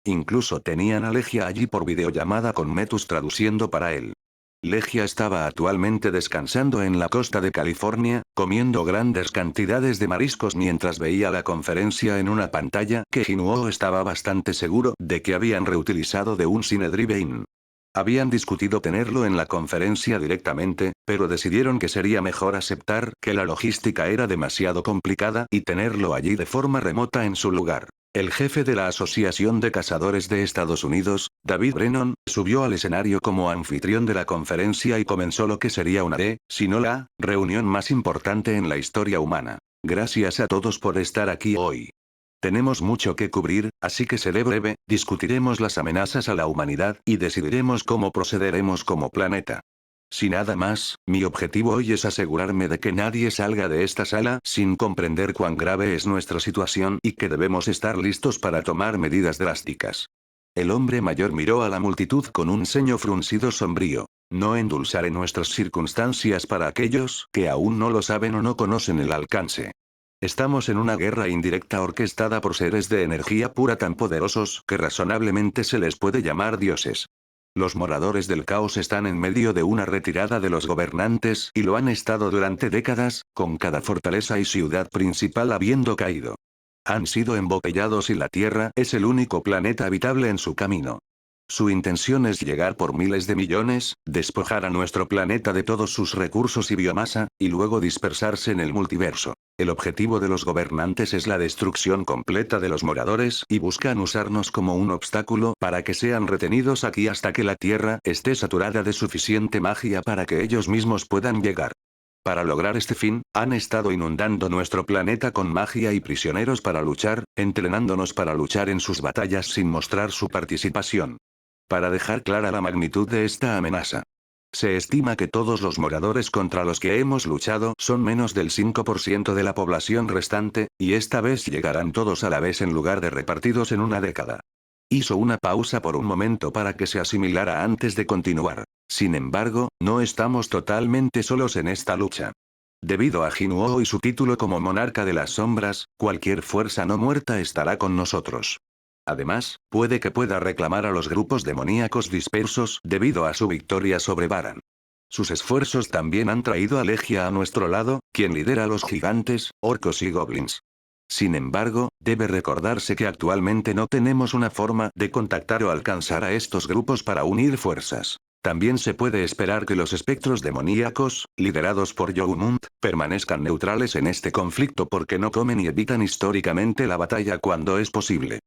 Speaker 2: Incluso tenían a Legia allí por videollamada con Metus traduciendo para él. Legia estaba actualmente descansando en la costa de California, comiendo grandes cantidades de mariscos mientras veía la conferencia en una pantalla que Jinuo estaba bastante seguro de que habían reutilizado de un cine drive-in. Habían discutido tenerlo en la conferencia directamente, pero decidieron que sería mejor aceptar que la logística era demasiado complicada y tenerlo allí de forma remota en su lugar. El jefe de la Asociación de Cazadores de Estados Unidos, David Brennan, subió al escenario como anfitrión de la conferencia y comenzó lo que sería una si no la, reunión más importante en la historia humana. Gracias a todos por estar aquí hoy. Tenemos mucho que cubrir, así que seré breve, discutiremos las amenazas a la humanidad y decidiremos cómo procederemos como planeta. Si nada más, mi objetivo hoy es asegurarme de que nadie salga de esta sala sin comprender cuán grave es nuestra situación y que debemos estar listos para tomar medidas drásticas. El hombre mayor miró a la multitud con un ceño fruncido sombrío. No endulzaré nuestras circunstancias para aquellos que aún no lo saben o no conocen el alcance. Estamos en una guerra indirecta orquestada por seres de energía pura tan poderosos que razonablemente se les puede llamar dioses. Los moradores del caos están en medio de una retirada de los gobernantes y lo han estado durante décadas, con cada fortaleza y ciudad principal habiendo caído. Han sido embotellados y la Tierra es el único planeta habitable en su camino. Su intención es llegar por miles de millones, despojar a nuestro planeta de todos sus recursos y biomasa, y luego dispersarse en el multiverso. El objetivo de los gobernantes es la destrucción completa de los moradores y buscan usarnos como un obstáculo para que sean retenidos aquí hasta que la Tierra esté saturada de suficiente magia para que ellos mismos puedan llegar. Para lograr este fin, han estado inundando nuestro planeta con magia y prisioneros para luchar, entrenándonos para luchar en sus batallas sin mostrar su participación. Para dejar clara la magnitud de esta amenaza. Se estima que todos los moradores contra los que hemos luchado son menos del 5% de la población restante, y esta vez llegarán todos a la vez en lugar de repartidos en una década. Hizo una pausa por un momento para que se asimilara antes de continuar. Sin embargo, no estamos totalmente solos en esta lucha. Debido a Jinuo y su título como monarca de las sombras, cualquier fuerza no muerta estará con nosotros. Además, puede que pueda reclamar a los grupos demoníacos dispersos debido a su victoria sobre Baran. Sus esfuerzos también han traído a Legia a nuestro lado, quien lidera a los gigantes, orcos y goblins. Sin embargo, debe recordarse que actualmente no tenemos una forma de contactar o alcanzar a estos grupos para unir fuerzas. También se puede esperar que los espectros demoníacos, liderados por Yogunund, permanezcan neutrales en este conflicto porque no comen y evitan históricamente la batalla cuando es posible.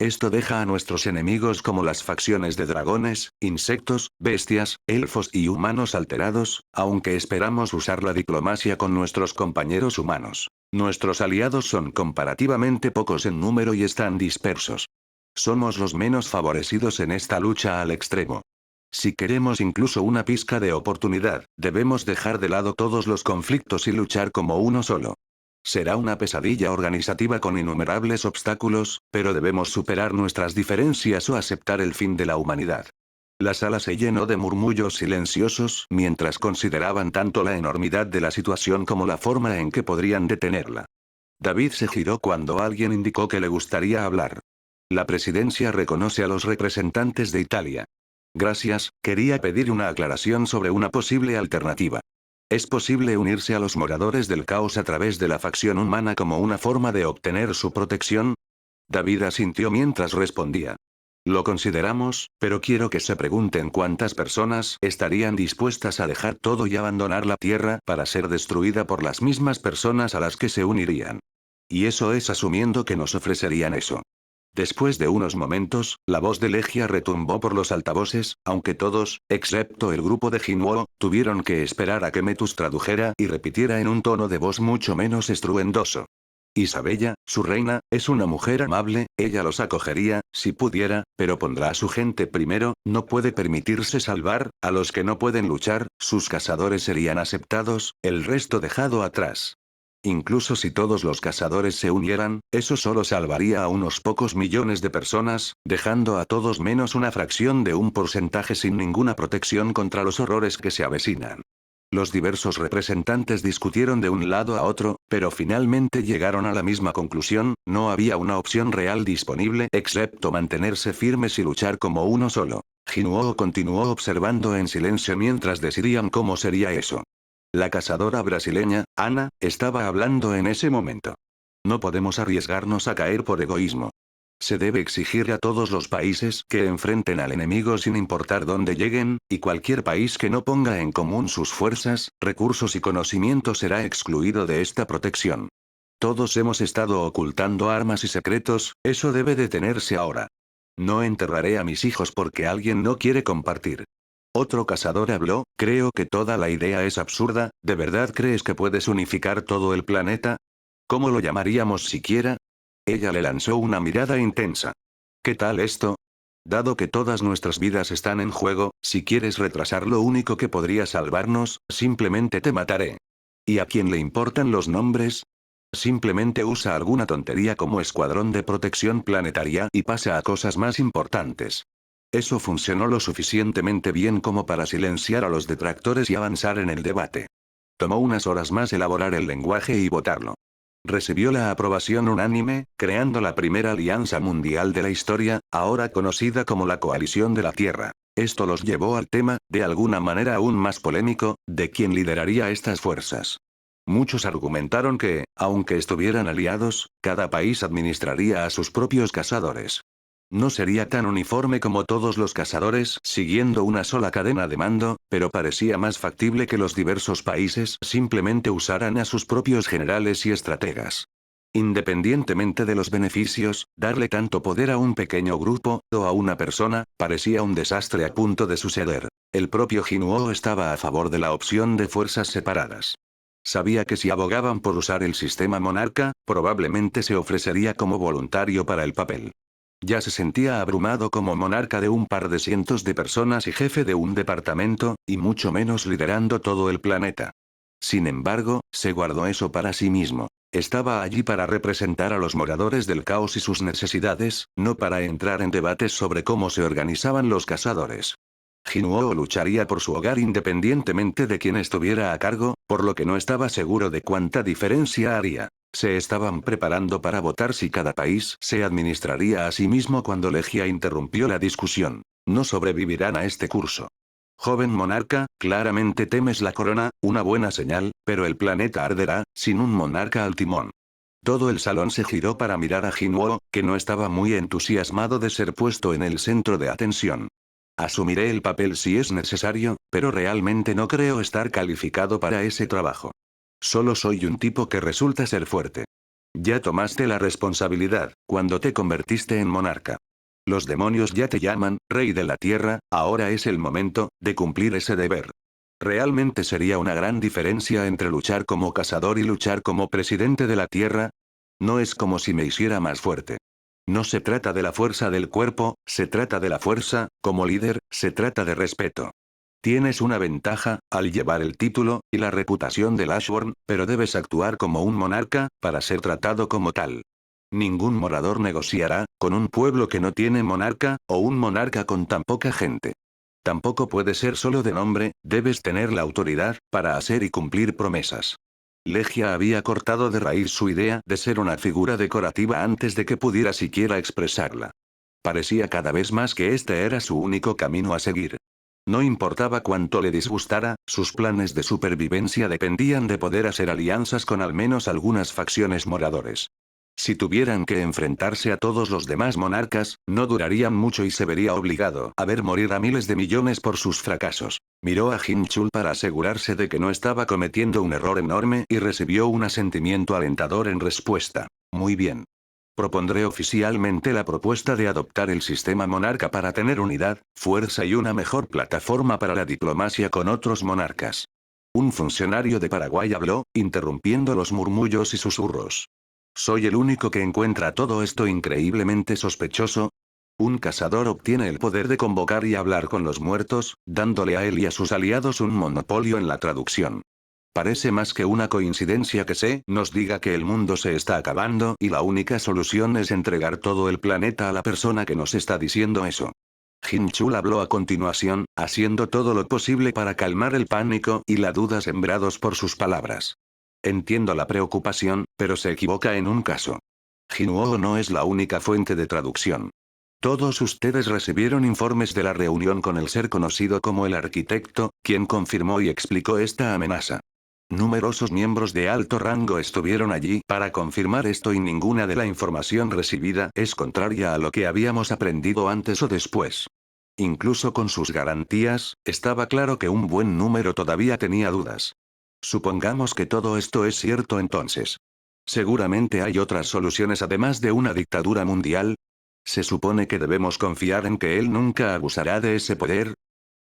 Speaker 2: Esto deja a nuestros enemigos como las facciones de dragones, insectos, bestias, elfos y humanos alterados, aunque esperamos usar la diplomacia con nuestros compañeros humanos. Nuestros aliados son comparativamente pocos en número y están dispersos. Somos los menos favorecidos en esta lucha al extremo. Si queremos incluso una pizca de oportunidad, debemos dejar de lado todos los conflictos y luchar como uno solo. Será una pesadilla organizativa con innumerables obstáculos, pero debemos superar nuestras diferencias o aceptar el fin de la humanidad. La sala se llenó de murmullos silenciosos mientras consideraban tanto la enormidad de la situación como la forma en que podrían detenerla. David se giró cuando alguien indicó que le gustaría hablar. La presidencia reconoce a los representantes de Italia. Gracias, quería pedir una aclaración sobre una posible alternativa. ¿Es posible unirse a los moradores del caos a través de la facción humana como una forma de obtener su protección? David asintió mientras respondía. Lo consideramos, pero quiero que se pregunten cuántas personas estarían dispuestas a dejar todo y abandonar la Tierra para ser destruida por las mismas personas a las que se unirían. Y eso es asumiendo que nos ofrecerían eso. Después de unos momentos, la voz de Legia retumbó por los altavoces, aunque todos, excepto el grupo de Jinuo, tuvieron que esperar a que Metus tradujera y repitiera en un tono de voz mucho menos estruendoso. Isabella, su reina, es una mujer amable, ella los acogería, si pudiera, pero pondrá a su gente primero, no puede permitirse salvar, a los que no pueden luchar, sus cazadores serían aceptados, el resto dejado atrás. Incluso si todos los cazadores se unieran, eso solo salvaría a unos pocos millones de personas, dejando a todos menos una fracción de un porcentaje sin ninguna protección contra los horrores que se avecinan. Los diversos representantes discutieron de un lado a otro, pero finalmente llegaron a la misma conclusión, no había una opción real disponible excepto mantenerse firmes y luchar como uno solo. Jinuo continuó observando en silencio mientras decidían cómo sería eso. La cazadora brasileña, Ana, estaba hablando en ese momento. No podemos arriesgarnos a caer por egoísmo. Se debe exigir a todos los países que enfrenten al enemigo sin importar dónde lleguen, y cualquier país que no ponga en común sus fuerzas, recursos y conocimientos será excluido de esta protección. Todos hemos estado ocultando armas y secretos, eso debe detenerse ahora. No enterraré a mis hijos porque alguien no quiere compartir. Otro cazador habló, creo que toda la idea es absurda, ¿de verdad crees que puedes unificar todo el planeta? ¿Cómo lo llamaríamos siquiera? Ella le lanzó una mirada intensa. ¿Qué tal esto? Dado que todas nuestras vidas están en juego, si quieres retrasar lo único que podría salvarnos, simplemente te mataré. ¿Y a quién le importan los nombres? Simplemente usa alguna tontería como Escuadrón de Protección Planetaria y pasa a cosas más importantes. Eso funcionó lo suficientemente bien como para silenciar a los detractores y avanzar en el debate. Tomó unas horas más elaborar el lenguaje y votarlo. Recibió la aprobación unánime, creando la primera alianza mundial de la historia, ahora conocida como la Coalición de la Tierra. Esto los llevó al tema, de alguna manera aún más polémico, de quién lideraría estas fuerzas. Muchos argumentaron que, aunque estuvieran aliados, cada país administraría a sus propios cazadores. No sería tan uniforme como todos los cazadores siguiendo una sola cadena de mando, pero parecía más factible que los diversos países simplemente usaran a sus propios generales y estrategas. Independientemente de los beneficios, darle tanto poder a un pequeño grupo, o a una persona, parecía un desastre a punto de suceder. El propio Jinuo estaba a favor de la opción de fuerzas separadas. Sabía que si abogaban por usar el sistema monarca, probablemente se ofrecería como voluntario para el papel. Ya se sentía abrumado como monarca de un par de cientos de personas y jefe de un departamento, y mucho menos liderando todo el planeta. Sin embargo, se guardó eso para sí mismo. Estaba allí para representar a los moradores del caos y sus necesidades, no para entrar en debates sobre cómo se organizaban los cazadores. Jinuo lucharía por su hogar independientemente de quién estuviera a cargo, por lo que no estaba seguro de cuánta diferencia haría. Se estaban preparando para votar si cada país se administraría a sí mismo cuando Legia interrumpió la discusión. No sobrevivirán a este curso. Joven monarca, claramente temes la corona, una buena señal, pero el planeta arderá, sin un monarca al timón. Todo el salón se giró para mirar a Jinuo, que no estaba muy entusiasmado de ser puesto en el centro de atención. Asumiré el papel si es necesario, pero realmente no creo estar calificado para ese trabajo. Solo soy un tipo que resulta ser fuerte. Ya tomaste la responsabilidad, cuando te convertiste en monarca. Los demonios ya te llaman, rey de la tierra, ahora es el momento, de cumplir ese deber. ¿Realmente sería una gran diferencia entre luchar como cazador y luchar como presidente de la tierra? No es como si me hiciera más fuerte. No se trata de la fuerza del cuerpo, se trata de la fuerza, como líder, se trata de respeto. Tienes una ventaja, al llevar el título, y la reputación de Lashburn, pero debes actuar como un monarca, para ser tratado como tal. Ningún morador negociará, con un pueblo que no tiene monarca, o un monarca con tan poca gente. Tampoco puede ser solo de nombre, debes tener la autoridad, para hacer y cumplir promesas. Legia había cortado de raíz su idea de ser una figura decorativa antes de que pudiera siquiera expresarla. Parecía cada vez más que este era su único camino a seguir. No importaba cuánto le disgustara, sus planes de supervivencia dependían de poder hacer alianzas con al menos algunas facciones moradores. Si tuvieran que enfrentarse a todos los demás monarcas, no durarían mucho y se vería obligado a ver morir a miles de millones por sus fracasos. Miró a Hinchul para asegurarse de que no estaba cometiendo un error enorme y recibió un asentimiento alentador en respuesta. Muy bien. Propondré oficialmente la propuesta de adoptar el sistema monarca para tener unidad, fuerza y una mejor plataforma para la diplomacia con otros monarcas. Un funcionario de Paraguay habló, interrumpiendo los murmullos y susurros. ¿Soy el único que encuentra todo esto increíblemente sospechoso? Un cazador obtiene el poder de convocar y hablar con los muertos, dándole a él y a sus aliados un monopolio en la traducción. Parece más que una coincidencia que nos diga que el mundo se está acabando y la única solución es entregar todo el planeta a la persona que nos está diciendo eso. Hinchul habló a continuación, haciendo todo lo posible para calmar el pánico y la duda sembrados por sus palabras. Entiendo la preocupación, pero se equivoca en un caso. Jinwoo no es la única fuente de traducción. Todos ustedes recibieron informes de la reunión con el ser conocido como el arquitecto, quien confirmó y explicó esta amenaza. Numerosos miembros de alto rango estuvieron allí para confirmar esto y ninguna de la información recibida es contraria a lo que habíamos aprendido antes o después. Incluso con sus garantías, estaba claro que un buen número todavía tenía dudas. Supongamos que todo esto es cierto entonces. Seguramente hay otras soluciones además de una dictadura mundial. ¿Se supone que debemos confiar en que él nunca abusará de ese poder?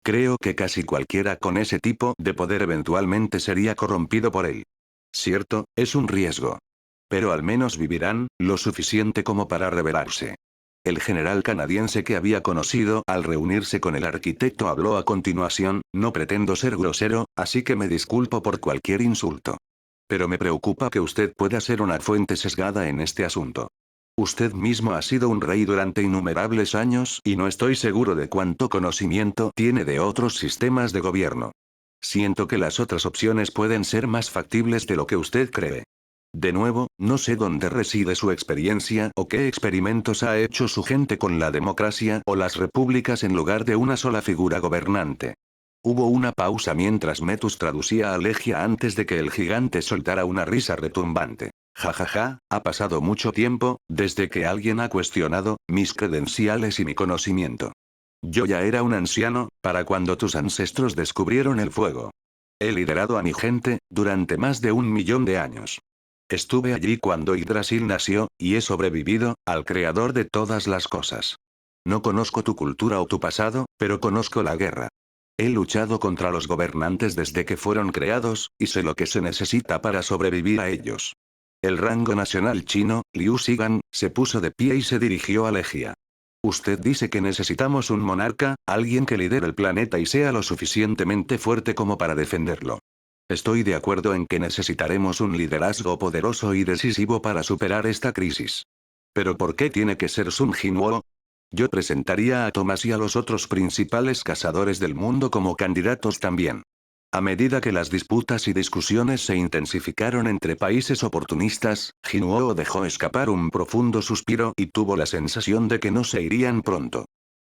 Speaker 2: Creo que casi cualquiera con ese tipo de poder eventualmente sería corrompido por él. Cierto, es un riesgo. Pero al menos vivirán lo suficiente como para rebelarse. El general canadiense que había conocido al reunirse con el arquitecto habló a continuación, no pretendo ser grosero, así que me disculpo por cualquier insulto. Pero me preocupa que usted pueda ser una fuente sesgada en este asunto. Usted mismo ha sido un rey durante innumerables años y no estoy seguro de cuánto conocimiento tiene de otros sistemas de gobierno. Siento que las otras opciones pueden ser más factibles de lo que usted cree. De nuevo, no sé dónde reside su experiencia o qué experimentos ha hecho su gente con la democracia o las repúblicas en lugar de una sola figura gobernante. Hubo una pausa mientras Metus traducía a Legia antes de que el gigante soltara una risa retumbante. Jajaja, ha pasado mucho tiempo, desde que alguien ha cuestionado mis credenciales y mi conocimiento. Yo ya era un anciano, para cuando tus ancestros descubrieron el fuego. He liderado a mi gente, durante más de 1 millón de años. Estuve allí cuando Yggdrasil nació, y he sobrevivido, al creador de todas las cosas. No conozco tu cultura o tu pasado, pero conozco la guerra. He luchado contra los gobernantes desde que fueron creados, y sé lo que se necesita para sobrevivir a ellos. El rango nacional chino, Liu Shigan, se puso de pie y se dirigió a Legia. Usted dice que necesitamos un monarca, alguien que lidere el planeta y sea lo suficientemente fuerte como para defenderlo. Estoy de acuerdo en que necesitaremos un liderazgo poderoso y decisivo para superar esta crisis. ¿Pero por qué tiene que ser Sun Jinwoo? Yo presentaría a Thomas y a los otros principales cazadores del mundo como candidatos también. A medida que las disputas y discusiones se intensificaron entre países oportunistas, Jinwoo dejó escapar un profundo suspiro y tuvo la sensación de que no se irían pronto.